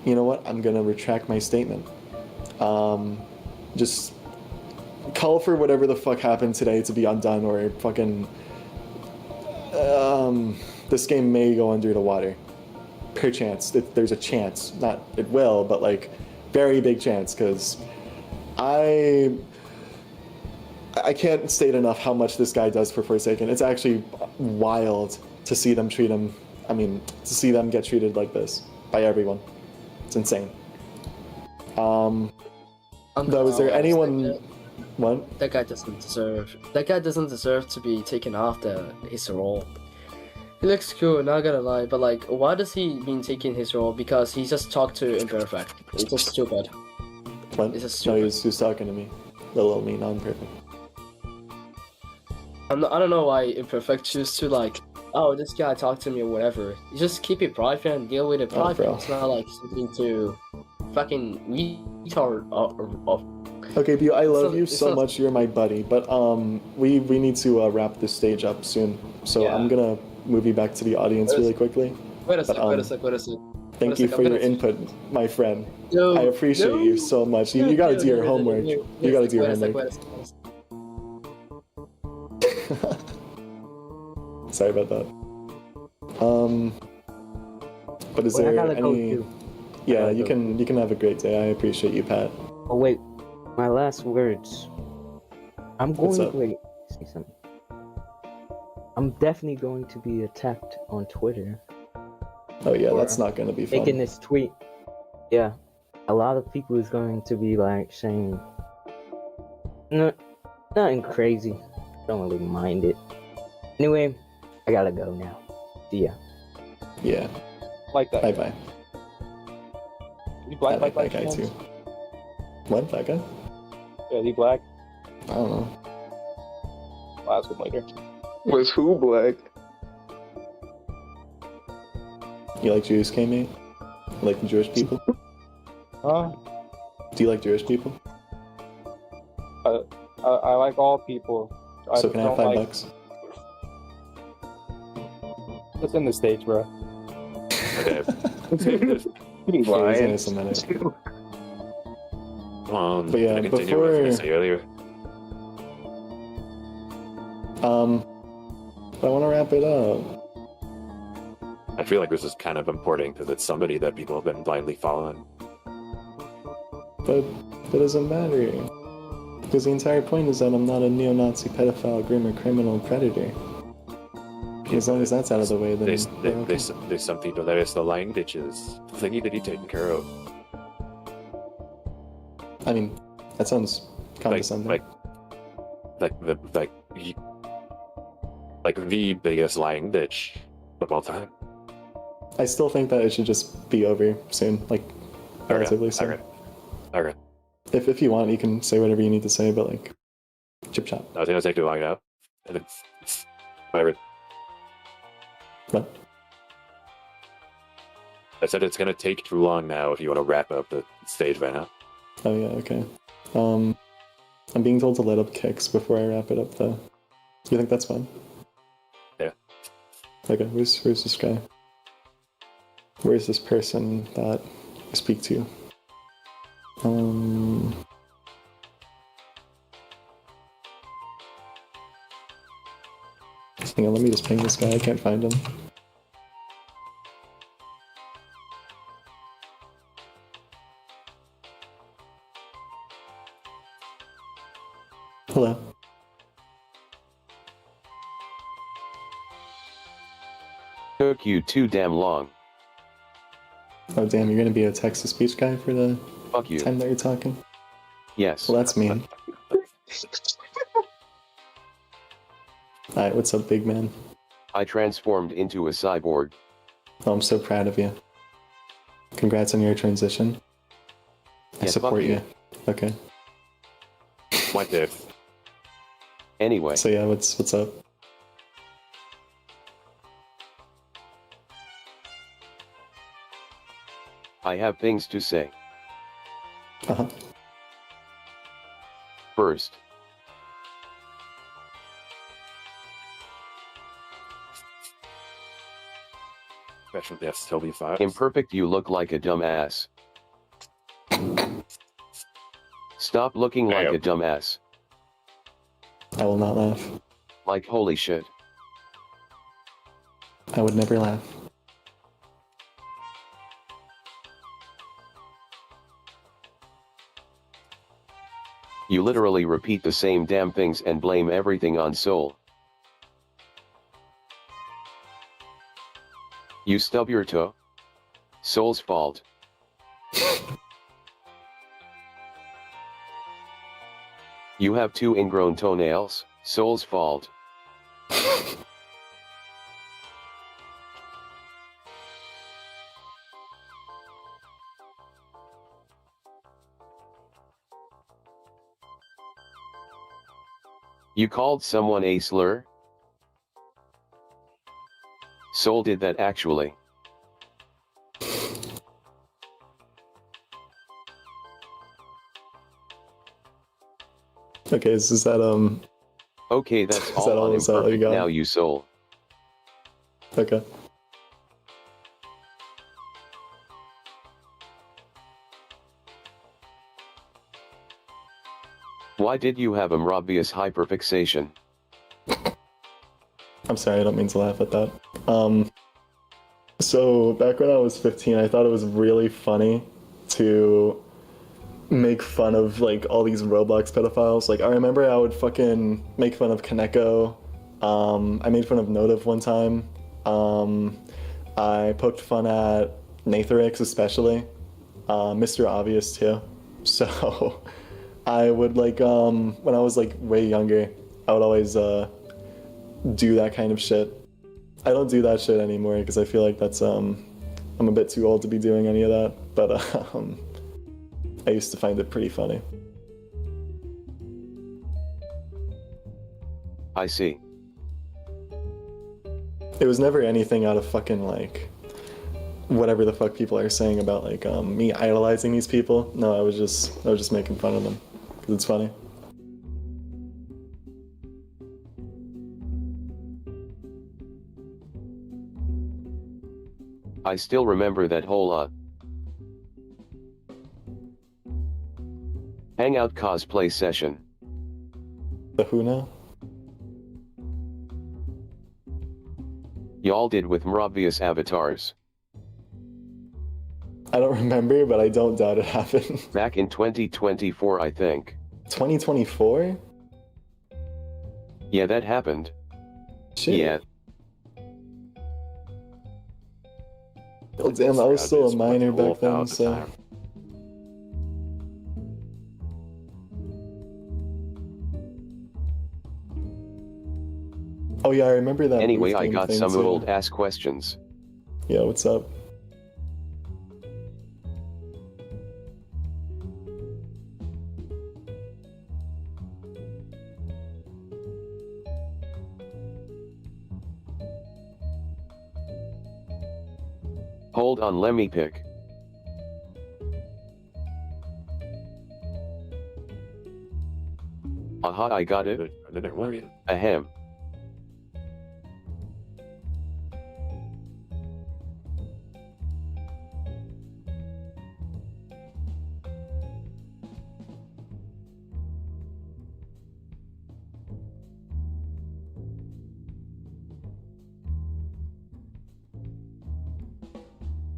You know what? I'm going to retract my statement. Just call for whatever the fuck happened today to be undone, or fucking... this game may go under the water. Perchance. There's a chance. Not it will, but like very big chance, because I can't state enough how much this guy does for Forsaken. It's actually wild to see them treat him. I mean, to see them get treated like this by everyone. It's insane. Though, is there anyone? What? That guy doesn't deserve. That guy doesn't deserve to be taken off his role. He looks cool, not gonna lie, but like, why does he mean taking his role? Because he just talked to Imperfect. It's just stupid. What? It's just No, stupid. he was talking to me. The little me, non-perfect. I don't know why Imperfect choose to like, oh, this guy talked to me or whatever. You just keep it private and deal with it Oh, private. bro. It's not like something to fucking retard. Okay, Bu, I love you it's so not- much. You're my buddy. But we need to wrap this stage up soon. So Yeah. I'm gonna move you back to the audience really quickly. Wait a sec. But, Wait a sec. Thank you for your input, my friend. No, I appreciate you so much. You gotta do your homework. You gotta do your homework. Sorry about that. But is Wait, I there gotta go any? too. Yeah, gotta you go. can have a great day. I appreciate you, Pat. Oh wait, my last words. I'm What's going up? to wait. Say something. I'm definitely going to be attacked on Twitter. Oh yeah, Or that's not gonna be fun. making this tweet. Yeah, a lot of people is going to be like saying, no, nothing crazy. Don't really mind it. Anyway, I gotta go now. See ya. Yeah. Like that. Bye bye. You I black, like black, that guy black too. What? That guy? Yeah, you black. I don't know. I'll ask him later. Was who black? You like Jews, K-Mate? You like the Jewish people? Huh? Do you like Jewish people? I like all people. So can I have don't $5? What's in the stage, bro? Okay. He's Lying. anti-Semitic. But yeah, Can I continue what I was gonna say earlier? I want to wrap it up. I feel like this is kind of important because it's somebody that people have been blindly following. But that doesn't matter. Because the entire point is that I'm not a neo-Nazi, pedophile, groomer, criminal, predator. As long as that's out of the way, then we're okay. There's some people there. It's the lying bitches. They need to be taken care of. I mean, that sounds condescending. Like the biggest lying bitch of all time. I still think that it should just be over soon, like relatively soon. Okay. If you want, you can say whatever you need to say, but like, chip chop. I was gonna take too long now. And it's whatever. What? I said it's gonna take too long now if you want to wrap up the stage by now. Oh yeah, okay. I'm being told to let up kicks before I wrap it up, though. You think that's fine? Yeah. Okay, where's this guy? Where's this person that I speak to? Hang on, let me just ping this guy. I can't find him. Hello. Took you too damn long. Oh damn, you're gonna be a text-to-speech guy for the Fuck you. time that you're talking? Yes. Well, that's mean. Alright, what's up, big man? I transformed into a cyborg. Oh, I'm so proud of you. Congrats on your transition. I Yeah, support fuck you. you. Okay. What if? Anyway, So yeah, what's up? I have things to say. Uh-huh. First, Special deaths, Toby 5. Imperfect, you look like a dumbass. Stop looking like a dumbass. I will not laugh. Like holy shit. I would never laugh. You literally repeat the same damn things and blame everything on Soul. You stub your toe? Soul's fault. You have 2 ingrown toenails, Soul's fault. You called someone a slur? Soul did that actually. Okay, so is that Okay, that's Is all that on all? Is that all you Imperfect got? now, you Soul. okay? Why did you have obvious hyperfixation? I'm sorry, I don't mean to laugh at that. So back when I was 15, I thought it was really funny to make fun of like all these Roblox pedophiles. Like I remember I would fucking make fun of Kaneko. I made fun of Notive one time. I poked fun at Natharix especially. Mr. Obvious too. So I would like when I was like way younger, I would always do that kind of shit. I don't do that shit anymore because I feel like that's I'm a bit too old to be doing any of that. But I used to find it pretty funny. I see. It was never anything out of fucking like whatever the fuck people are saying about like me idolizing these people. No, I was just making fun of them because it's funny. I still remember that whole Hangout cosplay session. The who now? Y'all did with obvious avatars. I don't remember, but I don't doubt it happened. Back in 2024, I think. 2024? Yeah, that happened. Shit. Yeah. Oh, damn, I was still a minor back then, so. Oh yeah, I remember that. Anyway, I booth got thing some too. old ass questions. Yeah, what's up? Hold on, let me pick. Aha, I got it. Ahem.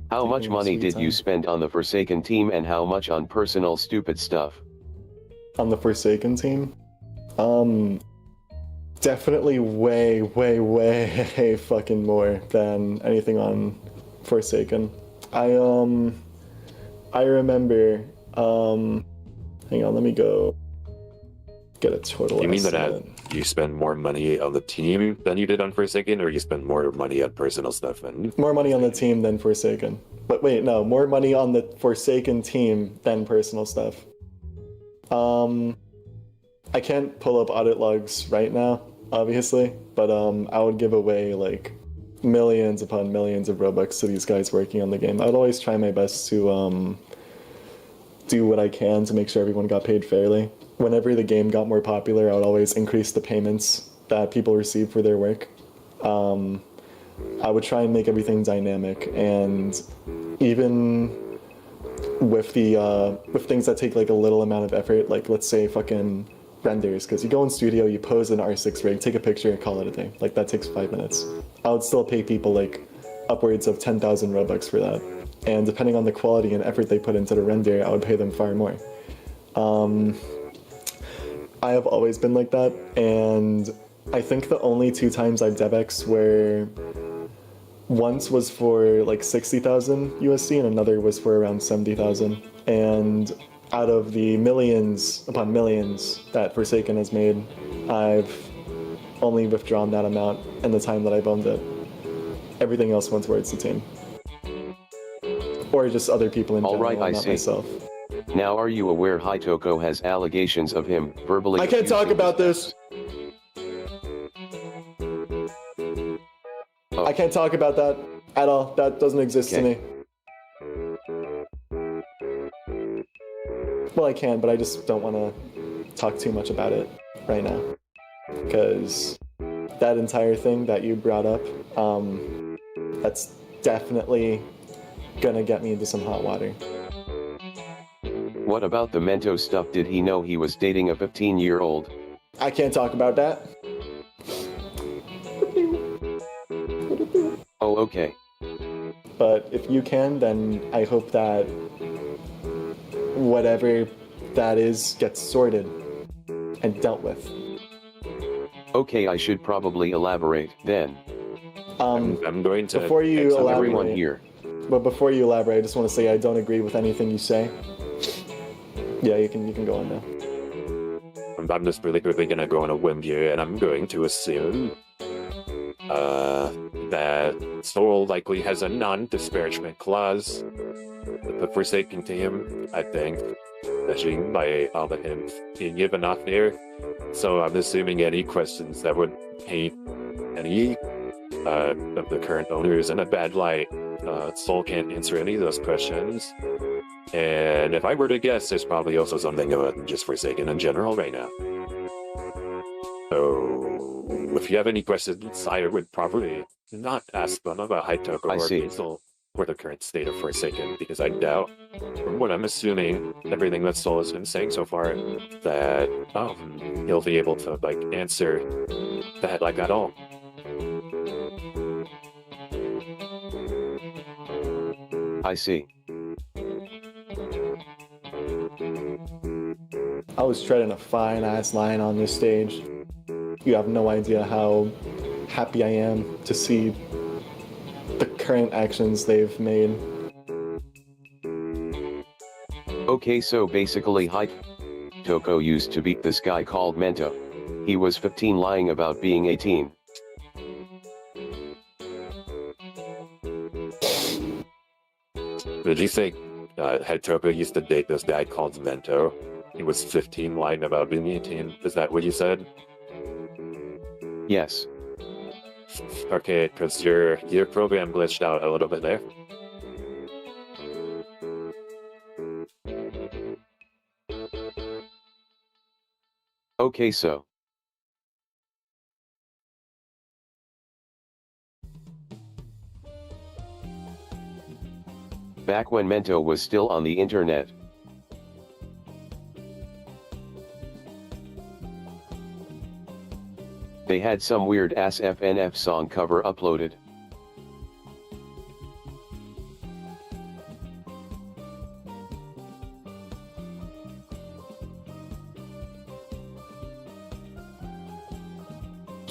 How much Taking a money sweet did you time. spend on the Forsaken team and how much on personal stupid stuff? On the Forsaken team? Definitely way fucking more than anything on Forsaken. I remember, hang on, let me go get a total You mean that estimate. you spend more money on the team than you did on Forsaken, or you spend more money on personal stuff than More money on the team than Forsaken. But wait, no, more money on the Forsaken team than personal stuff. I can't pull up audit logs right now, obviously, but I would give away like millions upon millions of Robux to these guys working on the game. I would always try my best to do what I can to make sure everyone got paid fairly. Whenever the game got more popular, I would always increase the payments that people receive for their work. I would try and make everything dynamic, and even with the with things that take like a little amount of effort, like let's say fucking renders, because you go in studio, you pose an R6 rig, take a picture, and call it a day. Like that takes 5 minutes. I would still pay people like upwards of 10,000 Robux for that, and depending on the quality and effort they put into the render, I would pay them far more. I have always been like that, and I think the only 2 times I've DevX were once was for like 60,000 USD and another was for around 70,000. And out of the millions upon millions that Forsaken has made, I've only withdrawn that amount in the time that I've owned it. Everything else went towards the team. Or just other people in general, Alright, I not see. myself. Now are you aware Hitoko has allegations of him verbally I can't talk abusing about his this. Oh. I can't talk about that at all. That doesn't exist to me. Well, I can, but I just don't want to talk too much about it right now. Because that entire thing that you brought up, that's definitely gonna get me into some hot water. What about the Mento stuff? Did he know he was dating a 15-year-old? I can't talk about that. Oh, okay. But if you can, then I hope that whatever that is gets sorted and dealt with. Okay, I should probably elaborate then. I'm going to before you exit elaborate, everyone here. But before you elaborate, I just want to say I don't agree with anything you say. Yeah, you can go on now. I'm just really quickly gonna go on a whim here, and I'm going to assume that Soul likely has a non-disparagement clause with the Forsaken team, I think, judging by all the hints being given off here. So I'm assuming any questions that would paint any of the current owners in a bad light, Soul can't answer any of those questions. And if I were to guess, there's probably also something about just Forsaken in general right now. So, if you have any questions, I would probably not ask them about Hitoko or Hazel or the current state of Forsaken, because I doubt, from what I'm assuming, everything that Soul has been saying so far, that he'll be able to answer that at all. I see. I was treading a fine-ass line on this stage. You have no idea how happy I am to see the current actions they've made. Okay, so basically Hitoko used to beat this guy called Mento. He was 15 lying about being 18. Did you say Hitoko used to date this guy called Mento? He was 15 lying about being 18. Is that what you said? Yes. Okay, because your program glitched out a little bit there. Okay, so. Back when Mento was still on the internet. They had some weird ass FNF song cover uploaded.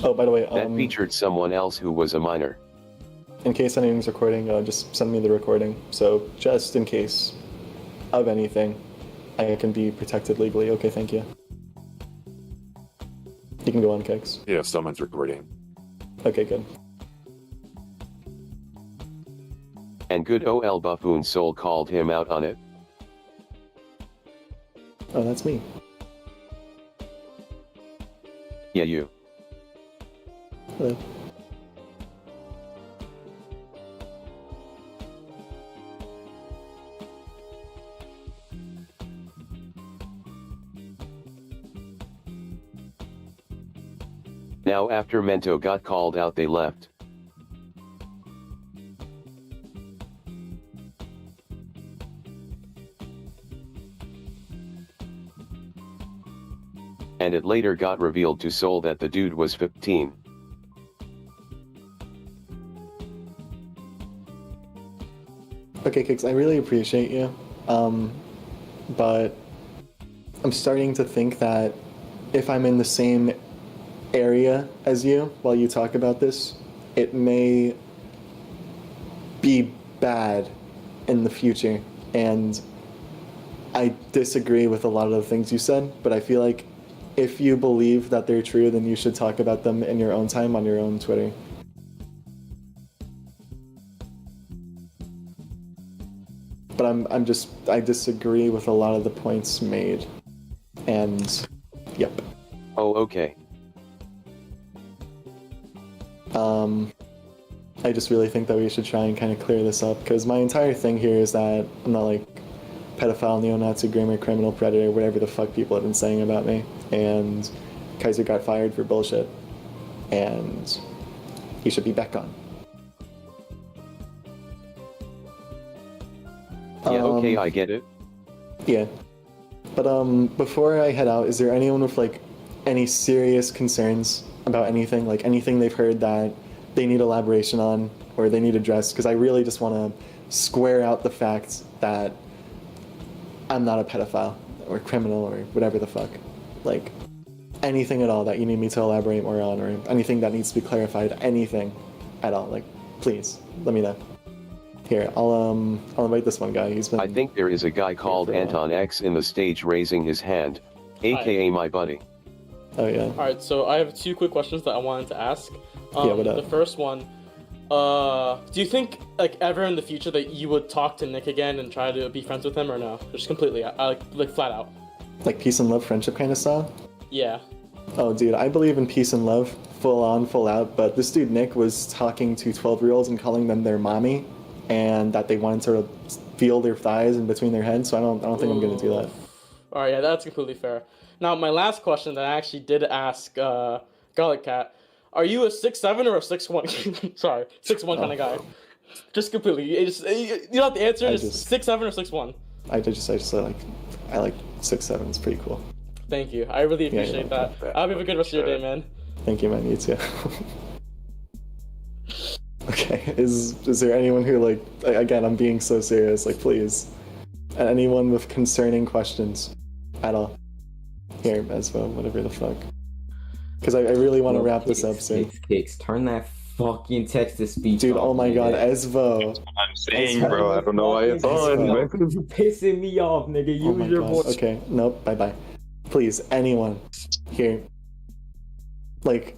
Oh, by the way, that featured someone else who was a minor. In case anyone's recording, just send me the recording. So just in case of anything, I can be protected legally. Okay, thank you. You can go on, Kix. Yeah, someone's recording. Okay, good. And good ol' buffoon Soul called him out on it. Oh, that's me. Yeah, you. Hello. Now after Mento got called out, they left. And it later got revealed to Soul that the dude was 15. Okay, Kix, I really appreciate you. But I'm starting to think that if I'm in the same area as you while you talk about this, it may be bad in the future. And I disagree with a lot of the things you said, but I feel like if you believe that they're true, then you should talk about them in your own time on your own Twitter. But I disagree with a lot of the points made. And, yep. Oh, okay. I just really think that we should try and kind of clear this up, because my entire thing here is that I'm not like pedophile, neo-Nazi, groomer, criminal, predator, whatever the fuck people have been saying about me. And Kaiser got fired for bullshit. And he should be back on. Yeah, okay, I get it. Yeah. But before I head out, is there anyone with like any serious concerns about anything? Like anything they've heard that they need elaboration on or they need addressed? Because I really just want to square out the fact that I'm not a pedophile or criminal or whatever the fuck. Like anything at all that you need me to elaborate more on, or anything that needs to be clarified, anything at all. Like, please let me know. Here, I'll invite this one guy. He's been. I think there is a guy called Anton X in the stage raising his hand, aka my buddy. Oh yeah. Alright, so I have 2 quick questions that I wanted to ask. Yeah, what up? The first one, do you think like ever in the future that you would talk to Nick again and try to be friends with him, or no? Just completely, like flat out. Like peace and love, friendship kind of style? Yeah. Oh, dude, I believe in peace and love, full on, full out. But this dude Nick was talking to 12-year-olds and calling them their mommy, and that they wanted to feel their thighs in between their heads. So I don't think I'm gonna do that. All right, yeah, that's completely fair. Now, my last question that I actually did ask Garlic Cat, are you a 6'7" or a 6'1"? Sorry, 6'1" kind of guy. Just completely. You don't have to answer. Just 6'7" or 6'1". I like 6'7". It's pretty cool. Thank you. I really appreciate that. I hope you have a good rest of your day, man. Thank you, man. You too. Okay. Is there anyone who like again? I'm being so serious. Like, please, anyone with concerning questions at all? Here, Mesvo, whatever the fuck. Because I really want to wrap this up soon. Kicks, turn that fucking text-to-speech. Dude, oh my god, Esvo. I'm saying, bro, I don't know why it's on. You're pissing me off, nigga. Use your voice. Okay, nope, bye-bye. Please, anyone here, like,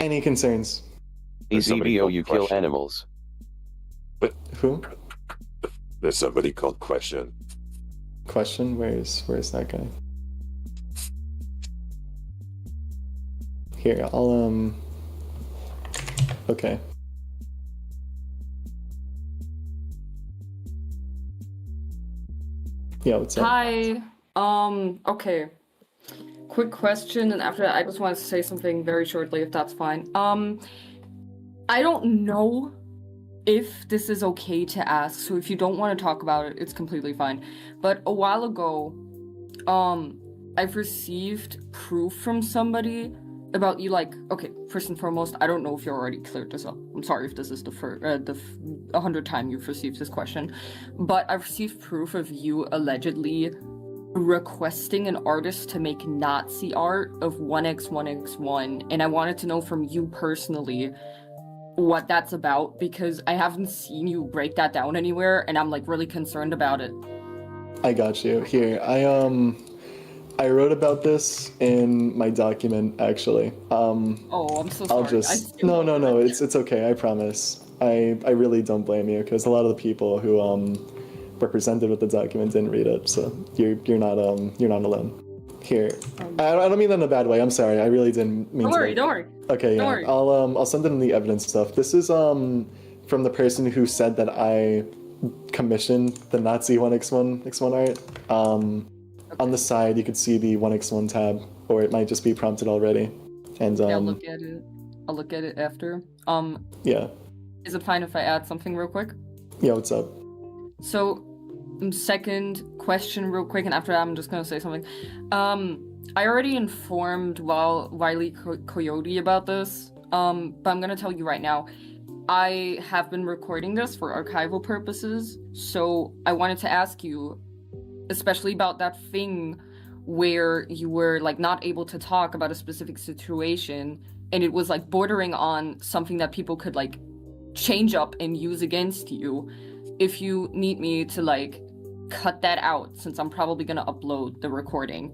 any concerns? AZBO, you kill animals. But who? There's somebody called Question. Question? Where's that guy? Here, I'll okay. Yeah, what's up? Hi. Okay. Quick question, and after that, I just want to say something very shortly, if that's fine. I don't know if this is okay to ask, so if you don't want to talk about it, it's completely fine. But a while ago, I've received proof from somebody about you, like, okay, first and foremost, I don't know if you already cleared this up. I'm sorry if this is the 100th time you've received this question, but I've received proof of you allegedly requesting an artist to make Nazi art of 1x1x1, and I wanted to know from you personally what that's about, because I haven't seen you break that down anywhere, and I'm like really concerned about it. I got you. Here, I wrote about this in my document, actually. Oh, I'm so sorry. I'll just no. It's okay. I promise. I really don't blame you, because a lot of the people who represented with the document didn't read it, so you're not alone. Here, I don't mean that in a bad way. I'm sorry. I really didn't mean to. Don't worry. Okay, yeah. Worry. I'll send it in the evidence stuff. This is from the person who said that I commissioned the Nazi 1x1x1 art. On the side, you could see the 1x1 tab, or it might just be prompted already. And yeah, I'll look at it. I'll look at it after. Yeah. Is it fine if I add something real quick? Yeah, what's up? So, second question real quick, and after that I'm just gonna say something. I already informed Wiley Coyote about this, but I'm gonna tell you right now. I have been recording this for archival purposes, so I wanted to ask you, especially about that thing where you were like not able to talk about a specific situation, and it was like bordering on something that people could like change up and use against you. If you need me to like cut that out since I'm probably gonna upload the recording.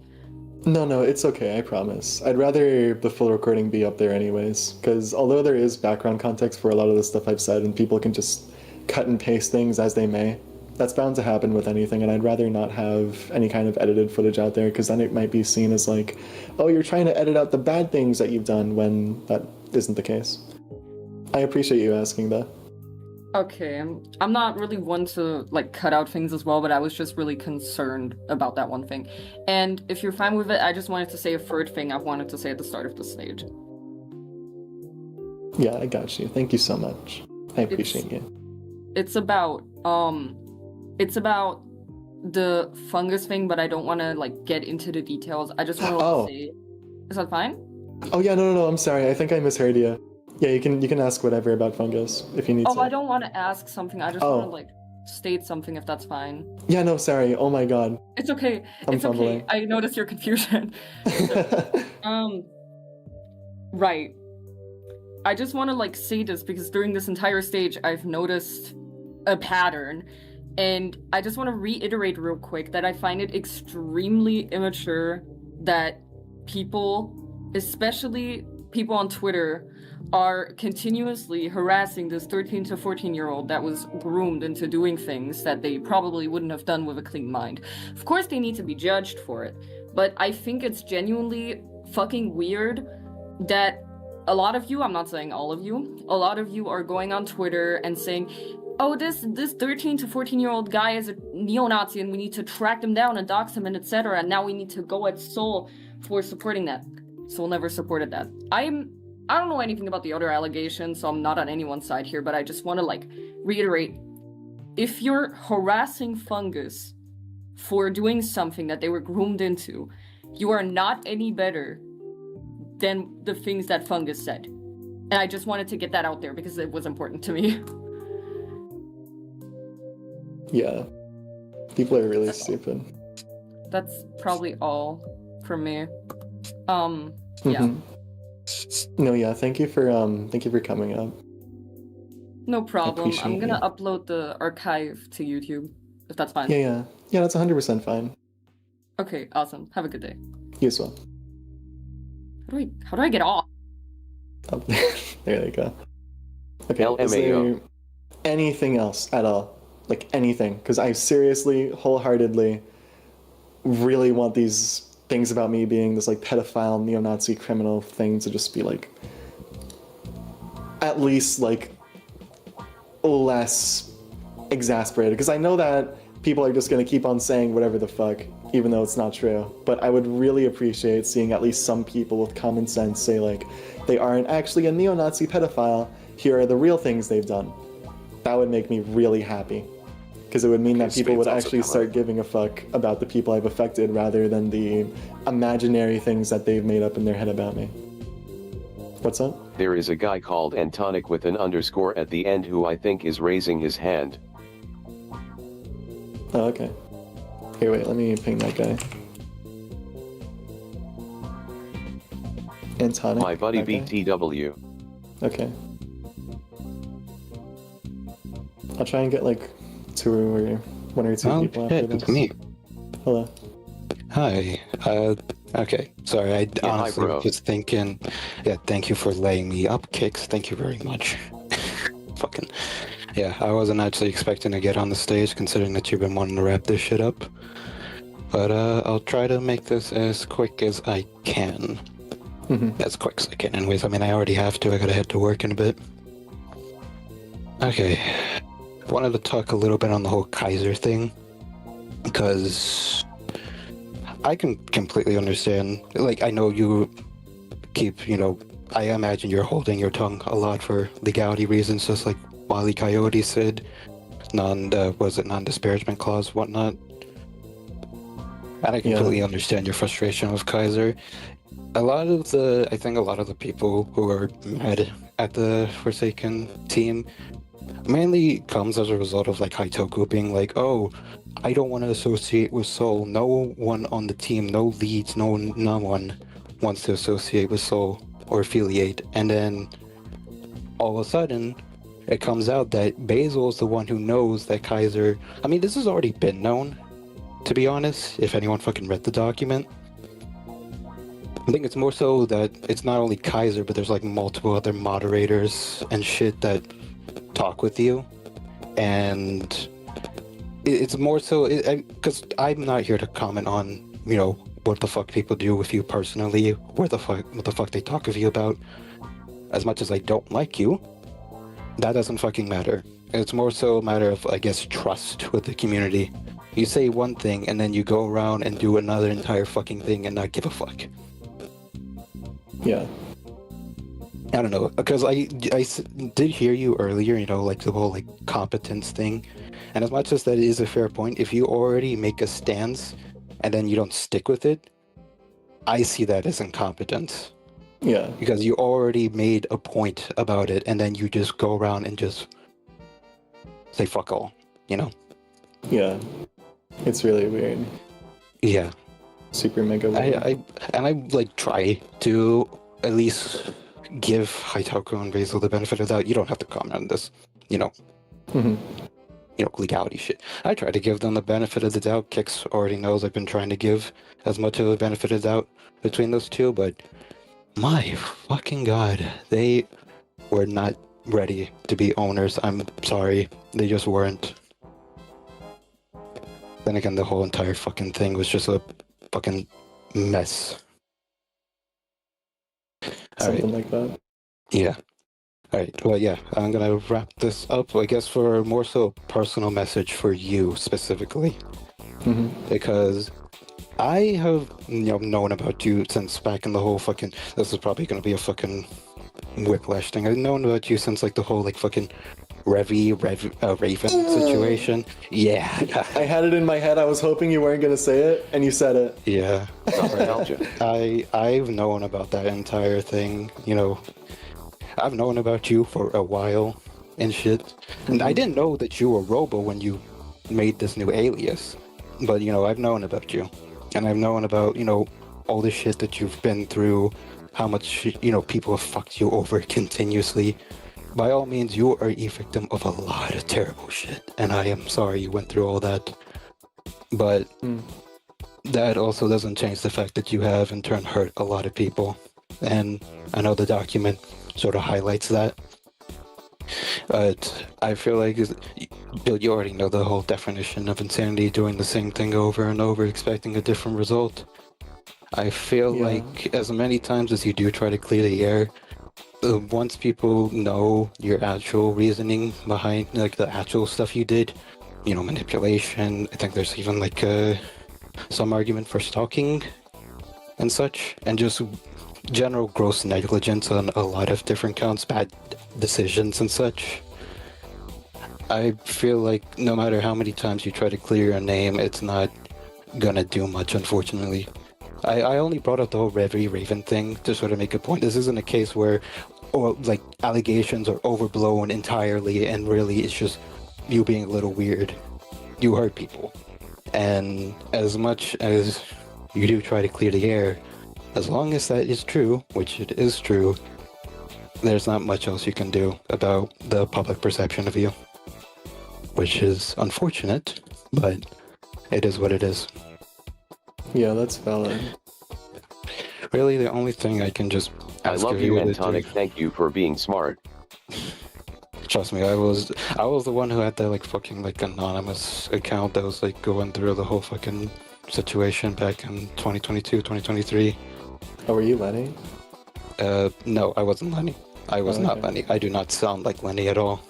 No, it's okay, I promise. I'd rather the full recording be up there anyways, because although there is background context for a lot of the stuff I've said and people can just cut and paste things as they may, that's bound to happen with anything, and I'd rather not have any kind of edited footage out there, because then it might be seen as like, oh, you're trying to edit out the bad things that you've done, when that isn't the case. I appreciate you asking, though. Okay, I'm not really one to like cut out things as well, but I was just really concerned about that one thing. And if you're fine with it, I just wanted to say a third thing I wanted to say at the start of the stage. Yeah, I got you. Thank you so much. I appreciate you. It's about the fungus thing, but I don't want to like get into the details. I just want to say, is that fine? Oh yeah, no, I'm sorry. I think I misheard you. Yeah, you can ask whatever about fungus if you need to. Oh, I don't want to ask something. I just want to like state something if that's fine. Yeah, no, sorry. Oh my god. It's okay. It's okay. I noticed your confusion. Right. I just want to like say this because during this entire stage I've noticed a pattern, and I just want to reiterate real quick that I find it extremely immature that people, especially people on Twitter, are continuously harassing this 13 to 14-year-old that was groomed into doing things that they probably wouldn't have done with a clean mind. Of course they need to be judged for it, but I think it's genuinely fucking weird that a lot of you, I'm not saying all of you, a lot of you are going on Twitter and saying, oh, this 13 to 14-year-old guy is a neo-Nazi and we need to track him down and dox him and etc. And now we need to go at Soul for supporting that. Soul never supported that. I don't know anything about the other allegations, so I'm not on anyone's side here, but I just want to like reiterate, if you're harassing Fungus for doing something that they were groomed into, you are not any better than the things that Fungus said. And I just wanted to get that out there because it was important to me. Yeah. People are really stupid. That's probably all from me. Yeah. No, yeah, thank you for coming up. No problem. I'm appreciate gonna upload the archive to YouTube, if that's fine. Yeah, that's 100% fine. Okay, awesome. Have a good day. You as well. How do I get off? Oh, there you go. Okay, LMAO. Is there anything else at all? Like anything? Because I seriously, wholeheartedly, really want these things about me being this like pedophile, neo-Nazi criminal thing to just be like, at least like less exasperated. Because I know that people are just going to keep on saying whatever the fuck, even though it's not true. But I would really appreciate seeing at least some people with common sense say like, they aren't actually a neo-Nazi pedophile, here are the real things they've done. That would make me really happy. Because it would mean that people would actually start giving a fuck about the people I've affected rather than the imaginary things that they've made up in their head about me. What's up? There is a guy called Antonic with an underscore at the end who I think is raising his hand. Oh, okay. Here, wait, let me ping that guy. Antonic? My buddy BTW. Okay. I'll try and get like one or two people after this. It's me. Hello. Hi. Okay. Sorry, I honestly was just thinking. Yeah, thank you for laying me up, Kicks. Thank you very much. Fucking. Yeah, I wasn't actually expecting to get on the stage, considering that you've been wanting to wrap this shit up. But I'll try to make this as quick as I can. As quick as I can. Anyways, I mean, I already have to. I gotta head to work in a bit. Okay. I wanted to talk a little bit on the whole Kaiser thing, because I can completely understand, like, I know you keep, I imagine you're holding your tongue a lot for legality reasons, just like Wally Coyote said, non-disparagement clause, whatnot. And I completely understand your frustration with Kaiser. I think a lot of the people who are mad at the Forsaken team mainly comes as a result of like Haitoku being like, oh, I don't want to associate with Soul. No one on the team, no leads, no one wants to associate with Soul or affiliate. And then all of a sudden, it comes out that Basil is the one who knows that Kaiser. I mean, this has already been known to be honest, if anyone fucking read the document. I think it's more so that it's not only Kaiser, but there's like multiple other moderators and shit that talk with you. And it's more so, because I'm not here to comment on, you know, what the fuck people do with you personally, what the fuck they talk with you about. As much as I don't like you, that doesn't fucking matter. It's more so a matter of, I guess, trust with the community. You say one thing and then you go around and do another entire fucking thing and not give a fuck. Yeah. I don't know, because I did hear you earlier, you know, like the whole like competence thing. And as much as that is a fair point, if you already make a stance and then you don't stick with it, I see that as incompetence. Yeah. Because you already made a point about it and then you just go around and just say fuck all, you know? Yeah. It's really weird. Yeah. Super mega weird. I like try to at least give Haitoko and Basil the benefit of the doubt. You don't have to comment on this, you know. Mm-hmm. You know, legality shit. I try to give them the benefit of the doubt. Kix already knows I've been trying to give as much of the benefit of the doubt between those two, but my fucking god, they were not ready to be owners. I'm sorry. They just weren't. Then again, the whole entire fucking thing was just a fucking mess. Something like that. Yeah. Alright, well, yeah, I'm gonna wrap this up, I guess, for a more so personal message for you specifically. Mm-hmm. Because I have, you know, known about you since back in the whole fucking, this is probably gonna be a fucking whiplash thing. I've known about you since like the whole like fucking Raven situation. Yeah. I had it in my head. I was hoping you weren't gonna say it, and you said it. Yeah. I've known about that entire thing, you know. I've known about you for a while and shit. And I didn't know that you were Robo when you made this new alias. But, you know, I've known about you. And I've known about, you know, all the shit that you've been through, how much, you know, people have fucked you over continuously. By all means, you are a victim of a lot of terrible shit. And I am sorry you went through all that. But that also doesn't change the fact that you have, in turn, hurt a lot of people. And I know the document sort of highlights that. But I feel like you already know the whole definition of insanity, doing the same thing over and over, expecting a different result. I feel like as many times as you do try to clear the air, once people know your actual reasoning behind like the actual stuff you did, you know, manipulation, I think there's even like some argument for stalking and such, and just general gross negligence on a lot of different counts, bad decisions and such. I feel like no matter how many times you try to clear your name, it's not gonna do much, unfortunately. I only brought up the whole Raven thing to sort of make a point. This isn't a case where like allegations are overblown entirely and really it's just you being a little weird. You hurt people. And as much as you do try to clear the air, as long as that is true, which it is true, there's not much else you can do about the public perception of you. Which is unfortunate, but it is what it is. Yeah, that's valid. Really, the only thing I can just ask I love you, Antonic. Thank you for being smart. Trust me, I was the one who had that like fucking like anonymous account that was like going through the whole fucking situation back in 2022, 2023. Oh, were you Lenny? No, I wasn't Lenny. I was not Lenny. I do not sound like Lenny at all.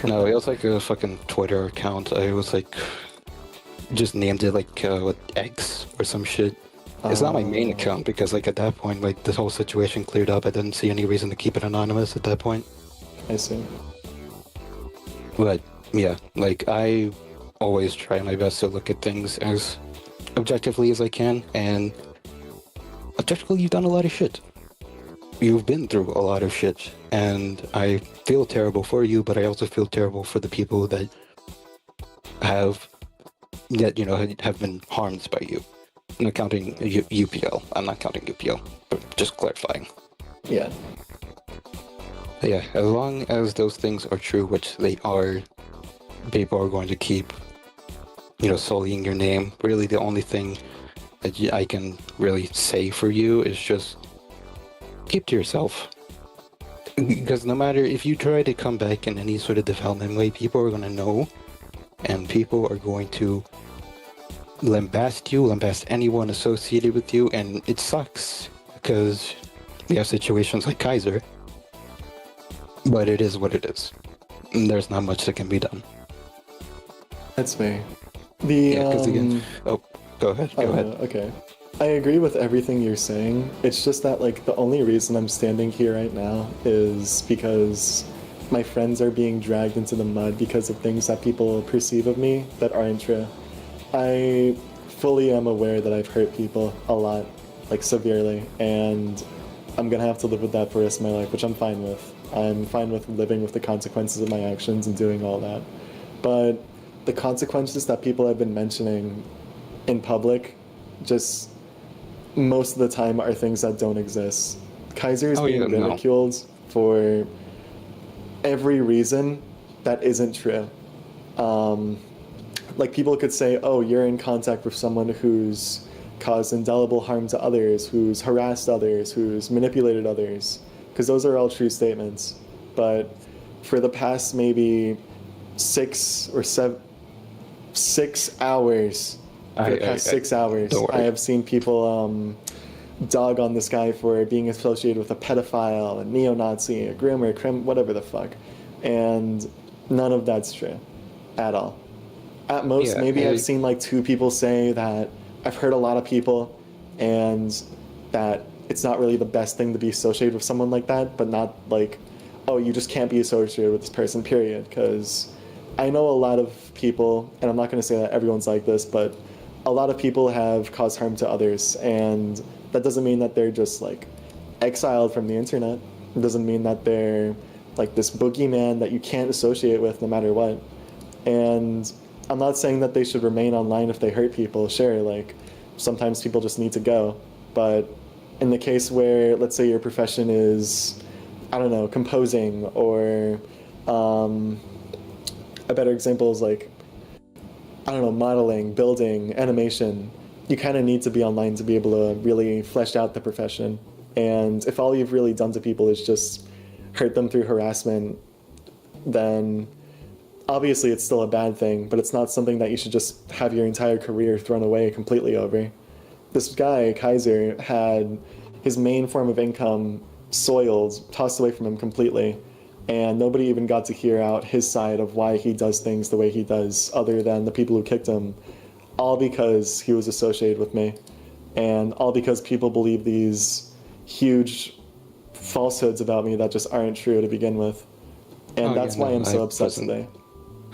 No, it was like a fucking Twitter account. I was like, just named it like what, X or some shit. It's not my main account because like at that point, like this whole situation cleared up. I didn't see any reason to keep it anonymous at that point. I see. But yeah, like I always try my best to look at things as objectively as I can, and objectively you've done a lot of shit. You've been through a lot of shit, and I feel terrible for you, but I also feel terrible for the people that have been harmed by you. I'm not counting UPL. I'm not counting UPL, but just clarifying. Yeah. Yeah, as long as those things are true, which they are, people are going to keep sullying your name. Really, the only thing that I can really say for you is just keep to yourself. Because no matter if you try to come back in any sort of development way, people are going to know, and people are going to lambast anyone associated with you, and it sucks because we have situations like Kaiser, but it is what it is. And there's not much that can be done. That's fair. Again, go ahead. Okay. I agree with everything you're saying. It's just that, like, the only reason I'm standing here right now is because my friends are being dragged into the mud because of things that people perceive of me that aren't true. I fully am aware that I've hurt people a lot, like, severely, and I'm gonna have to live with that for the rest of my life, which I'm fine with. I'm fine with living with the consequences of my actions and doing all that. But the consequences that people have been mentioning in public just most of the time are things that don't exist. Kaiser is being ridiculed for every reason that isn't true. Like, people could say, oh, you're in contact with someone who's caused indelible harm to others, who's harassed others, who's manipulated others, because those are all true statements. But for the past maybe 6 hours, I have seen people dog on this guy for being associated with a pedophile, a neo-Nazi, a groomer, whatever the fuck. And none of that's true at all. At most, I've seen like 2 people say that I've heard a lot of people, and that it's not really the best thing to be associated with someone like that, but not like, oh, you just can't be associated with this person, period. Because I know a lot of people, and I'm not going to say that everyone's like this, but a lot of people have caused harm to others, and that doesn't mean that they're just like exiled from the internet. It doesn't mean that they're like this boogeyman that you can't associate with no matter what. And I'm not saying that they should remain online if they hurt people. Sure, like, sometimes people just need to go. But in the case where, let's say your profession is, I don't know, composing, or a better example is like, I don't know, modeling, building, animation, you kind of need to be online to be able to really flesh out the profession. And if all you've really done to people is just hurt them through harassment, then obviously it's still a bad thing, but it's not something that you should just have your entire career thrown away completely over. This guy, Kaiser, had his main form of income soiled, tossed away from him completely, and nobody even got to hear out his side of why he does things the way he does, other than the people who kicked him, all because he was associated with me, and all because people believe these huge falsehoods about me that just aren't true to begin with. And that's why I'm so upset today.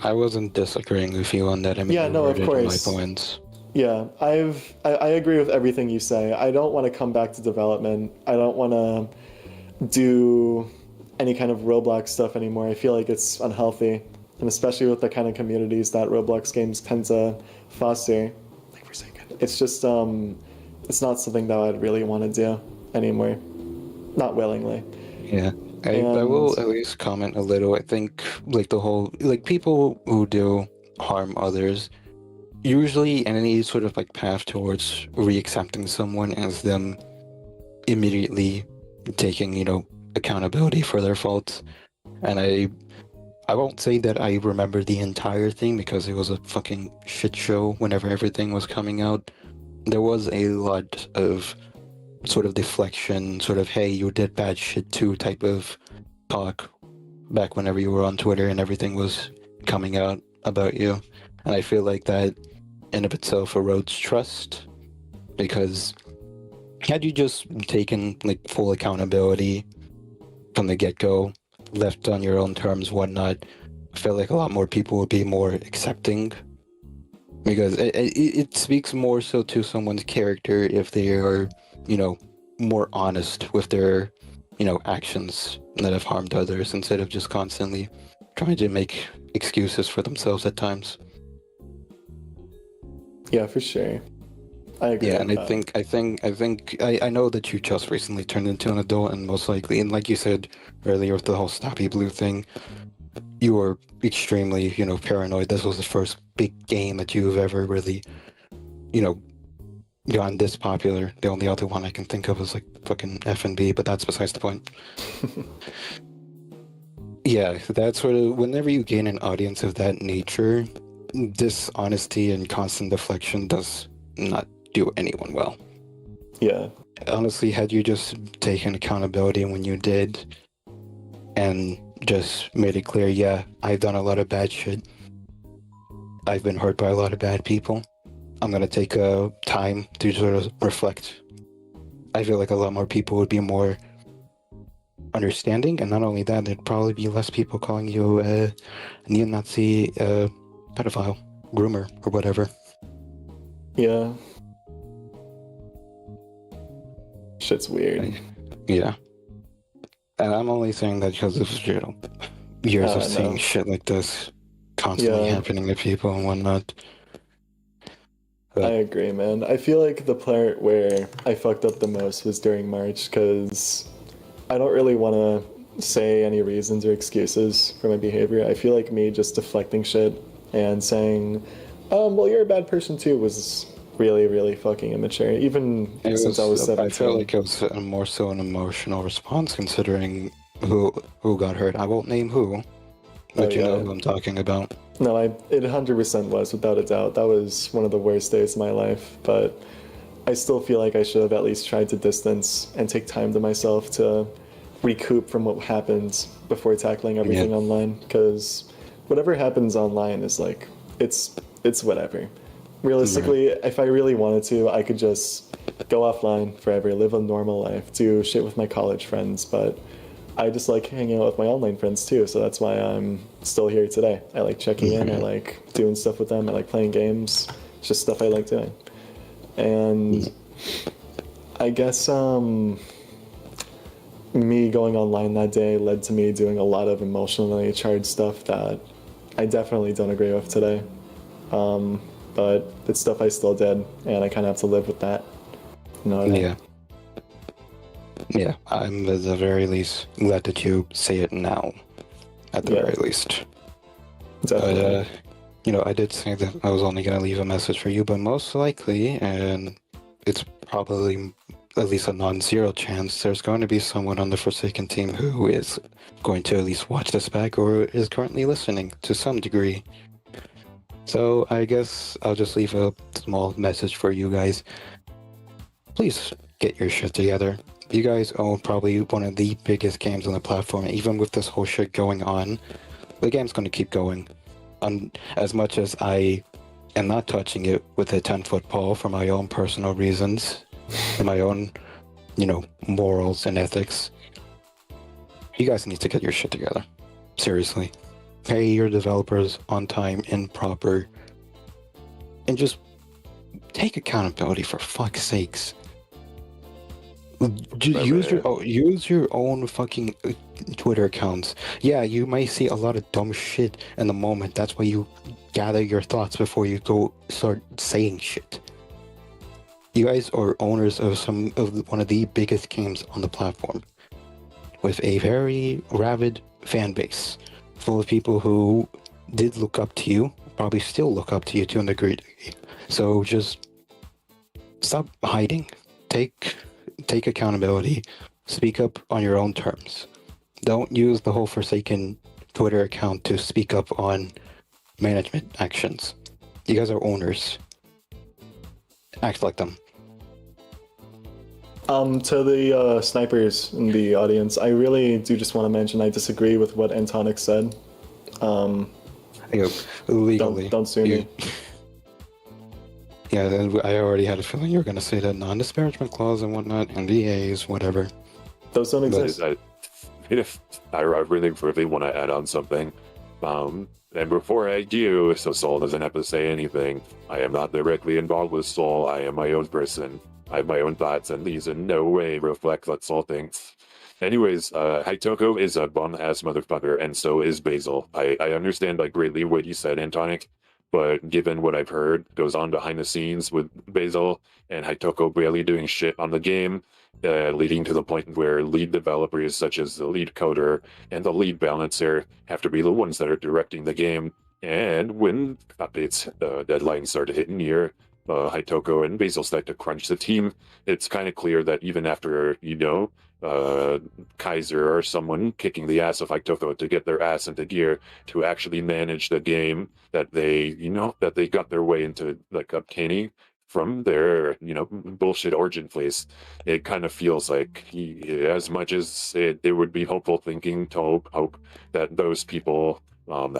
I wasn't disagreeing with you on that. I mean, of course. My points. Yeah, I agree with everything you say. I don't want to come back to development. I don't want to do any kind of Roblox stuff anymore. I feel like it's unhealthy, and especially with the kind of communities that Roblox games tend to foster. It's just it's not something that I'd really want to do anymore, not willingly. Yeah. I will at least comment a little. I think like the whole, like, people who do harm others, usually in any sort of like path towards re-accepting someone as them immediately taking, accountability for their faults. And I won't say that I remember the entire thing because it was a fucking shit show whenever everything was coming out. There was a lot of sort of deflection, sort of, hey, you did bad shit too type of talk back whenever you were on Twitter and everything was coming out about you. And I feel like that in of itself erodes trust, because had you just taken like full accountability from the get-go, left on your own terms, whatnot, I feel like a lot more people would be more accepting, because it speaks more so to someone's character if they are, more honest with their, actions that have harmed others, instead of just constantly trying to make excuses for themselves at times. Yeah, for sure. I agree. Yeah, and I know that you just recently turned into an adult, and most likely, and like you said earlier with the whole Stoppy Blue thing, you were extremely, paranoid. This was the first big game that you've ever really, gotten this popular. The only other one I can think of is like fucking F&B, but that's besides the point. Yeah, that's sort of, whenever you gain an audience of that nature, dishonesty and constant deflection does not do anyone well. Yeah. Honestly, had you just taken accountability when you did and just made it clear, yeah, I've done a lot of bad shit. I've been hurt by a lot of bad people. I'm going to take time to sort of reflect. I feel like a lot more people would be more understanding, and not only that, there'd probably be less people calling you a neo-Nazi pedophile, groomer, or whatever. Yeah. Shit's weird. Yeah. And I'm only saying that because of, years of seeing shit like this constantly happening to people and whatnot. I agree, man. I feel like the part where I fucked up the most was during March, because I don't really want to say any reasons or excuses for my behavior. I feel like me just deflecting shit and saying, well, you're a bad person too, was really, really fucking immature, even since I was 17. I feel like it was more so an emotional response, considering who got hurt. I won't name who, but you know who I'm talking about. No, it 100% was, without a doubt. That was one of the worst days of my life, but I still feel like I should have at least tried to distance and take time to myself to recoup from what happened before tackling everything online, because whatever happens online is like, it's whatever. Realistically, if I really wanted to, I could just go offline forever, live a normal life, do shit with my college friends, but I just like hanging out with my online friends too, so that's why I'm still here today. I like checking in, I like doing stuff with them, I like playing games. It's just stuff I like doing. And I guess me going online that day led to me doing a lot of emotionally charged stuff that I definitely don't agree with today. But it's stuff I still did, and I kind of have to live with that. You know what I mean? Yeah, I'm at the very least glad that you say it now, at the very least. Definitely. But, I did say that I was only going to leave a message for you, but most likely, and it's probably at least a non-zero chance, there's going to be someone on the Forsaken team who is going to at least watch this back or is currently listening to some degree. So I guess I'll just leave a small message for you guys. Please get your shit together. You guys own probably one of the biggest games on the platform. Even with this whole shit going on, the game's going to keep going. As much as I am not touching it with a 10-foot pole for my own personal reasons and my own, morals and ethics, you guys need to get your shit together. Seriously. Pay your developers on time and proper. And just take accountability, for fuck's sakes. Use your own fucking Twitter accounts. Yeah, you might see a lot of dumb shit in the moment. That's why you gather your thoughts before you go start saying shit. You guys are owners of one of the biggest games on the platform, with a very rabid fan base, full of people who did look up to you, probably still look up to you to a degree. So just stop hiding. Take accountability. Speak up on your own terms. Don't use the whole Forsaken Twitter account to speak up on management actions. You guys are owners. Act like them. To the snipers in the audience, I really do just want to mention I disagree with what Antonic said. Legally. Don't sue me. Yeah, I already had a feeling you were going to say that non-disparagement clause and whatnot, NDAs, whatever. Those don't exist. I really want to add on something. And before I do, so Soul doesn't have to say anything. I am not directly involved with Soul. I am my own person. I have my own thoughts, and these in no way reflect what Soul thinks. Anyways, Haitoko is a bum-ass motherfucker, and so is Basil. I understand greatly what you said, Antonic, But given what I've heard goes on behind the scenes with Basil and Hitoko barely doing shit on the game, leading to the point where lead developers such as the lead coder and the lead balancer have to be the ones that are directing the game. And when updates deadlines start to hit near, Hitoko and Basil start to crunch the team, it's kind of clear that even after, Kaiser or someone kicking the ass of Hitoko to get their ass into gear to actually manage the game that they got their way into like obtaining from their bullshit origin place, it kind of feels like as much as it would be hopeful thinking to hope that those people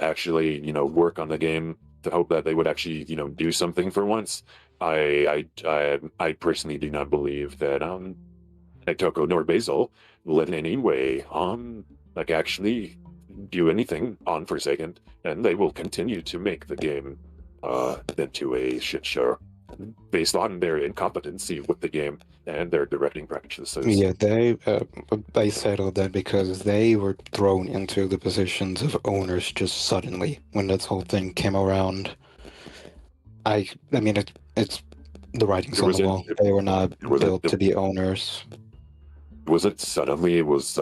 actually work on the game, to hope that they would actually do something for once. I personally do not believe that Hitoko nor Basil will in any way actually do anything on Forsaken, and they will continue to make the game into a shit show based on their incompetency with the game and their directing practices. Yeah, I said all that because they were thrown into the positions of owners just suddenly when this whole thing came around. I mean, it's the writing's on the wall. They were not built to be owners. Was it suddenly? It was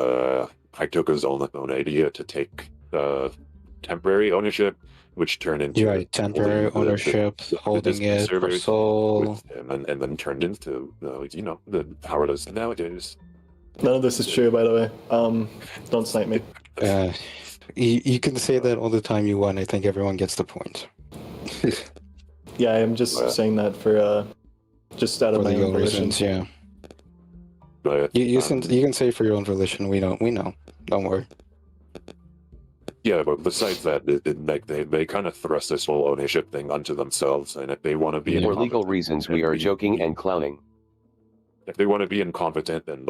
Hitoko's own idea to take temporary ownership, which turned into temporary ownership, holding it for Soul, and then turned into how it is nowadays. None of this is true, by the way. Don't snipe me. You can say that all the time you want. I think everyone gets the point. Yeah, I'm just saying that for just out of my own reasons. Yeah. You can say for your own volition. We know. Don't worry. Yeah, but besides that, they kind of thrust this whole ownership thing onto themselves, and if they want to be for legal reasons, we are joking and clowning. If they want to be incompetent and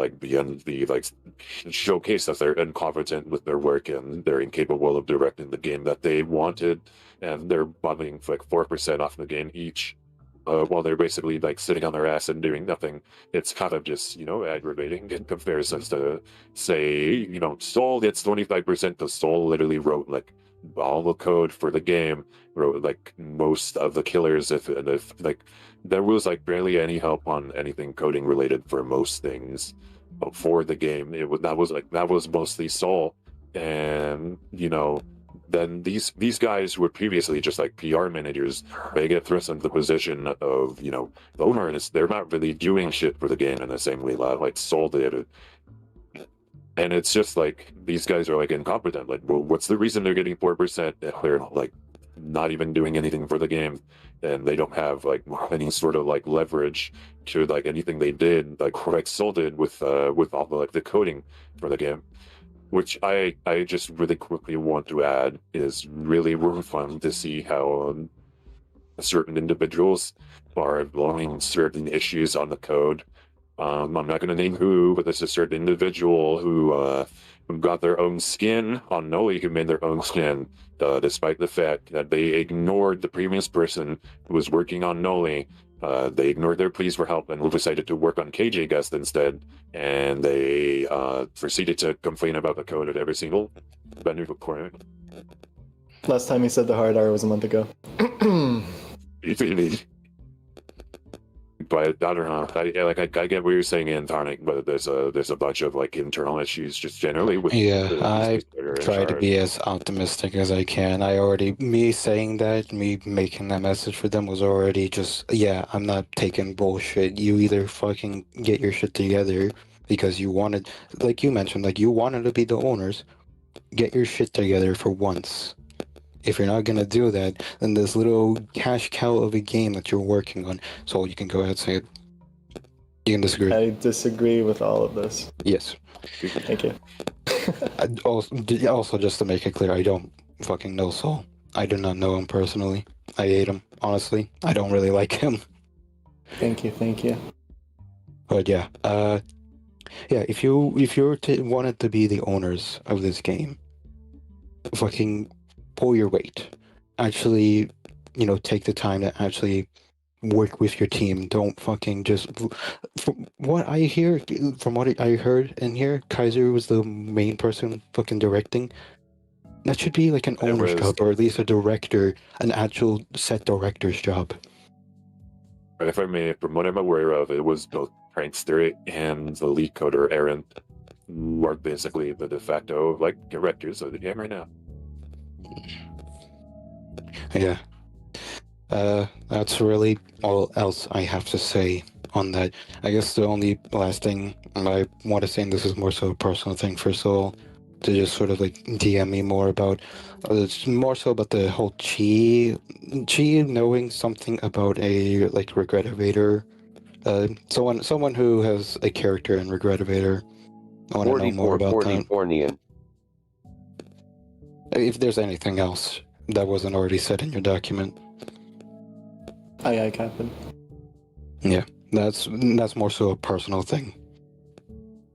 showcase that they're incompetent with their work and they're incapable of directing the game that they wanted, and they're bundling like 4% off the game each, while they're basically sitting on their ass and doing nothing, it's kind of just aggravating in comparison to say Soul gets 25% because Soul literally wrote all the code for the game, wrote most of the killers. If there was barely any help on anything coding related for most things for the game, that was mostly Soul, and then these guys who were previously just PR managers, they get thrust into the position of the owner, and they're not really doing shit for the game in the same way like Soul did. And it's just these guys are incompetent. Well, what's the reason they're getting 4% if they're not even doing anything for the game, and they don't have any sort of leverage to anything they did like Soul did with all the coding for the game. Which I just really quickly want to add is really fun to see how certain individuals are blowing certain issues on the code. I'm not going to name who, but there's a certain individual who got their own skin on Noli, who made their own skin, despite the fact that they ignored the previous person who was working on Noli. They ignored their pleas for help and decided to work on KJ Guest instead, and they proceeded to complain about the code at every single vendor corner. Last time he said the hard R was a month ago. But I don't know. I get what you're saying, Antonic, but there's a bunch of internal issues just generally with. I try to be as optimistic as I can. Me saying that, me making that message for them was already just, I'm not taking bullshit. You either fucking get your shit together because you wanted, like you mentioned, you wanted to be the owners. Get your shit together for once. If you're not gonna do that, then this little cash cow of a game that you're working on, so you can go ahead and say it. You can disagree. I disagree with all of this. Yes. Thank you. Also, just to make it clear, I don't fucking know Soul. I do not know him personally. I hate him, honestly. I don't really like him. Thank you. But if you wanted to be the owners of this game, fucking pull your weight. Actually, take the time to actually work with your team. Don't fucking just. From what I heard in here, Kaiser was the main person fucking directing. That should be like an owner's job, or at least a director, an actual set director's job. From what I'm aware of, it was both Prankster and the lead coder Aaron, who are basically the de facto directors of the game right now. Yeah. That's really all else I have to say on that. I guess the only last thing I want to say, and this is more so a personal thing for Soul, to just sort of like DM me more about, it's more so about the whole Chi knowing something about a like Regretivator, someone who has a character in Regretivator. I want to know more about that. If there's anything else that wasn't already said in your document. Aye, Captain. Yeah, that's more so a personal thing.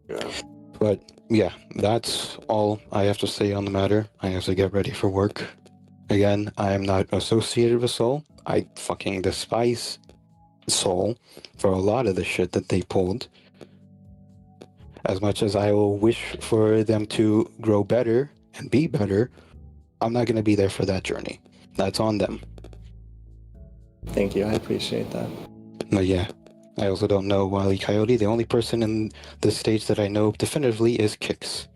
Yeah. But yeah, that's all I have to say on the matter. I have to get ready for work. Again, I am not associated with Soul. I fucking despise Soul for a lot of the shit that they pulled. As much as I will wish for them to grow better and be better, I'm not going to be there for that journey. That's on them. Thank you, I appreciate that. But yeah, I also don't know Wile E. Coyote. The only person in this stage that I know definitively is Kix.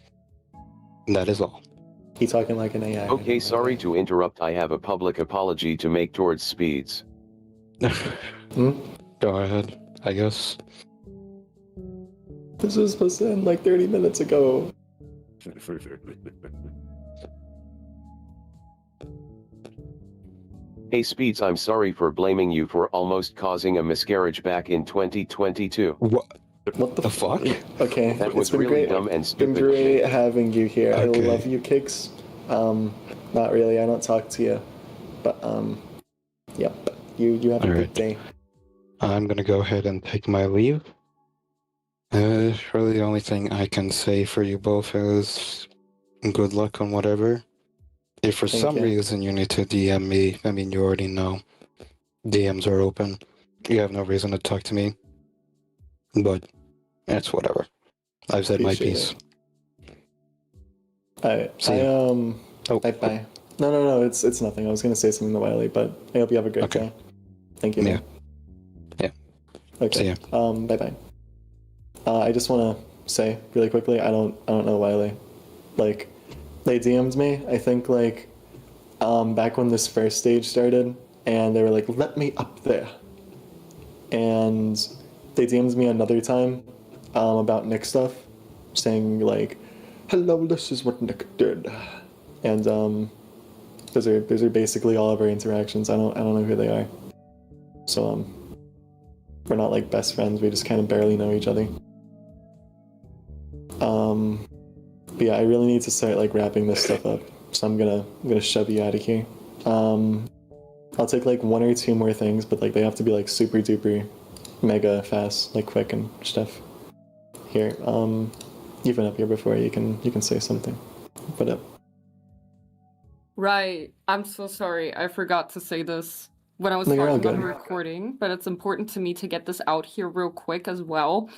And that is all. He's talking like an AI. Okay, sorry to interrupt. I have a public apology to make towards Speeds. Go ahead, I guess. This was supposed to end like 30 minutes ago. Hey Speeds, I'm sorry for blaming you for almost causing a miscarriage back in 2022. What the fuck? Okay, That it's was been really great. dumb and It's been stupid. great having you here. Okay. I love you, Kix. Not really. I don't talk to you, but yep. You have a good day. I'm gonna go ahead and take my leave. Really the only thing I can say for you both is good luck on whatever. If for Thank some you. reason you need to DM me, I mean, you already know. DMs are open. You have no reason to talk to me. But it's whatever. I've said my Appreciate piece. See ya. Bye. No, it's nothing. I was gonna say something to Wiley, but I hope you have a great day. Thank you, man. Yeah. Okay. See ya. Bye. I just want to say really quickly, I don't know Wiley. Like, they DM'd me, I think like back when this first stage started, and they were like, let me up there. And they DM'd me another time about Nick stuff, saying like, hello, this is what Nick did. And those are basically all of our interactions. I don't know who they are. So we're not like best friends, we just kind of barely know each other. But yeah, I really need to start like wrapping this stuff up. So I'm gonna shove you out of here. I'll take like one or two more things, but like they have to be like super duper mega fast, like quick and stuff. Here, you've been up here before, you can say something. Put up. Right. I'm so sorry. I forgot to say this when I was No, you're all talking on the good. recording, but it's important to me to get this out here real quick as well.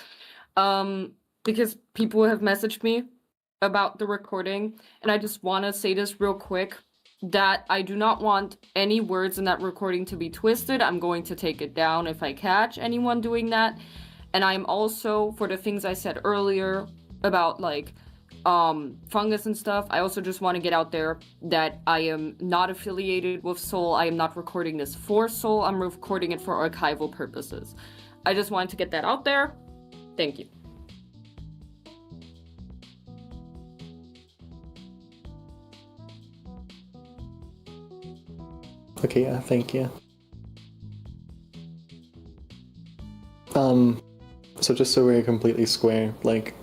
Because people have messaged me about the recording, and I just want to say this real quick, that I do not want any words in that recording to be twisted. I'm going to take it down if I catch anyone doing that. And I'm also, for the things I said earlier about like Fungus and stuff, I also just want to get out there that I am not affiliated with Soul. I am not recording this for Soul. I'm recording it for archival purposes. I just wanted to get that out there. Thank you. Okay, yeah, thank you. So just so we're completely square, like,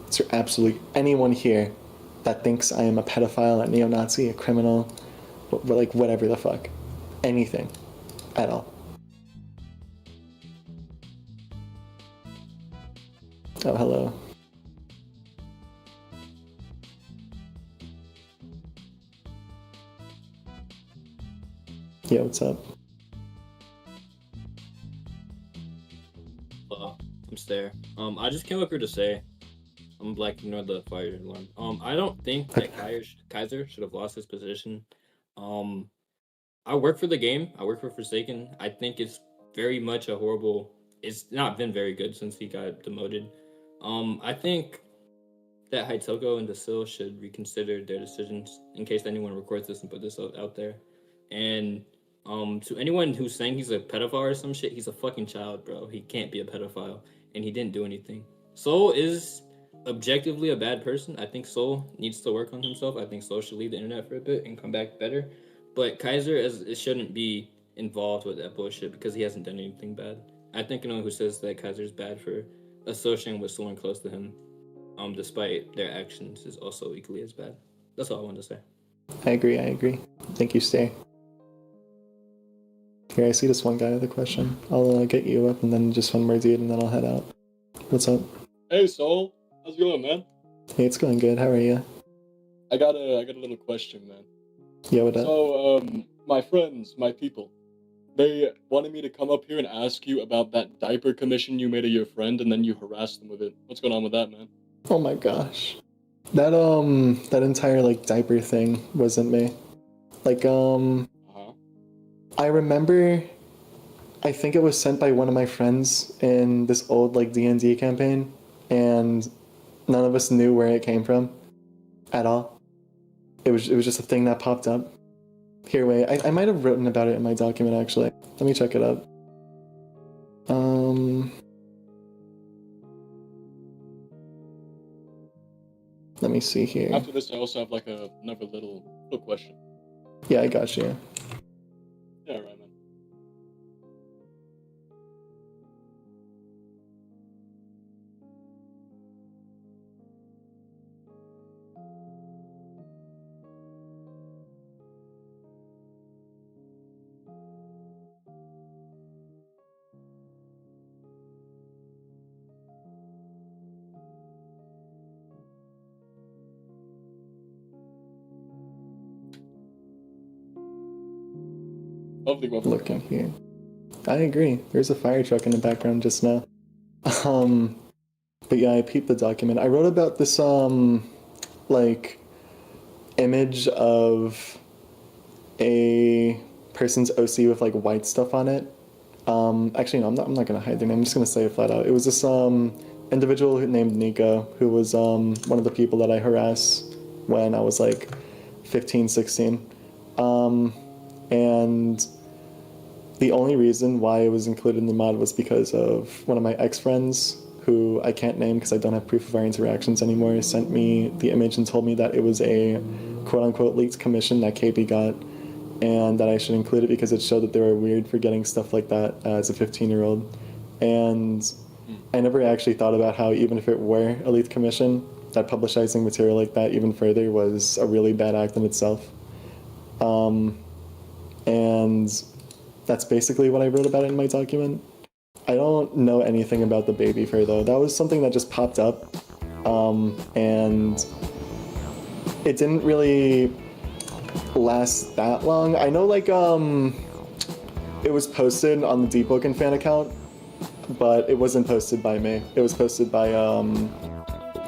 is there absolutely anyone here that thinks I am a pedophile, a neo-Nazi, a criminal, like whatever the fuck, anything, at all? Oh, hello. Yeah, what's up? I'm Stair. I just came up here to say, I'm Black Ignore the fire alarm. I don't think that Kaiser should have lost his position. I work for the game. I work for Forsaken. I think it's very much a horrible. It's not been very good since he got demoted. I think that Haitoko and Dasil should reconsider their decisions in case anyone records this and put this out there. And to anyone who's saying he's a pedophile or some shit, he's a fucking child, bro. He can't be a pedophile, and he didn't do anything. Soul is objectively a bad person. I think Soul needs to work on himself. I think Soul should leave the internet for a bit and come back better. But Kaiser it shouldn't be involved with that bullshit because he hasn't done anything bad. I think anyone who says that Kaiser's bad for associating with someone close to him, despite their actions, is also equally as bad. That's all I wanted to say. I agree. Thank you, Stay. Here, I see this one guy with a question. I'll get you up and then just one more dude and then I'll head out. What's up? Hey, Soul. How's it going, man? Hey, it's going good. How are you? I got a little question, man. Yeah, what up? So, my friends, my people, they wanted me to come up here and ask you about that diaper commission you made of your friend and then you harassed them with it. What's going on with that, man? Oh my gosh. That entire, like, diaper thing wasn't me. Like, I remember, I think it was sent by one of my friends in this old, like, D&D campaign, and none of us knew where it came from at all. It was just a thing that popped up. Here, wait, I might have written about it in my document, actually. Let me check it up. Let me see here. After this, I also have, like, another little question. Yeah, I got you. Yeah, right, man. Looking here. I agree. There's a fire truck in the background just now. But yeah, I peeped the document. I wrote about this like image of a person's OC with like white stuff on it. Actually, no, I'm not gonna hide their name. I'm just gonna say it flat out. It was this individual named Nico, who was one of the people that I harassed when I was like 15, 16. And the only reason why it was included in the mod was because of one of my ex-friends, who I can't name because I don't have proof of our interactions anymore, sent me the image and told me that it was a quote-unquote leaked commission that KB got, and that I should include it because it showed that they were weird for getting stuff like that as a 15-year-old. And I never actually thought about how even if it were a leaked commission, that publicizing material like that even further was a really bad act in itself. And that's basically what I wrote about it in my document. I don't know anything about the baby fur though. That was something that just popped up, and it didn't really last that long. I know, like, it was posted on the Deepwoken fan account, but it wasn't posted by me. It was posted by,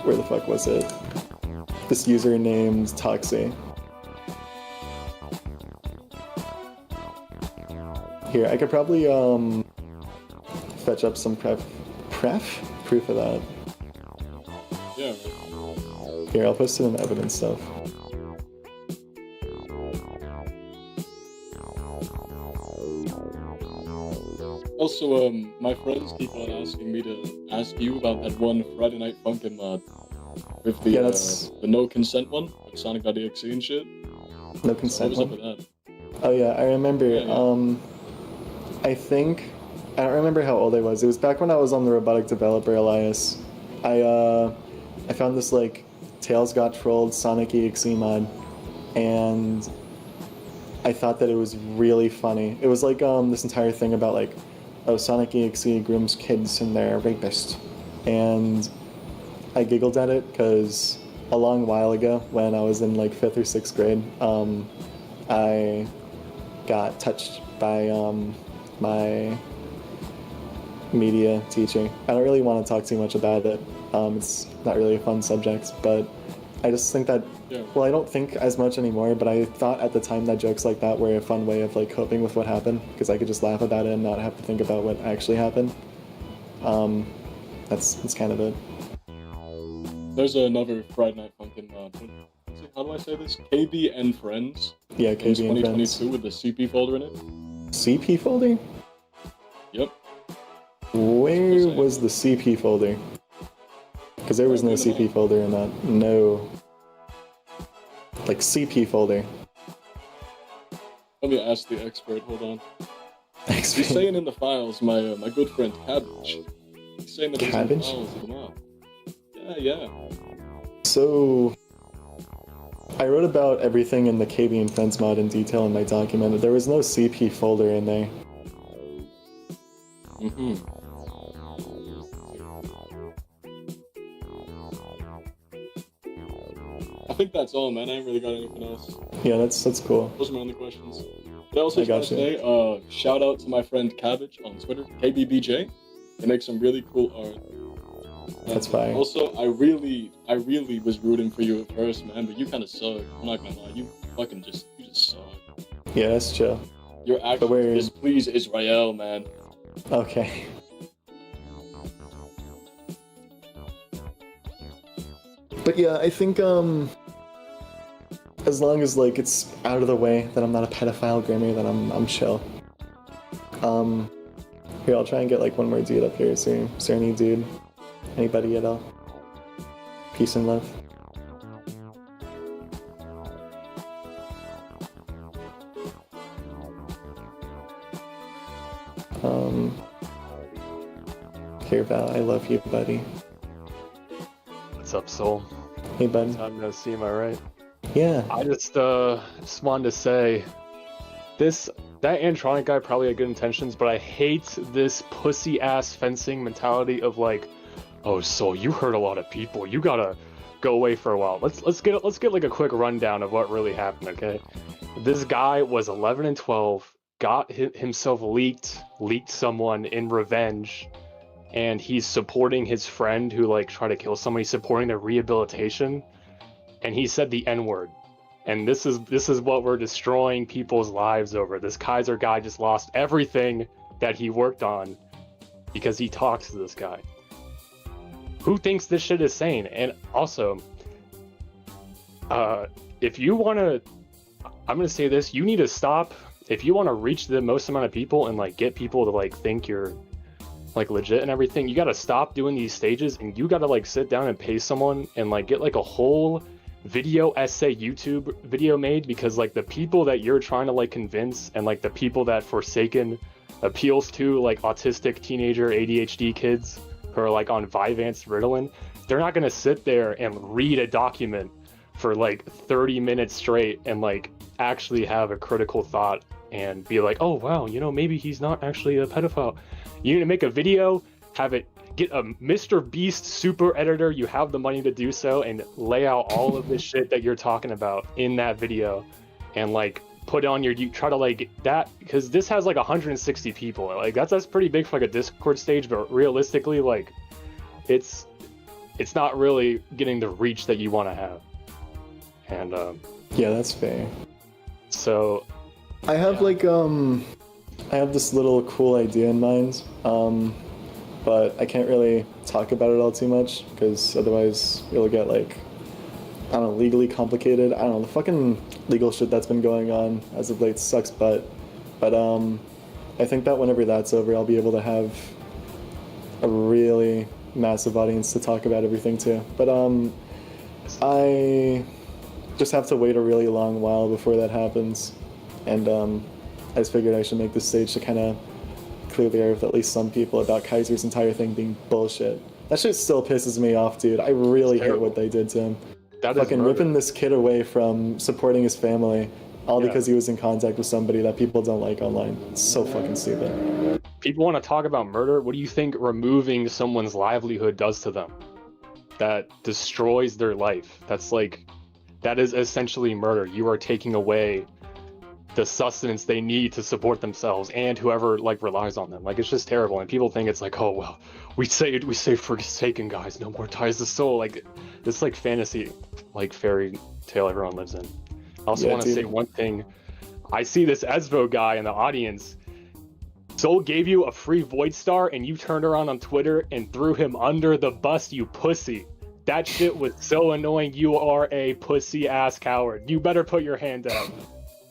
where the fuck was it? This user named Toxie. Here, I could probably, fetch up some proof of that. Yeah. Here, I'll post it in evidence stuff. Also, my friends keep on asking me to ask you about that one Friday Night Funkin' mod. With the, the no consent one, like Sonic.exe and shit. No consent What was one? up with that? Oh yeah, I remember. I don't remember how old I was. It was back when I was on the Robotic Developer Alliance. I found this like Tails Got Trolled Sonic EXE mod, and I thought that it was really funny. It was like this entire thing about like, oh, Sonic EXE grooms kids and they're rapists, and I giggled at it because a long while ago when I was in like 5th or 6th grade, I got touched by my media teacher. I don't really want to talk too much about it. It's not really a fun subject, but I just think that, well, I don't think as much anymore, but I thought at the time that jokes like that were a fun way of like coping with what happened, because I could just laugh about it and not have to think about what actually happened. That's kind of it. There's another Friday Night Funkin', how do I say this? KB and Friends. Yeah, KB and Friends. 2022 with the CP folder in it. CP folder? Yep. Where was the CP folder? Because there was no CP folder in that. No. Like CP folder. Let me ask the expert, hold on. He's saying in the files, my good friend Cabbage. He's saying that there's in the files of the mod. Yeah. So, I wrote about everything in the KB and Friends mod in detail in my document. There was no CP folder in there. I think that's all, man. I ain't really got anything else. Yeah, that's cool. Those are my only questions. But I also just want to say, shout out to my friend Cabbage on Twitter, KBBJ. He makes some really cool art. That's fine. Also, I really was rooting for you at first, man, but you kind of suck. I'm not gonna lie, you just suck. Yeah, that's chill. Your action displease Israel, man. Okay. But yeah, I think as long as like it's out of the way, that I'm not a pedophile Grammy, then I'm chill. Here, I'll try and get like one more dude up here. Is there any dude? Anybody at all? Peace and love. Here, Val, I love you, buddy. What's up, Soul? Hey, bud. Time no see, am I right? Yeah. I just wanted to say, that Antronic guy probably had good intentions, but I hate this pussy-ass fencing mentality of like, oh, Soul, you hurt a lot of people. You gotta go away for a while. Let's get like a quick rundown of what really happened, okay? This guy was 11 and 12, got himself leaked someone in revenge, and he's supporting his friend who like tried to kill somebody, supporting their rehabilitation, and he said the N-word. And this is what we're destroying people's lives over. This Kaiser guy just lost everything that he worked on because he talks to this guy. Who thinks this shit is sane? And also, if you want to, I'm going to say this, you need to stop. If you want to reach the most amount of people and like get people to like think you're like legit and everything, you got to stop doing these stages, and you got to like sit down and pay someone and like get like a whole video essay YouTube video made, because like the people that you're trying to like convince and like the people that Forsaken appeals to, like autistic teenager ADHD kids who are like on Vyvanse Ritalin, they're not going to sit there and read a document for like 30 minutes straight and like actually have a critical thought and be like, oh wow, you know, maybe he's not actually a pedophile. You need to make a video, have it, get a Mr. Beast super editor, you have the money to do so, and lay out all of this shit that you're talking about in that video, and like put on your, you try to like that, because this has like 160 people, like that's pretty big for like a Discord stage, but realistically like it's not really getting the reach that you want to have. And yeah, that's fair. So I have like I have this little cool idea in mind, but I can't really talk about it all too much, because otherwise it'll get like, I don't know, legally complicated. I don't know, the fucking legal shit that's been going on as of late sucks, but I think that whenever that's over, I'll be able to have a really massive audience to talk about everything to. But I just have to wait a really long while before that happens, and I just figured I should make this stage to kind of clear the air with at least some people about Kaiser's entire thing being bullshit. That shit still pisses me off, dude. I really hate what they did to him. That fucking ripping this kid away from supporting his family, all because he was in contact with somebody that people don't like online. It's so fucking stupid. People want to talk about murder. What do you think removing someone's livelihood does to them? That destroys their life. That's like, that is essentially murder. You are taking away the sustenance they need to support themselves and whoever like relies on them. Like it's just terrible, and people think it's like, oh well, we say Forsaken guys, no more ties to soul. Like this like fantasy, like fairy tale everyone lives in. I also want to say one thing. I see this Esvo guy in the audience. Soul gave you a free Void Star and you turned around on Twitter and threw him under the bus, you pussy. That shit was so annoying. You are a pussy ass coward. You better put your hand down.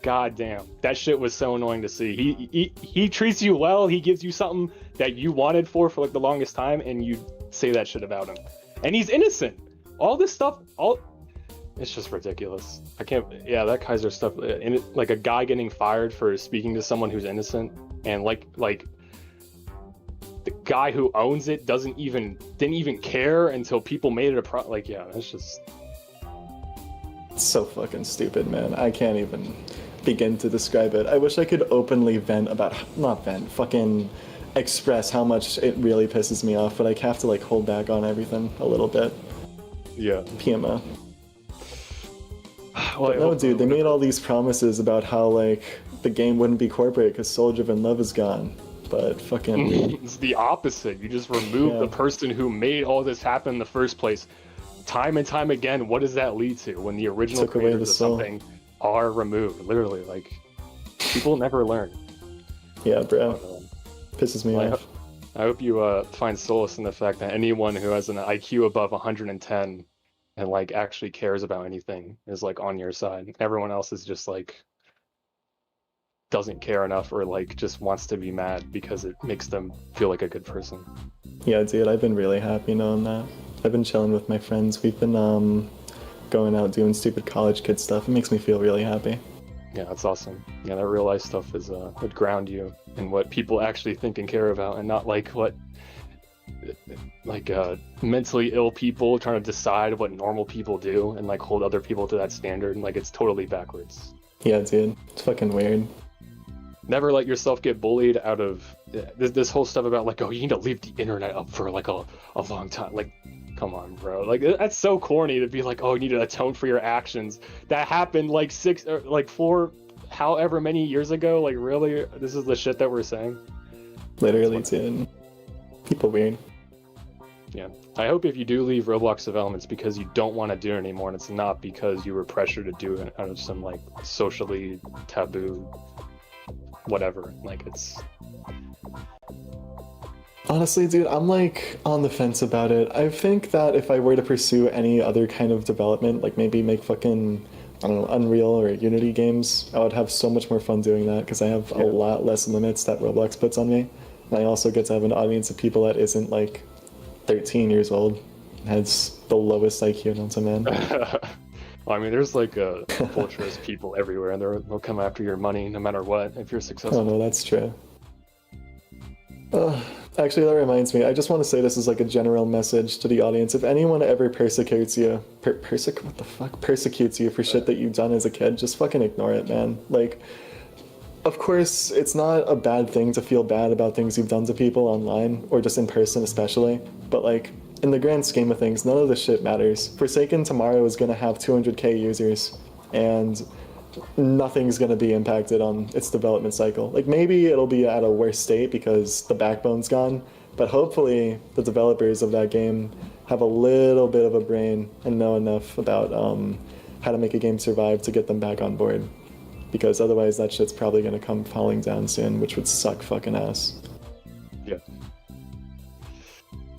God damn. That shit was so annoying to see. He treats you well. He gives you something that you wanted for like the longest time, and you say that shit about him. And he's innocent. All this stuff, it's just ridiculous. I can't. Yeah, that Kaiser stuff. Like a guy getting fired for speaking to someone who's innocent, and like the guy who owns it didn't even care until people made it a like. Yeah, that's just. It's so fucking stupid, man. I can't even begin to describe it. I wish I could openly fucking express how much it really pisses me off, but I have to like hold back on everything a little bit. Yeah. PMO. Well, no, dude, they made all these promises about how like the game wouldn't be corporate because Souldrivenlove is gone, but fucking. It's the opposite. You just remove the person who made all this happen in the first place. Time and time again, what does that lead to when the original creators of something are removed? Literally, like, people never learn. Yeah, bro. Pisses me off. I hope you find solace in the fact that anyone who has an IQ above 110 and like actually cares about anything is like on your side. Everyone else is just like doesn't care enough or like just wants to be mad because it makes them feel like a good person. Yeah, dude, I've been really happy knowing that. I've been chilling with my friends. We've been going out doing stupid college kid stuff. It makes me feel really happy. Yeah, that's awesome. Yeah, that real life stuff is would ground you in what people actually think and care about, and not like what mentally ill people trying to decide what normal people do and like hold other people to that standard, and like it's totally backwards. Yeah, dude, it's fucking weird. Never let yourself get bullied out of this whole stuff about like, oh, you need to leave the internet up for like a long time. Like, come on, bro. Like, that's so corny to be like, oh, you need to atone for your actions. That happened like 4 however many years ago. Like, really? This is the shit that we're saying? Literally, dude. People weird. Yeah. I hope if you do leave Roblox development, it's because you don't want to do it anymore, and it's not because you were pressured to do it out of some like socially taboo whatever. Like, it's honestly, dude, I'm like on the fence about it. I think that if I were to pursue any other kind of development, like maybe make fucking, I don't know, Unreal or Unity games, I would have so much more fun doing that because I have a lot less limits that Roblox puts on me. And I also get to have an audience of people that isn't like 13 years old, has the lowest IQ known to man. Well, I mean, there's like vulturous people everywhere, and they'll come after your money no matter what if you're successful. Oh no, that's true. Actually, that reminds me. I just want to say this is like a general message to the audience. If anyone ever persecutes you, persecutes you for shit that you've done as a kid, just fucking ignore it, man. Like, of course, it's not a bad thing to feel bad about things you've done to people online, or just in person especially, but like, in the grand scheme of things, none of this shit matters. Forsaken tomorrow is going to have 200k users, and nothing's going to be impacted on its development cycle. Like, maybe it'll be at a worse state because the backbone's gone, but hopefully the developers of that game have a little bit of a brain and know enough about how to make a game survive to get them back on board. Because otherwise that shit's probably going to come falling down soon, which would suck fucking ass. Yeah.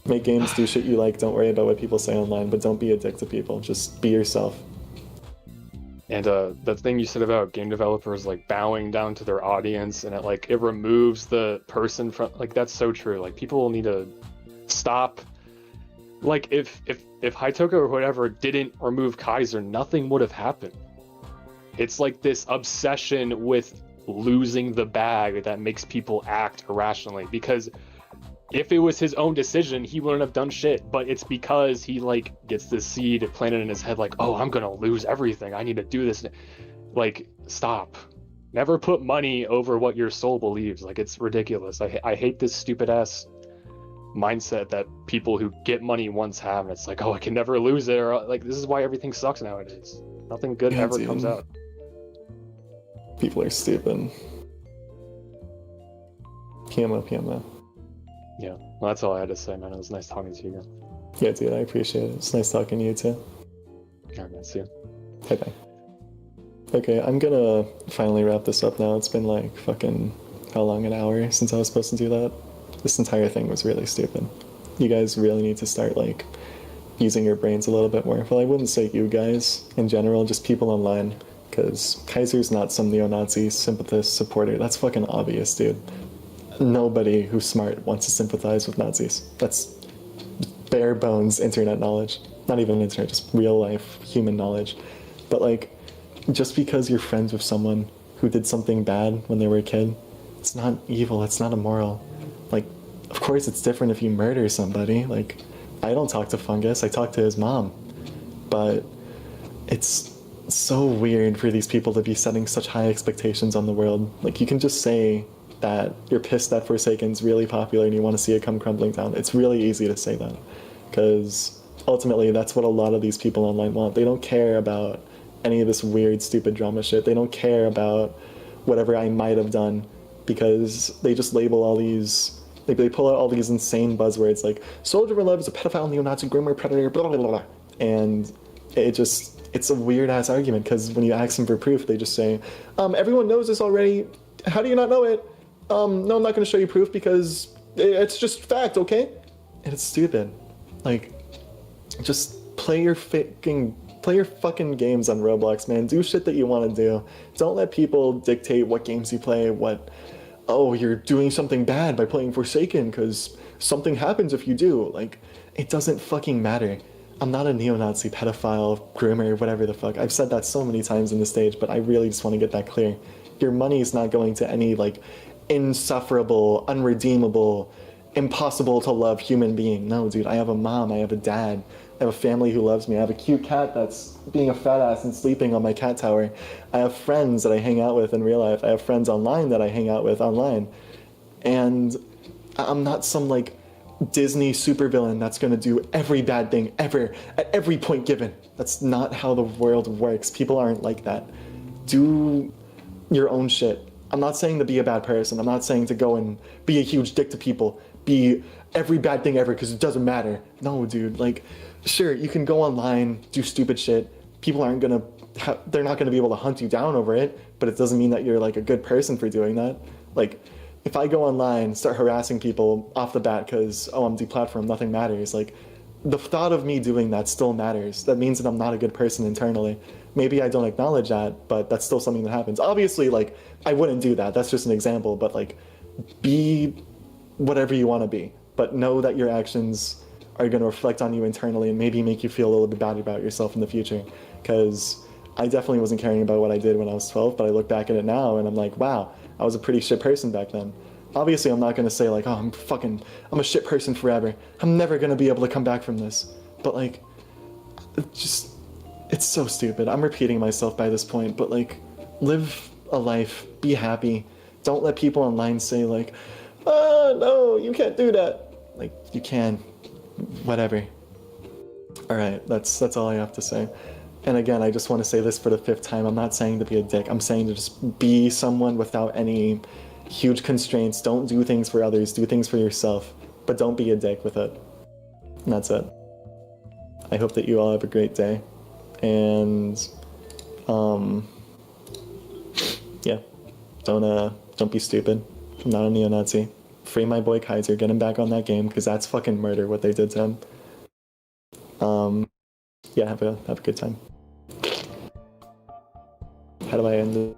Make games, do shit you like, don't worry about what people say online, but don't be a dick to people. Just be yourself. And the thing you said about game developers like bowing down to their audience, and it removes the person from, like, that's so true. Like, people need to stop. Like, if Hitoko or whatever didn't remove Kaiser, nothing would have happened. It's like this obsession with losing the bag that makes people act irrationally, because if it was his own decision, he wouldn't have done shit, but it's because he like gets this seed planted in his head, like, oh, I'm gonna lose everything, I need to do this. Like, stop. Never put money over what your soul believes. Like, it's ridiculous. I hate this stupid ass mindset that people who get money once have, and it's like, oh, I can never lose it, or like, this is why everything sucks nowadays. Nothing good ever comes out. People are stupid. PMO. Yeah, well, that's all I had to say, man. It was nice talking to you again. Yeah, dude, I appreciate it. It's nice talking to you too. Alright, man, see you. Bye. Okay, I'm gonna finally wrap this up now. It's been like fucking, how long, an hour since I was supposed to do that? This entire thing was really stupid. You guys really need to start like using your brains a little bit more. Well, I wouldn't say you guys in general, just people online, because Kaiser's not some neo-Nazi sympathist supporter. That's fucking obvious, dude. Nobody who's smart wants to sympathize with Nazis. That's bare bones internet knowledge. Not even internet, just real life human knowledge. But like, just because you're friends with someone who did something bad when they were a kid, it's not evil, it's not immoral. Like, of course it's different if you murder somebody. Like, I don't talk to Fungus, I talk to his mom. But it's so weird for these people to be setting such high expectations on the world. Like, you can just say that you're pissed that Forsaken's really popular and you want to see it come crumbling down. It's really easy to say that, because ultimately that's what a lot of these people online want. They don't care about any of this weird, stupid drama shit. They don't care about whatever I might have done, because they just label all these, they pull out all these insane buzzwords like Souldrivenlove is a pedophile, neo-Nazi, groomer, predator, blah, blah, blah, blah. And it's a weird ass argument, because when you ask them for proof, they just say, everyone knows this already. How do you not know it? No, I'm not going to show you proof because it's just fact, okay? And it's stupid. Like, just play your fucking games on Roblox, man. Do shit that you want to do. Don't let people dictate what games you play, oh, you're doing something bad by playing Forsaken because something happens if you do. Like, it doesn't fucking matter. I'm not a neo-Nazi, pedophile, groomer, whatever the fuck. I've said that so many times in the stage, but I really just want to get that clear. Your money is not going to any, like, insufferable, unredeemable, impossible to love human being. No, dude, I have a mom, I have a dad, I have a family who loves me, I have a cute cat that's being a fat ass and sleeping on my cat tower. I have friends that I hang out with in real life. I have friends online that I hang out with online. And I'm not some, like, Disney supervillain that's gonna do every bad thing ever, at every point given. That's not how the world works. People aren't like that. Do your own shit. I'm not saying to be a bad person. I'm not saying to go and be a huge dick to people, be every bad thing ever because it doesn't matter. No, dude, like, sure, you can go online, do stupid shit. People aren't gonna, they're not gonna be able to hunt you down over it, but it doesn't mean that you're like a good person for doing that. Like, if I go online, start harassing people off the bat because, oh, I'm deplatformed, nothing matters, like, the thought of me doing that still matters. That means that I'm not a good person internally. Maybe I don't acknowledge that, but that's still something that happens. Obviously, like, I wouldn't do that. That's just an example, but, like, be whatever you want to be. But know that your actions are going to reflect on you internally and maybe make you feel a little bit bad about yourself in the future. Because I definitely wasn't caring about what I did when I was 12, but I look back at it now and I'm like, wow, I was a pretty shit person back then. Obviously, I'm not going to say, like, oh, I'm a shit person forever. I'm never going to be able to come back from this. But, like, it's so stupid. I'm repeating myself by this point, but, like, live a life, be happy. Don't let people online say, like, oh, no, you can't do that. Like, you can, whatever. All right, that's all I have to say. And again, I just want to say this for the 5th time. I'm not saying to be a dick. I'm saying to just be someone without any huge constraints. Don't do things for others. Do things for yourself. But don't be a dick with it. And that's it. I hope that you all have a great day. And, yeah. Don't be stupid. I'm not a neo-Nazi. Free my boy Kaiser. Get him back on that game, because that's fucking murder what they did to him. Yeah, have a good time. How do I end it?